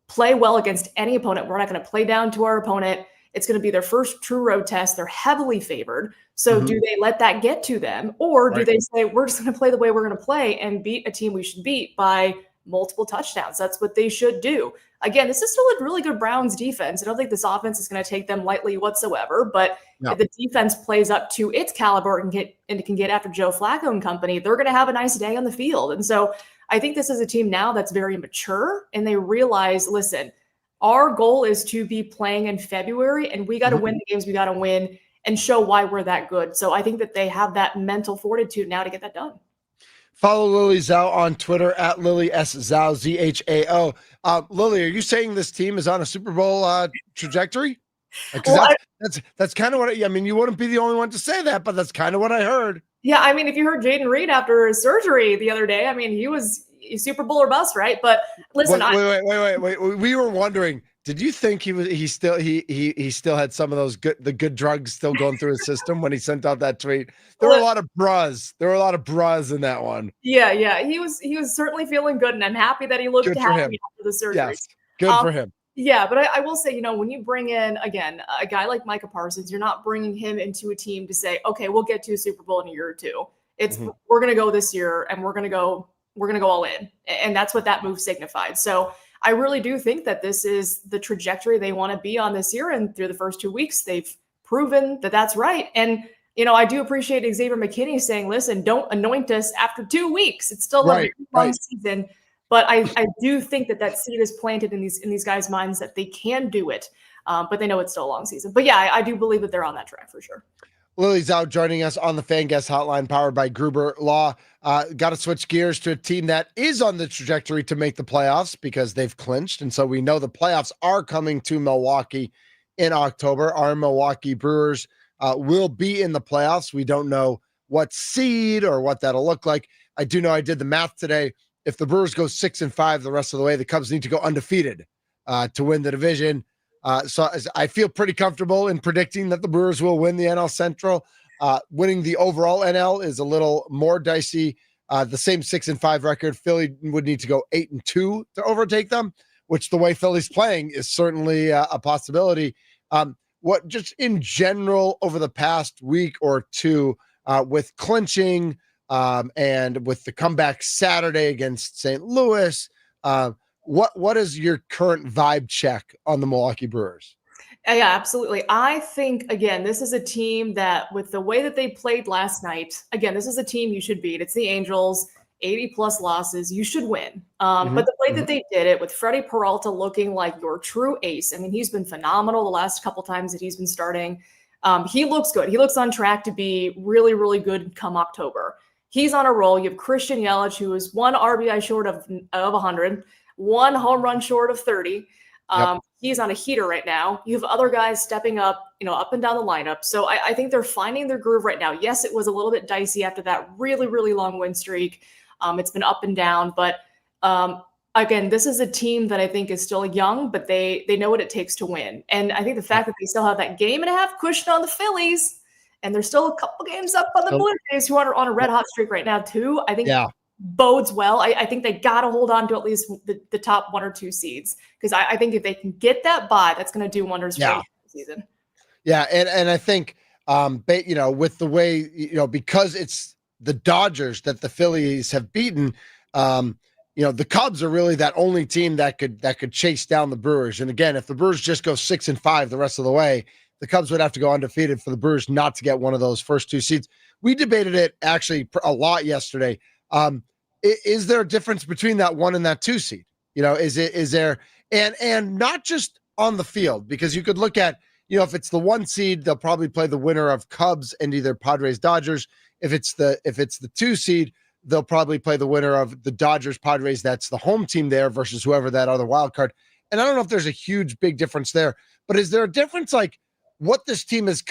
play well against any opponent. We're not going to play down to our opponent. It's going to be their first true road test. They're heavily favored. So do they let that get to them? Or do they say, we're just going to play the way we're going to play and beat a team we should beat by multiple touchdowns. That's what they should do. Again, this is still a really good Browns defense. I don't think this offense is going to take them lightly whatsoever, but if the defense plays up to its caliber and can get after Joe Flacco and company, they're going to have a nice day on the field. And so I think this is a team now that's very mature, and they realize, listen, our goal is to be playing in February, and we got to win the games we got to win and show why we're that good. So I think that they have that mental fortitude now to get that done. Follow Lily Zhao on Twitter at Lily S. Zhao, Z-H-A-O. Lily, are you saying this team is on a Super Bowl trajectory? Because that's kind of what I mean. You wouldn't be the only one to say that, but that's kind of what I heard. Yeah, I mean, if you heard Jaden Reed after his surgery the other day, I mean, he was Super Bowl or bust, right? But listen, wait. We were wondering, did you think he still had some of those good drugs still going through his system when he sent out that tweet? There were a lot of bras. There were a lot of bras in that one. Yeah. He was certainly feeling good, and I'm happy that he looked happy after the surgery. Yes, good for him. Yeah, but I will say, when you bring in, again, a guy like Micah Parsons, you're not bringing him into a team to say, okay, we'll get to a Super Bowl in a year or two. It's we're going to go this year, and we're going to go all in. And that's what that move signified. So I really do think that this is the trajectory they want to be on this year. And through the first 2 weeks, they've proven that that's right. And, I do appreciate Xavier McKinney saying, listen, don't anoint us after 2 weeks. It's still a long season. But I do think that seed is planted in these guys' minds that they can do it. But they know it's still a long season. But yeah, I do believe that they're on that track for sure. Lily Zhao joining us on the Fan Guest Hotline, powered by Gruber Law. Got to switch gears to a team that is on the trajectory to make the playoffs because they've clinched. And so we know the playoffs are coming to Milwaukee in October. Our Milwaukee Brewers will be in the playoffs. We don't know what seed or what that'll look like. I do know I did the math today. If the Brewers go 6-5 the rest of the way, the Cubs need to go undefeated to win the division. So I feel pretty comfortable in predicting that the Brewers will win the NL Central. Winning the overall NL is a little more dicey. The same 6-5 record, Philly would need to go 8-2 to overtake them, which the way Philly's playing is certainly a possibility. What just in general over the past week or two with clinching and with the comeback Saturday against St. Louis, what is your current vibe check on the Milwaukee Brewers? Yeah, absolutely. I think, again, this is a team that with the way that they played last night, again, this is a team you should beat. It's the Angels, 80 plus losses. You should win. But the way that they did it with Freddie Peralta looking like your true ace. I mean, he's been phenomenal the last couple times that he's been starting. He looks good. He looks on track to be really, really good come October. He's on a roll. You have Christian Yelich, who is 1 RBI short of 100, 1 home run short of 30. He's on a heater right now. You have other guys stepping up, up and down the lineup. So I think they're finding their groove right now. Yes, it was a little bit dicey after that really, really long win streak. It's been up and down. But again, this is a team that I think is still young, but they know what it takes to win. And I think the fact that they still have that game and a half cushion on the Phillies, and they're still a couple games up on the Blue Jays, who are on a red hot streak right now too, I think bodes well. I think they got to hold on to at least the top 1 or 2 seeds, because I think if they can get that bye, that's going to do wonders for the season. Yeah, and I think with the way because it's the Dodgers that the Phillies have beaten, the Cubs are really that only team that could chase down the Brewers. And again, if the Brewers just go 6-5 the rest of the way, the Cubs would have to go undefeated for the Brewers not to get one of those first 2 seeds. We debated it actually a lot yesterday. Is there a difference between that 1 and that 2 seed? Is there, and not just on the field, because you could look at, if it's the 1 seed, they'll probably play the winner of Cubs and either Padres Dodgers. If it's the 2 seed, they'll probably play the winner of the Dodgers Padres. That's the home team there versus whoever that other wild card. And I don't know if there's a huge, big difference there, but is there a difference like what this team has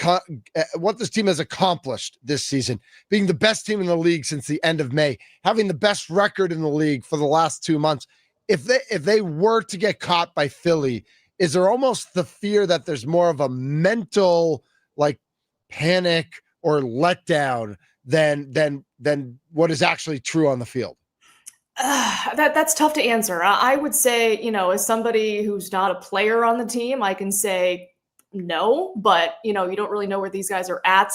accomplished this season, being the best team in the league since the end of May, having the best record in the league for the last 2 months? If they were to get caught by Philly, is there almost the fear that there's more of a mental like panic or letdown than what is actually true on the field? That's tough to answer. I would say, as somebody who's not a player on the team, I can say no, but you don't really know where these guys are at.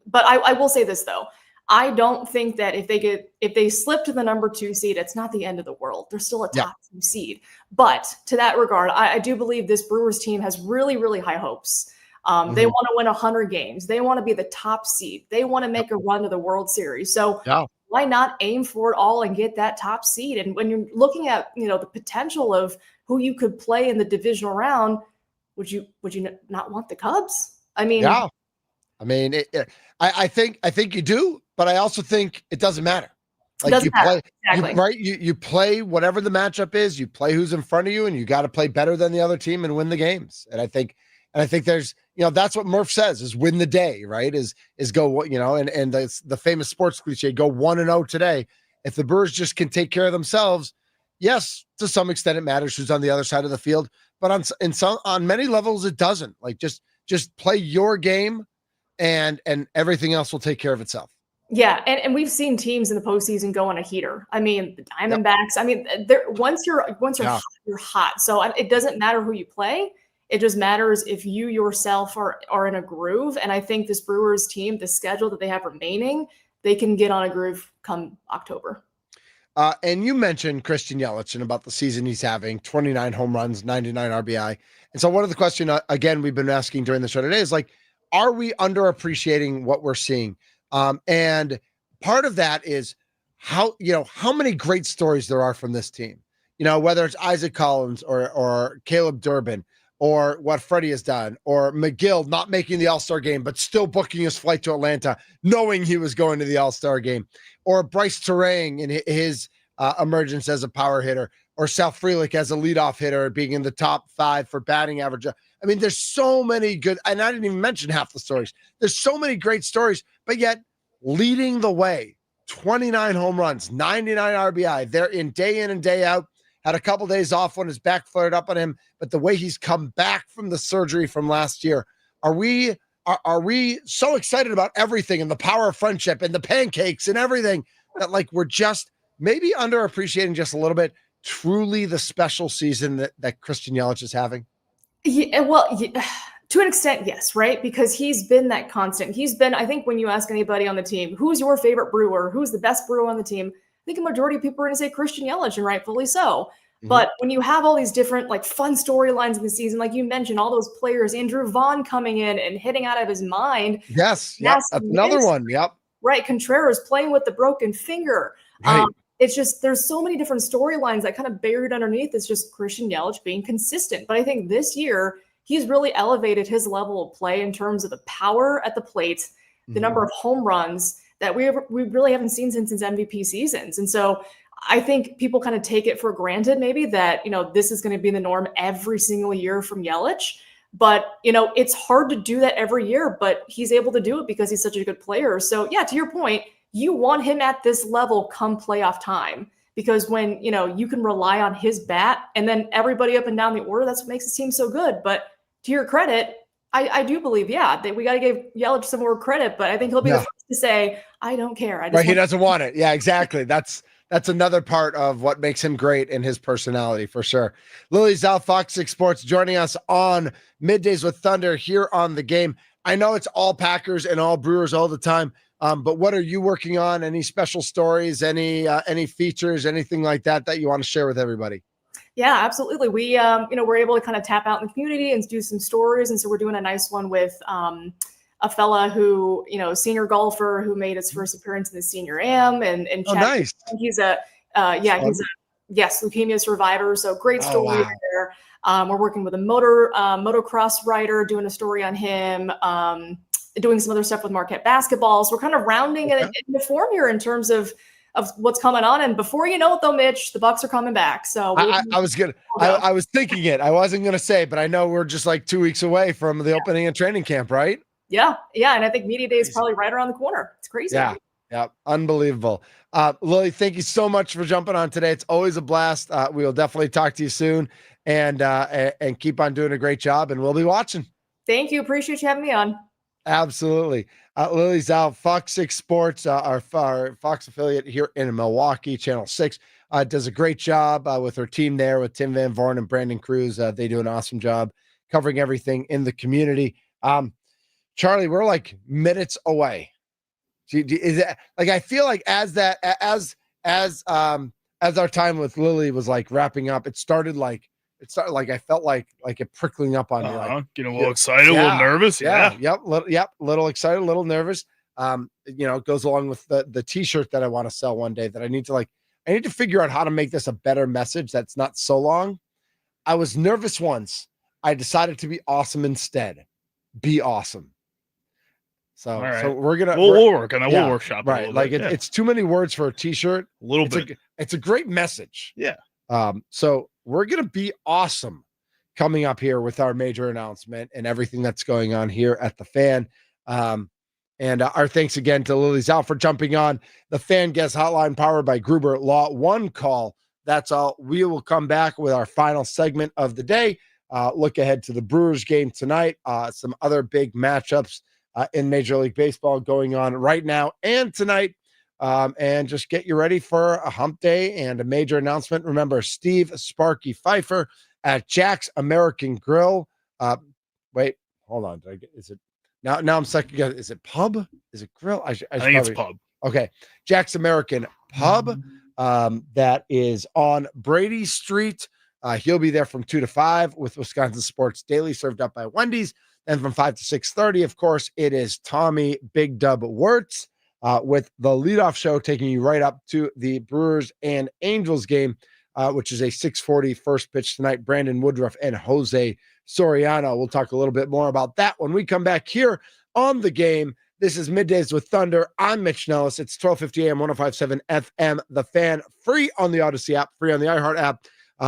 But I will say this though. I don't think that if they slip to the number 2 seed, it's not the end of the world. They're still a top 2 seed. But to that regard, I do believe this Brewers team has really, really high hopes. They want to win 100 games. They want to be the top seed. They want to make a run to the World Series. So why not aim for it all and get that top seed? And when you're looking at, the potential of who you could play in the divisional round, would you not want the Cubs? I mean, I think you do, but I also think it doesn't matter. Like you play whatever the matchup is, you play who's in front of you, and you got to play better than the other team and win the games. And I think there's, that's what Murph says is win the day, right? Is go, and the famous sports cliche, go 1-0 today. If the Brewers just can take care of themselves, yes, to some extent it matters who's on the other side of the field, but on many levels it doesn't. Like just play your game, and everything else will take care of itself. Yeah, and we've seen teams in the postseason go on a heater. I mean, the Diamondbacks. I mean, once you're hot, you're hot. So it doesn't matter who you play. It just matters if you yourself are in a groove. And I think this Brewers team, the schedule that they have remaining, they can get on a groove come October. And you mentioned Christian Yelich and about the season he's having, 29 home runs, 99 RBI. And so one of the questions, again, we've been asking during the show today is like, are we underappreciating what we're seeing? And part of that is how many great stories there are from this team, whether it's Isaac Collins or Caleb Durbin or what Freddie has done, or McGill not making the All-Star game, but still booking his flight to Atlanta, knowing he was going to the All-Star game, or Bryce Terang in his emergence as a power hitter, or Sal Frelick as a leadoff hitter, being in the top 5 for batting average. I mean, there's so many good, and I didn't even mention half the stories. There's so many great stories, but yet leading the way, 29 home runs, 99 RBI. They're in and day out. Had a couple days off when his back flared up on him, but the way he's come back from the surgery from last year, are we so excited about everything and the power of friendship and the pancakes and everything that like we're just maybe underappreciating just a little bit truly the special season that Christian Yelich is having? Yeah, well, to an extent, yes, right? Because he's been that constant. He's been, I think when you ask anybody on the team, who's your favorite Brewer? Who's the best Brewer on the team? I think a majority of people are going to say Christian Yelich, and rightfully so. But when you have all these different like fun storylines in the season, like you mentioned, all those players, Andrew Vaughn coming in and hitting out of his mind. Yes, that's another one. Yep. Right. Contreras playing with the broken finger. Right. It's just there's so many different storylines that kind of buried underneath. It's just Christian Yelich being consistent. But I think this year he's really elevated his level of play in terms of the power at the plate, the number of home runs that we really haven't seen since his MVP seasons. And so I think people kind of take it for granted maybe that, this is going to be the norm every single year from Yelich. But, it's hard to do that every year, but he's able to do it because he's such a good player. So yeah, to your point, you want him at this level come playoff time, because when, you can rely on his bat and then everybody up and down the order, that's what makes his team so good. But to your credit, I do believe, that we got to give Yelich some more credit, but I think he'll be the first to say, I don't care. He doesn't want it. Yeah, exactly. That's another part of what makes him great in his personality, for sure. Lily Zhao, Fox 6 Sports, joining us on Middays with Thunder here on The Game. I know it's all Packers and all Brewers all the time, but what are you working on? Any special stories, any features, anything like that you want to share with everybody? Yeah, absolutely. We, we're able to kind of tap out in the community and do some stories. And so we're doing a nice one with a fella who, senior golfer who made his first appearance in the senior AM. And nice. He's leukemia survivor. So great story there. We're working with a motocross rider, doing a story on him, doing some other stuff with Marquette basketball. So we're kind of rounding it into form here in terms of what's coming on. And before you know it though, Mitch, the Bucks are coming back. So I was thinking it. I wasn't going to say, but I know we're just like 2 weeks away from the opening of training camp, right? Yeah. And I think media day is probably right around the corner. It's crazy. Yeah. Unbelievable. Lily, thank you so much for jumping on today. It's always a blast. We will definitely talk to you soon, and keep on doing a great job, and we'll be watching. Thank you. Appreciate you having me on. Absolutely. Lily Zhao, Fox 6 Sports, our Fox affiliate here in Milwaukee, Channel 6, does a great job with her team there with Tim Van Vorn and Brandon Cruz. They do an awesome job covering everything in the community. Charlie, we're like minutes away Is it like I feel like as our time with Lily was like wrapping up, it started like I felt like it prickling up on me, like getting a little excited, a little nervous. Yeah. Little excited, a little nervous. It goes along with the t-shirt that I want to sell one day that I need to figure out how to make this a better message that's not so long. I was nervous once. I decided to be awesome instead. Be awesome. So, All right. so we'll work on that. We'll workshop right. it. Like it's too many words for a t-shirt. A little bit. It's a great message. Yeah. So we're gonna be awesome coming up here with our major announcement and everything that's going on here at the Fan. And our thanks again to Lily Zhao for jumping on the Fan Guest Hotline powered by Gruber Law. One call. That's all. We will come back with our final segment of the day. Look ahead to the Brewers game tonight. Some other big matchups in Major League Baseball going on right now and tonight. And just get you ready for a hump day and a major announcement. Remember, Steve Sparky Pfeiffer at Jack's American Grill. Wait, hold on. Is it now? I'm second guessing. Is it pub? Is it grill? I think it's pub. Okay. Jack's American Pub. That is on Brady Street. He'll be there from 2 to 5 with Wisconsin Sports Daily, served up by Wendy's. And from 5 to 6:30, of course, it is Tommy Big Dub Wirtz with the leadoff show taking you right up to the Brewers and Angels game, which is a 6:40 first pitch tonight. Brandon Woodruff and Jose Soriano. We'll talk a little bit more about that when we come back here on the game. This is Middays with Thunder. I'm Mitch Nellis. It's 1250 AM, 105.7 FM, The Fan, free on the Odyssey app, free on the iHeart app.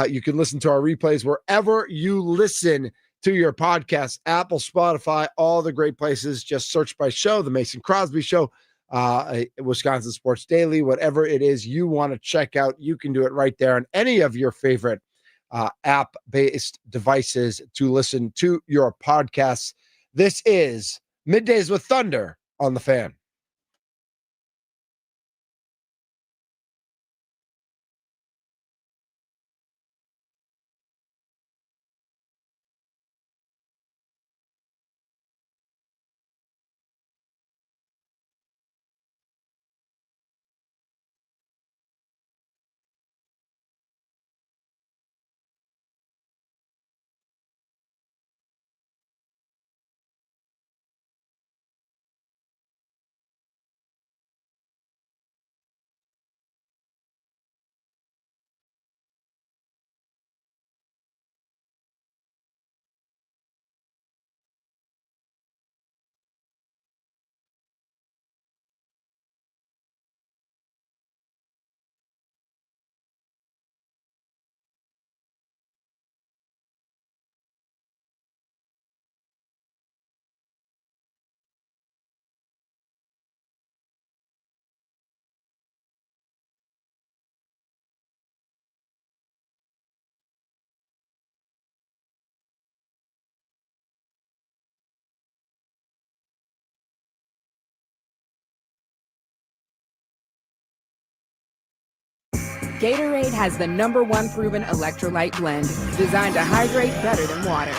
You can listen to our replays wherever you listen to your podcast, Apple, Spotify, all the great places. Just search by show, The Mason Crosby Show, Wisconsin Sports Daily, whatever it is you want to check out, you can do it right there on any of your favorite app-based devices to listen to your podcasts. This is Middays with Thunder on The Fan. Gatorade has the #1 proven electrolyte blend designed to hydrate better than water.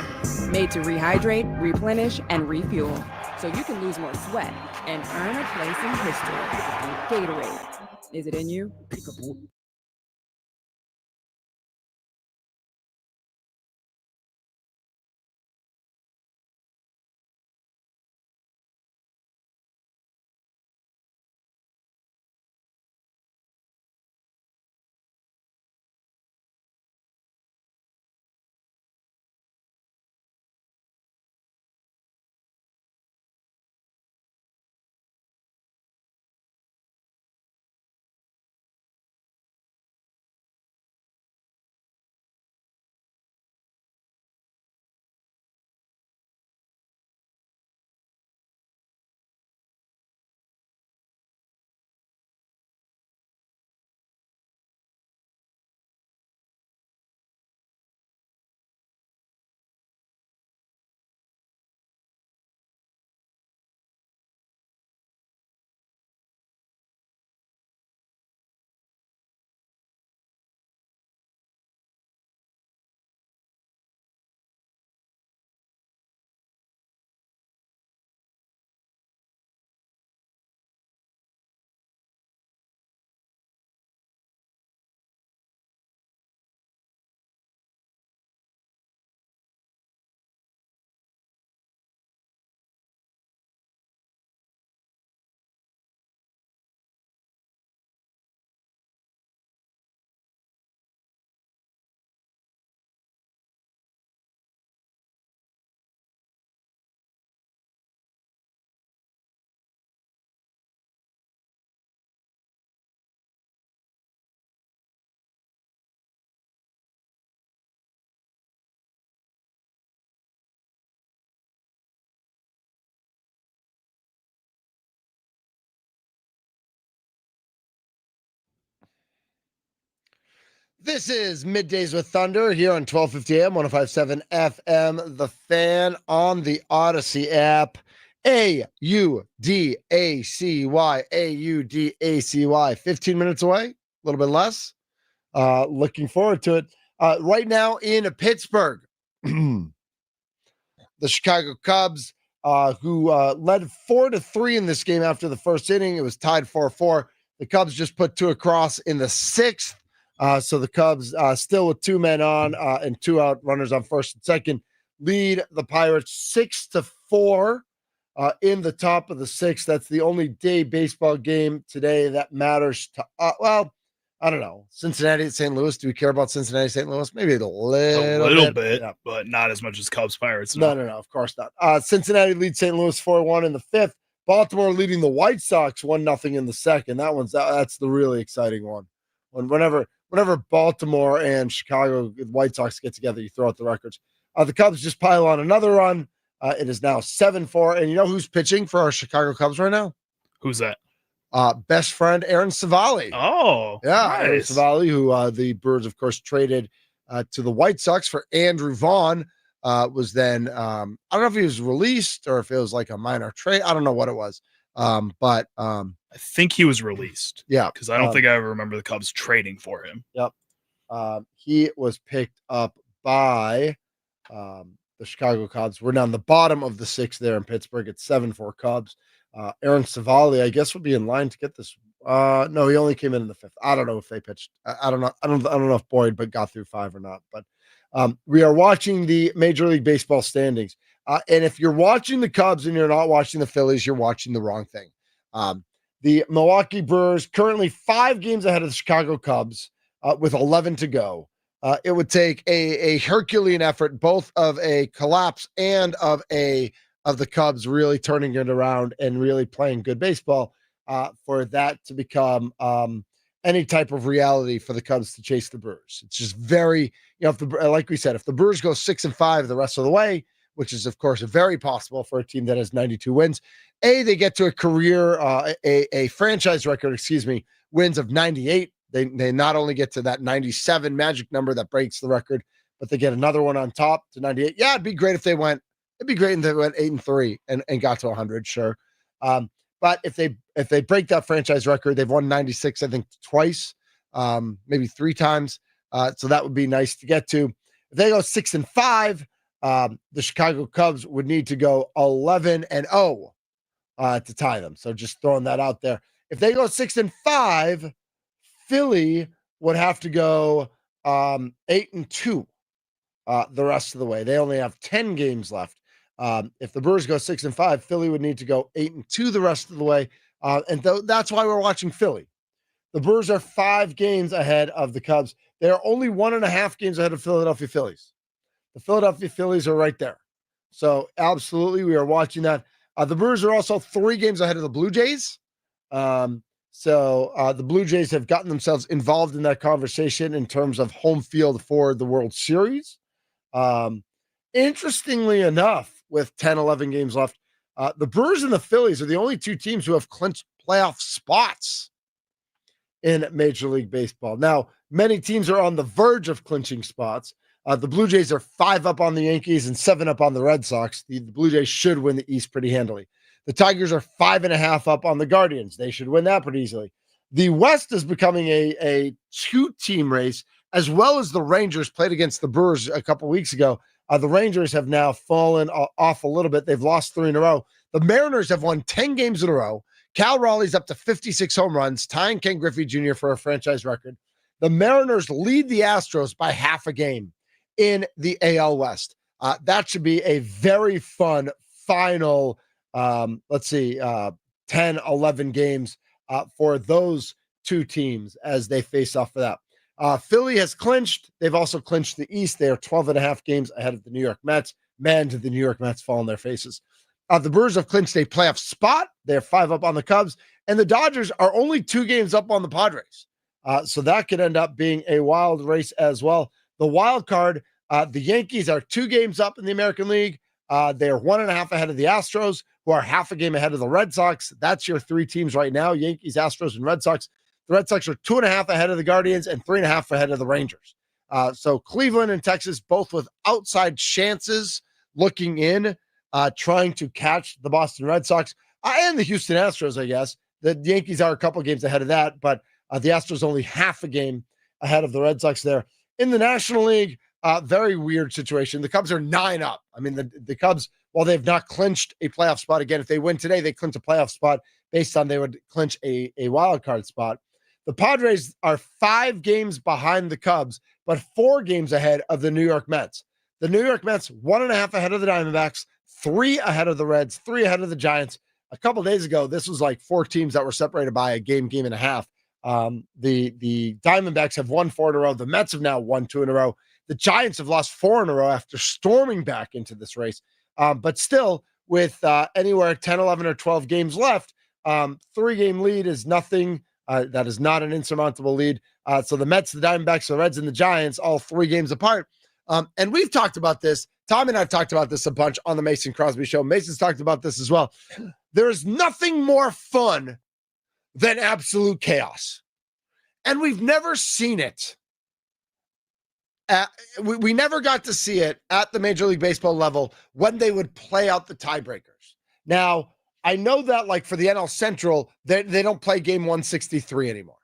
Made to rehydrate, replenish, and refuel. So you can lose more sweat and earn a place in history. Gatorade. Is it in you? This is Middays with Thunder here on 1250 AM, 1057 FM, The Fan on the Odyssey app. Audacy, Audacy. 15 minutes away, a little bit less. Looking forward to it. Right now in Pittsburgh, the Chicago Cubs, who led 4-3 in this game after the first inning. It was tied 4-4. The Cubs just put two across in the sixth. So the Cubs, still with two men on and two out, runners on first and second, lead the Pirates 6-4 in the top of the sixth. That's the only day baseball game today that matters to well, I don't know. Cincinnati at St. Louis. Do we care about Cincinnati, St. Louis? Maybe a little bit, yeah. But not as much as Cubs Pirates. No, of course not. Cincinnati leads St. Louis 4-1 in the fifth. Baltimore leading the White Sox 1-0 in the second. That's the really exciting one. Whenever Baltimore and Chicago White Sox get together, you throw out the records. The Cubs just pile on another run. It is now 7-4. And you know who's pitching for our Chicago Cubs right now? Who's that? Best friend Aaron Savali. Oh, yeah, nice. Aaron Savali, who the Brewers, of course, traded to the White Sox for Andrew Vaughn. Was then I don't know if he was released or if it was like a minor trade. I don't know what it was. But I think he was released. Yeah, because I don't think I ever remember the Cubs trading for him. Yep. He was picked up by the Chicago Cubs. We're down the bottom of the sixth there in Pittsburgh. It's 7-4 Cubs. Aaron Savali, I guess, would be in line to get this. No, he only came in the fifth. I don't know if they pitched. I don't know. I don't know if Boyd but got through five or not. But we are watching the Major League Baseball standings. And if you're watching the Cubs and you're not watching the Phillies, you're watching the wrong thing. The Milwaukee Brewers currently 5 games ahead of the Chicago Cubs with 11 to go. It would take a Herculean effort, both of a collapse and of the Cubs really turning it around and really playing good baseball for that to become any type of reality for the Cubs to chase the Brewers. It's just very, like we said, if the Brewers go 6-5 the rest of the way, which is of course very possible for a team that has 92 wins, they get to a career, a franchise record, wins of 98. They not only get to that 97 magic number that breaks the record, but they get another one on top to 98. Yeah, it'd be great if they went 8-3 and got to 100, sure. But if they break that franchise record, they've won 96, I think twice, maybe 3 times. So that would be nice to get to. If they go 6-5, the Chicago Cubs would need to go 11-0 to tie them. So just throwing that out there. If they go 6-5, Philly would have to go 8-2 the rest of the way. They only have 10 games left. If the Brewers go 6-5, Philly would need to go 8-2 the rest of the way. And that's why we're watching Philly. The Brewers are 5 games ahead of the Cubs. They are only 1.5 games ahead of Philadelphia Phillies. The Philadelphia Phillies are right there. So absolutely, we are watching that. The Brewers are also 3 games ahead of the Blue Jays. So the Blue Jays have gotten themselves involved in that conversation in terms of home field for the World Series. Interestingly enough, with 10, 11 games left, the Brewers and the Phillies are the only 2 teams who have clinched playoff spots in Major League Baseball. Now, many teams are on the verge of clinching spots. The Blue Jays are 5 up on the Yankees and 7 up on the Red Sox. The Blue Jays should win the East pretty handily. The Tigers are 5.5 up on the Guardians. They should win that pretty easily. The West is becoming a 2-team race, as well as the Rangers played against the Brewers a couple weeks ago. The Rangers have now fallen off a little bit. They've lost 3 in a row. The Mariners have won 10 games in a row. Cal Raleigh's up to 56 home runs, tying Ken Griffey Jr. for a franchise record. The Mariners lead the Astros by half a game in the AL West. That should be a very fun final, 10, 11 games for those 2 teams as they face off for that. Philly has clinched. They've also clinched the East. They are 12.5 games ahead of the New York Mets. Man, did the New York Mets fall on their faces. The Brewers have clinched a playoff spot. They're 5 up on the Cubs. And the Dodgers are only 2 games up on the Padres. So that could end up being a wild race as well. The wild card, the Yankees are 2 games up in the American League. They are 1.5 ahead of the Astros, who are half a game ahead of the Red Sox. That's your 3 teams right now, Yankees, Astros, and Red Sox. The Red Sox are 2.5 ahead of the Guardians and 3.5 ahead of the Rangers. So Cleveland and Texas both with outside chances looking in, trying to catch the Boston Red Sox and the Houston Astros, I guess. The Yankees are a couple games ahead of that, but the Astros only half a game ahead of the Red Sox there. In the National League, very weird situation. The Cubs are 9 up. I mean, the Cubs, while they've not clinched a playoff spot, again, if they win today, they clinch a playoff spot based on they would clinch a wild card spot. The Padres are 5 games behind the Cubs, but 4 games ahead of the New York Mets. The New York Mets, 1.5 ahead of the Diamondbacks, 3 ahead of the Reds, 3 ahead of the Giants. A couple days ago, this was like 4 teams that were separated by a game and a half. The Diamondbacks have won 4 in a row. The Mets have now won 2 in a row. The Giants have lost 4 in a row after storming back into this race. But still, with anywhere 10, 11, or 12 games left, 3-game lead is nothing. That is not an insurmountable lead. So the Mets, the Diamondbacks, the Reds, and the Giants, all 3 games apart. And we've talked about this. Tom and I have talked about this a bunch on the Mason Crosby Show. Mason's talked about this as well. There is nothing more fun than absolute chaos. And we've never seen it. We never got to see it at the Major League Baseball level when they would play out the tiebreakers. Now, I know that like for the NL Central, they don't play game 163 anymore.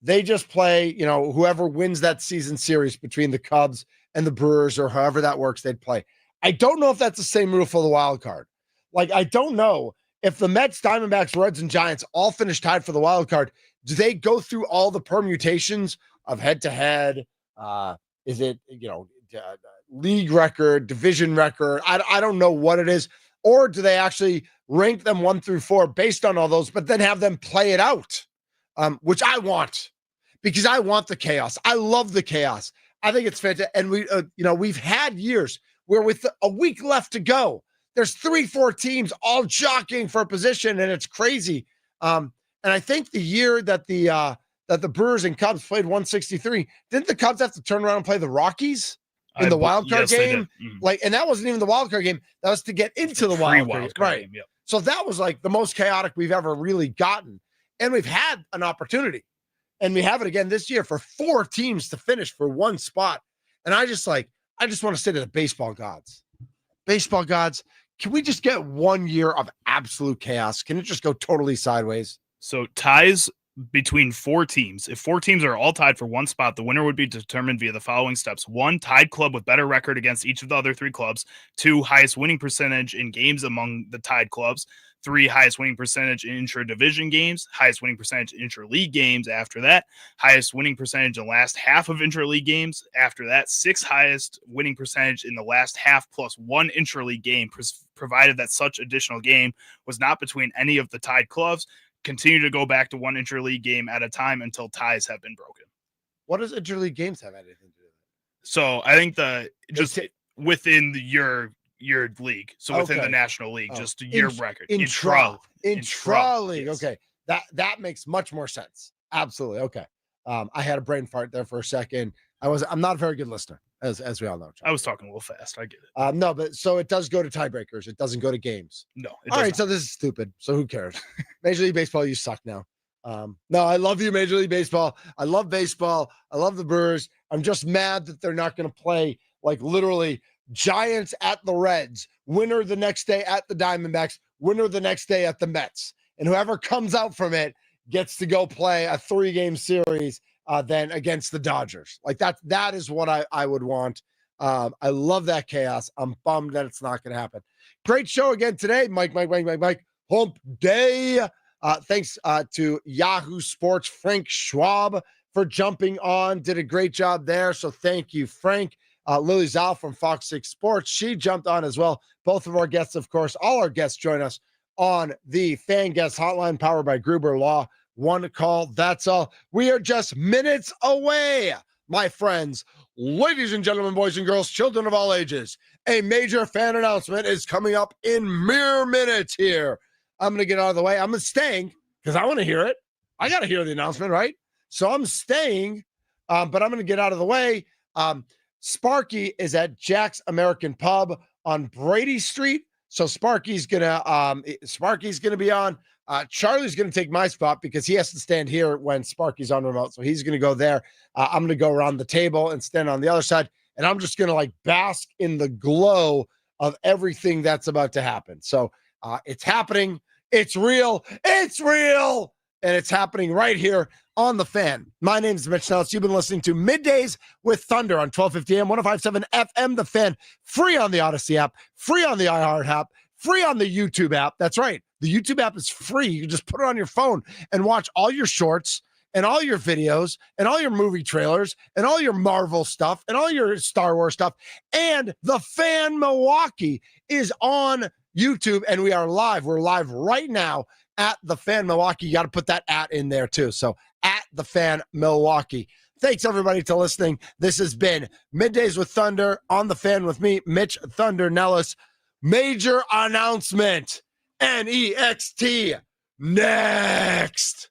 They just play, whoever wins that season series between the Cubs and the Brewers or however that works, they'd play. I don't know if that's the same rule for the wild card. Like, I don't know if the Mets, Diamondbacks, Reds, and Giants all finish tied for the wild card. Do they go through all the permutations of head-to-head? Is it, league record, division record? I don't know what it is. Or do they actually rank them 1 through 4 based on all those, but then have them play it out, which I want because I want the chaos. I love the chaos. I think it's fantastic. And we've had years where with a week left to go, there's 3-4 teams all jockeying for a position, and it's crazy. And I think the year that the Brewers and Cubs played 163, didn't the Cubs have to turn around and play the Rockies in the wild card game? And that wasn't even the wild card game. That was to get into the wild card game. Yep. So that was like the most chaotic we've ever really gotten. And we've had an opportunity. And we have it again this year for 4 teams to finish for 1 spot. And I just want to say to the baseball gods, can we just get 1 year of absolute chaos? Can it just go totally sideways? So ties between 4 teams. If 4 teams are all tied for 1 spot, the winner would be determined via the following steps. 1, tied club with better record against each of the other 3 clubs. 2, highest winning percentage in games among the tied clubs. 3, highest winning percentage in intra-division games. Highest winning percentage in intra-league games after that. Highest winning percentage in the last half of intra-league games after that. 6, highest winning percentage in the last half plus 1 intra-league game, provided that such additional game was not between any of the tied clubs. Continue to go back to 1 interleague game at a time until ties have been broken. What does interleague games have anything to do with it? So I think within your league, so within the National League, just your record. Intra-league. Yes. Okay. That makes much more sense. Absolutely. Okay. I had a brain fart there for a second. I'm not a very good listener, as we all know. I was talking a little fast. I get it. No, but so it does go to tiebreakers. It doesn't go to games. No. All right. So this is stupid. So who cares? Major League Baseball, you suck now. No, I love you, Major League Baseball. I love baseball. I love the Brewers. I'm just mad that they're not going to play like literally Giants at the Reds, winner the next day at the Diamondbacks, winner the next day at the Mets. And whoever comes out from it gets to go play a 3-game series then against the Dodgers. Like that is what I would want. I love that chaos. I'm bummed that it's not going to happen. Great show again today. Mike. Hump day. Thanks to Yahoo Sports, Frank Schwab, for jumping on. Did a great job there. So thank you, Frank. Lily Zal from Fox 6 Sports. She jumped on as well. Both of our guests, of course, all our guests join us on the Fan Guest Hotline powered by Gruber Law. 1 call, that's all. We are just minutes away, my friends, ladies and gentlemen, boys and girls, children of all ages. A major fan announcement is coming up in mere minutes here. I'm going to get out of the way. I'm staying because I want to hear it. I got to hear the announcement, right? So I'm staying, but I'm going to get out of the way. Sparky is at Jack's American Pub on Brady Street. So Sparky's gonna be on. Charlie's going to take my spot because he has to stand here when Sparky's on remote. So he's going to go there. I'm going to go around the table and stand on the other side. And I'm just going to like bask in the glow of everything that's about to happen. So it's happening. It's real. It's real. And it's happening right here on The Fan. My name is Mitch Nellis. You've been listening to Middays with Thunder on 1250 AM, 105.7 FM, The Fan, free on the Odyssey app, free on the iHeart app, free on the YouTube app. That's right. The YouTube app is free. You can just put it on your phone and watch all your shorts and all your videos and all your movie trailers and all your Marvel stuff and all your Star Wars stuff. And The Fan Milwaukee is on YouTube, and we are live. We're live right now at The Fan Milwaukee. You got to put that at in there too. So at The Fan Milwaukee. Thanks everybody to listening. This has been Middays with Thunder on The Fan with me, Mitch Thunder Nellis. Major announcement. NEXT next.